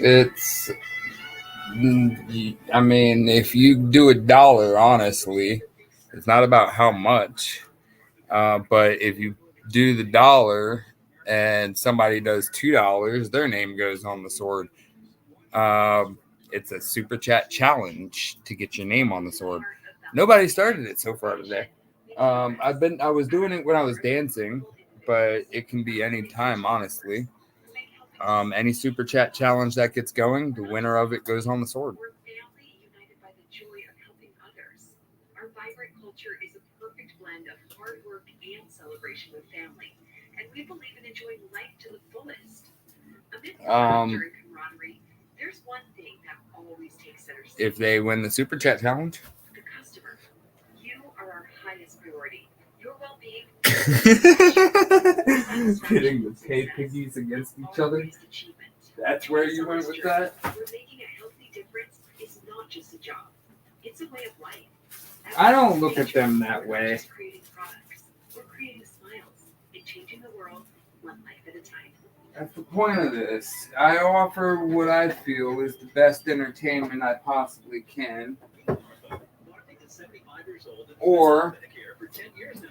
It's, I mean, if you do $1, honestly, it's not about how much. But if you do the $1 and somebody does $2, their name goes on the sword. It's a super chat challenge to get your name on the sword. Nobody started it so far today. I was doing it when I was dancing, but it can be any time, honestly. Any super chat challenge that gets going, the winner of it goes on the sword.
We're family united by the joy of helping others. Our vibrant culture is a perfect blend of hard work and celebration with family, and we believe in enjoying life to the fullest. Amidst the laughter and camaraderie, there's one thing that always takes center stage.
If they win the super chat challenge,
The customer. You are our highest priority. Your well-being.
Pitting the pay piggies against each other. That's where you went with that?
We're making a healthy difference. It's not just a job. It's a way of life.
I don't look at them that way.
We're not just creating products. We're creating smiles and changing the world one life at a time.
That's the point of this. I offer what I feel is the best entertainment I possibly can. Or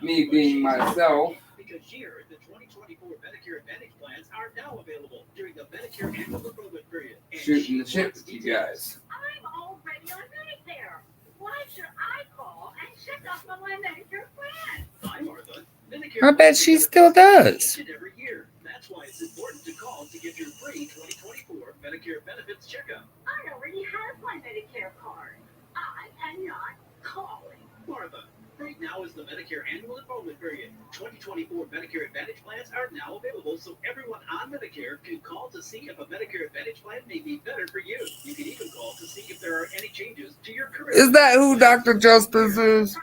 me being myself.
Because here, the 2024 Medicare Advantage plans are now available during the Medicare annual enrollment period.
Shooting the shit with you guys.
I'm already on Medicare. Why should I call and check up on my Medicare plan?
Hi, Martha. Medicare
I bet she still does.
each and every year. That's why it's important to call to get your free 2024 Medicare benefits checkup.
I already have my Medicare card. I am not calling.
Martha, right now is the Medicare annual enrollment period. 2024 Medicare Advantage plans are now available, so everyone on Medicare can call to see if a Medicare Advantage plan may be better for you. You can even call to see if there are any changes to your current.
Is that who Dr. Justice is?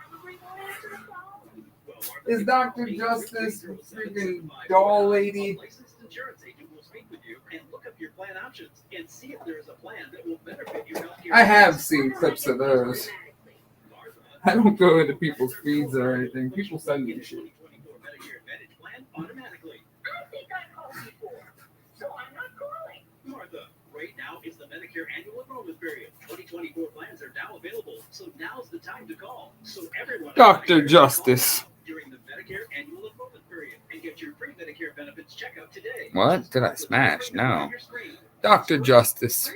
Is Dr. Justice a freaking doll lady?
A licensed insurance agent will speak with you and look up your plan options and see if there is a plan that will better fit your healthcare.
I have seen clips of those. I don't go into people's feeds or anything. People send me shit.
Medicare Advantage plan automatically.
I think I called before, so I'm not calling.
Martha, right now is the Medicare annual enrollment period. 2024 plans are now available, so now's the time to call. So everyone.
Dr. Justice.
During the Medicare annual enrollment period and get your free Medicare benefits checkup today.
What? Did I smash? No. Dr. Justice.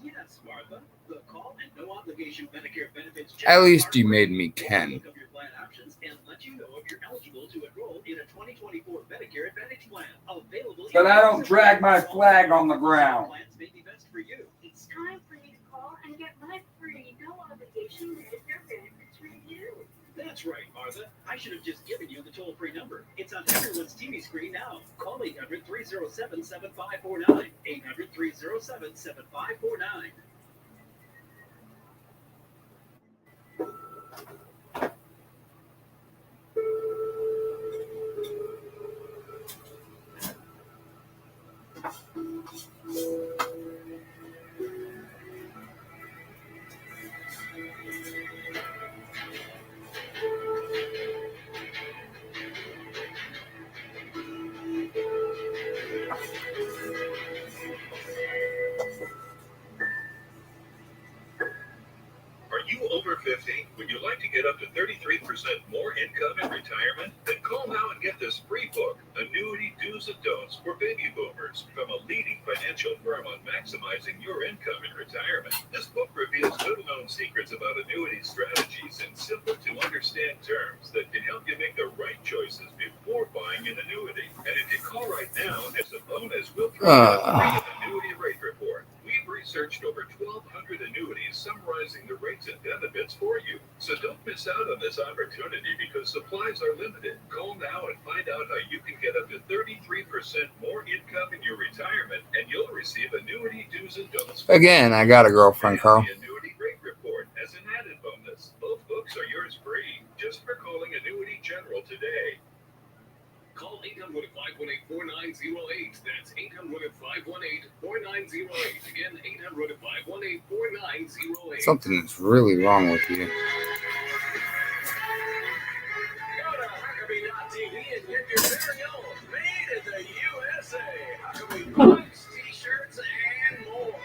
Yes, Martha. The call and no obligation Medicare benefits
At
checkup
least you
are
made
free.
me Ken.
Look up your plan options and let you know if you're eligible to enroll in a 2024 Medicare Advantage plan. Available.
But I don't drag my flag on the ground.
Plans may be best for you.
It's time for me to call and get my free, no obligation Medicare benefits review.
That's right, Martha. I should have just given you the toll-free number. It's on everyone's TV screen now. Call 800-307-7549. 800-307-7549.
Are you over 50? Would you like to get up to 33% more income in retirement? Then call now and get this free book, Annuity Do's and Don'ts for Baby Boomers, from a leading financial firm on maximizing your income in retirement. This book reveals little-known secrets about annuity strategies in simple-to-understand terms that can help you make the right choices before buying an annuity. And if you call right now, as a bonus, we'll throw you a free annuity rate report. We've researched over 1,200 annuities summarizing the rates and benefits for you. So don't miss out on this opportunity because supplies are limited. Call now and find out how you can get up to 33% more income in your retirement, and you'll receive annuity do's and don'ts.
Again, I got a girlfriend, Carl.
The annuity rate report as an added bonus. Both books are yours free just for calling Annuity General today.
Call 800-518-4908. That's 800-518-4908. Again, 800-518-4908.
Something is really wrong with you.
Go to Huckabee.tv and get your very own Made in the USA Huckabee mugs, t-shirts, and more.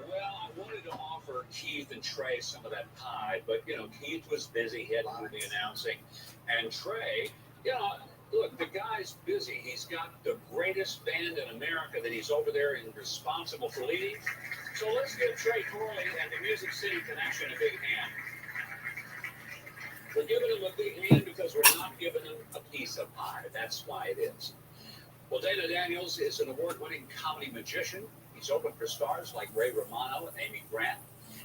Well, I wanted to offer Keith and Trey some of that pie, but, Keith was busy. He had to do the announcing. And Trey, look, the guy's busy. He's got the greatest band in America that he's over there and responsible for leading. So let's give Trey Corley and the Music City Connection a big hand. We're giving him a big hand because we're not giving him a piece of pie. That's why it is. Well, Dana Daniels is an award-winning comedy magician. He's opened for stars like Ray Romano and Amy Grant,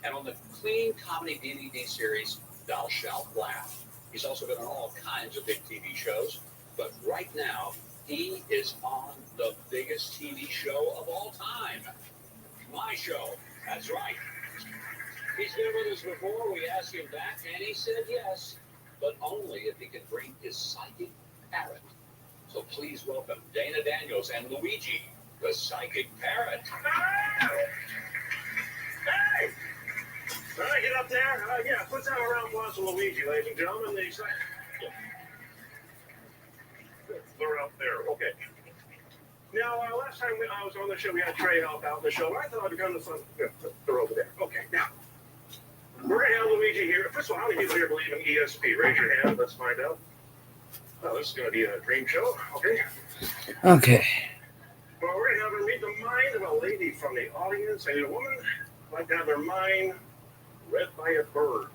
and on the Clean Comedy DVD series, Thou Shalt Laugh. He's also been on all kinds of big TV shows, but right now, he is on the biggest TV show of all time. My show. That's right. He's been with us before. We asked him back, and he said yes, but only if he can bring his psychic parrot. So please welcome Dana Daniels and Luigi, the psychic parrot.
Hey! All right, get up there. Yeah, put down a round of applause for Luigi, ladies and gentlemen. They're up there. Okay. Now, last time I was on the show, we had Trey help out in the show. I thought I'd become the fun. They're over there. Okay, now, we're going to have Luigi here. First of all, how many people here believe in ESP? Raise your hand. Let's find out. Oh, this is going to be a dream show. Okay.
Okay.
Well, we're going to have her read the mind of a lady from the audience. I need a woman like to have their mind read by a bird.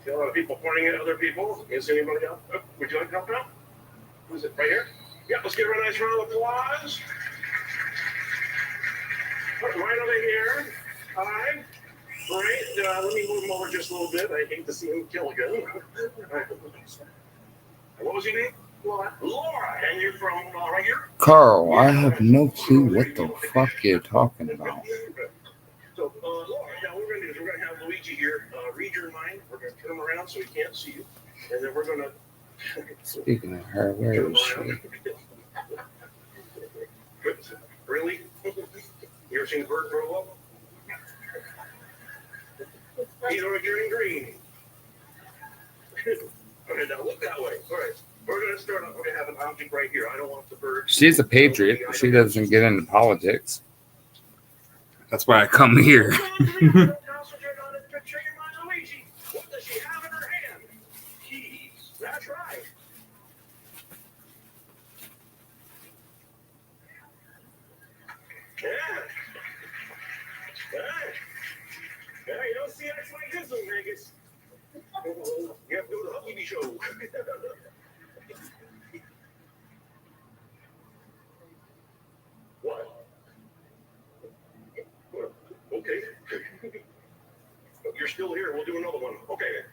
See a lot of people pointing at other people. Is anybody else? Oh, would you like to help out? Who's it? Right here? Yeah, let's give her a nice round of applause. Right over here. Hi. Great. Let me move him over just a little bit. I hate to see him kill again. What was your name? Laura. Laura. And you're from right here?
Carl, I have no clue what the fuck you're talking about.
So, Laura, now what we're going to do is we're going to have Luigi here read your mind. We're going to turn him around so he can't see you. And then we're going to...
Speaking of her, where is she?
Really? You ever seen a bird grow up? You're in green. Okay, now look that way. All right. We're going to start off. We're going to have an object right here. I don't want the bird.
She's a patriot, but she doesn't get into politics. That's why I come here.
Concentrate on it. Picture your mind, Luigi. What does she have in her hand? Keys. That's right. Yeah. Yeah, you don't see acts like this in Vegas. You have to go to the Huggy show. What? Okay. You're still here. We'll do another one. Okay.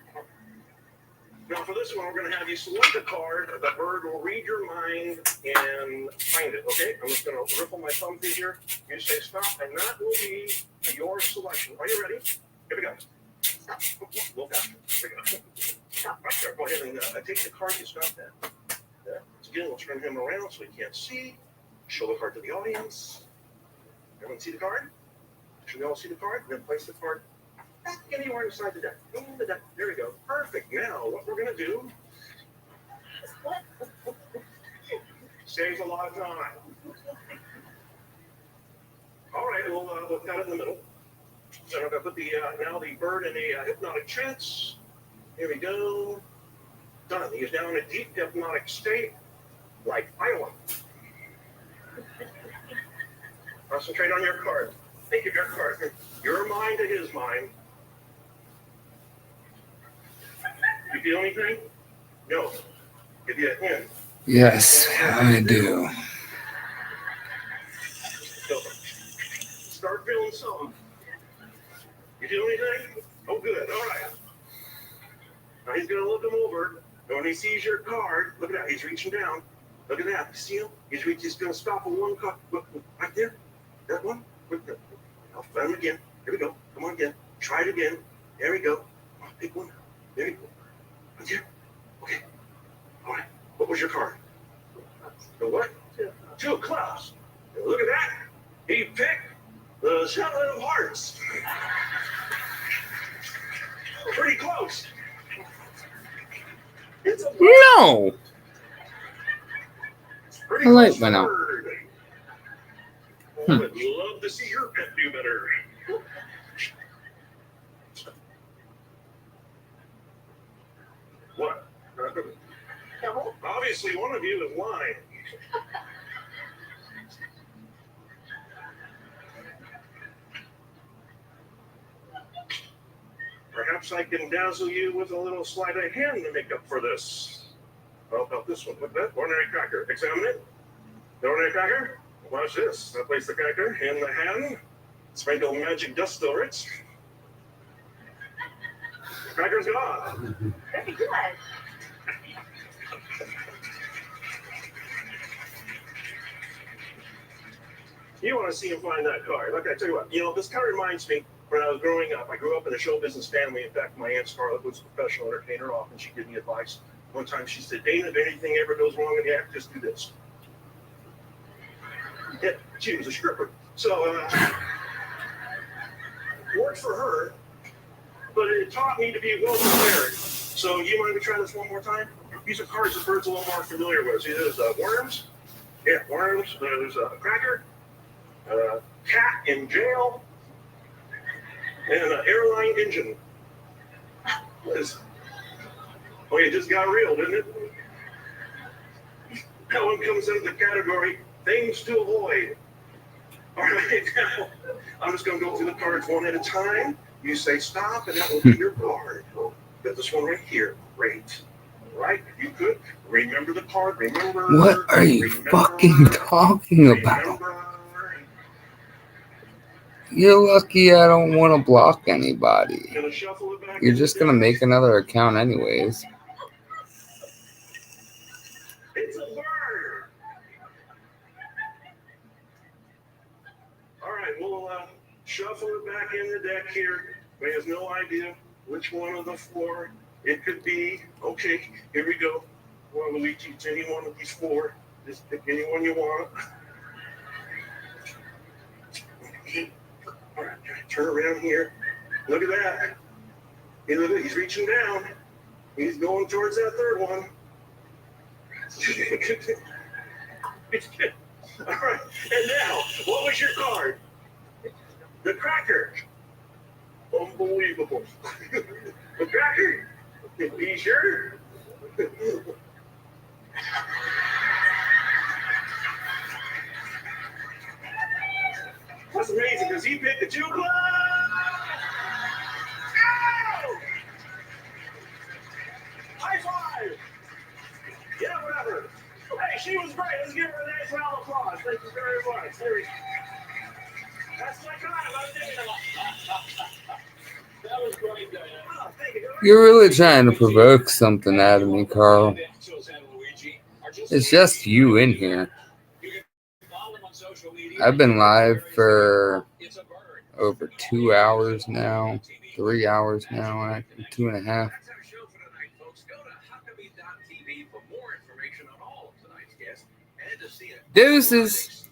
Now, for this one, we're going to have you select a card. The bird will read your mind and find it, okay? I'm just going to ripple my thumb through here. You say stop, and that will be your selection. Are you ready? Here we go. Stop. Look after. Here we go. Stop. Right there. Go ahead and take the card you stopped at. Yeah. Again, we'll turn him around so he can't see. Show the card to the audience. Everyone see the card? Should we all see the card? Then place the card back anywhere inside the deck. In the deck. There we go. Perfect. Now, what we're going to do saves a lot of time. All right, we'll cut it in the middle. So I'm going to put the now the bird in a hypnotic trance. Here we go. Done. He is now in a deep hypnotic state, like Iowa. Concentrate on your card. Think of your card. Your mind to his mind. You feel anything? No. Give you a hint.
Yes, I do.
Start feeling something. You feel anything? Oh, good. All right. Now he's going to look him over. And when he sees your card, look at that. He's reaching down. Look at that. You see him? He's going to stop on one card. Look, right there. That one. I'll find him again. Here we go. Come on again. Try it again. There we go. Come on, pick one. There you go. Right there. Okay. All right. What was your card? The what? Two of clubs. Look at that. He picked the 7 of hearts. Pretty close. It's a
No!
pretty
The light
close
went out.
bird. I would love to see your pet do better. Obviously, one of you is lying. Perhaps I can dazzle you with a little sleight of hand to make up for this. How about this one? Look at that. Ordinary cracker. Examine it. The ordinary cracker. Watch this. I place the cracker in the hand. Sprinkle magic dust over it. The cracker's gone.
Very good.
You want to see him find that card. Look, I tell you what, this card reminds me when I was growing up. I grew up in a show business family. In fact, my Aunt Scarlett was a professional entertainer. Often she'd give me advice. One time she said, Dana, if anything ever goes wrong in the act, just do this. Yeah, she was a stripper. So, worked for her, but it taught me to be well prepared. So, you mind if we try this one more time? These are cards that Bert's a little more familiar with. See, there's worms. Yeah, worms. There's a cracker. Cat in jail, and an airline engine. Oh, it just got real, didn't it? That one comes into the category things to avoid. All right, now I'm just going to go through the cards one at a time. You say stop, and that will be your card. Got this one right here. Great. All right, you good? Remember the card. Remember.
What are you fucking talking about? You're lucky I don't want to block anybody. You're just going to make another account anyways.
It's a bird. All right, we'll shuffle it back in the deck here. He has no idea which one of the four it could be. Okay, here we go. Well, Luigi, it's any one of these four. Just pick any one you want. All right, turn around here. Look at that. He's reaching down. He's going towards that third one. All right, and now, what was your card? The cracker. Unbelievable. The cracker. Are you sure? That's amazing because he picked the 2 club. Ow! High five. Yeah, whatever. Hey, she was great. Let's give her a nice round of applause. Thank you very much. That's my kind. That was great, Diana. Oh, thank you.
You're really trying to provoke something out of me, Carl. It's just you in here. I've been live for over 2 hours now, 3 hours now, 2.5. Deuces.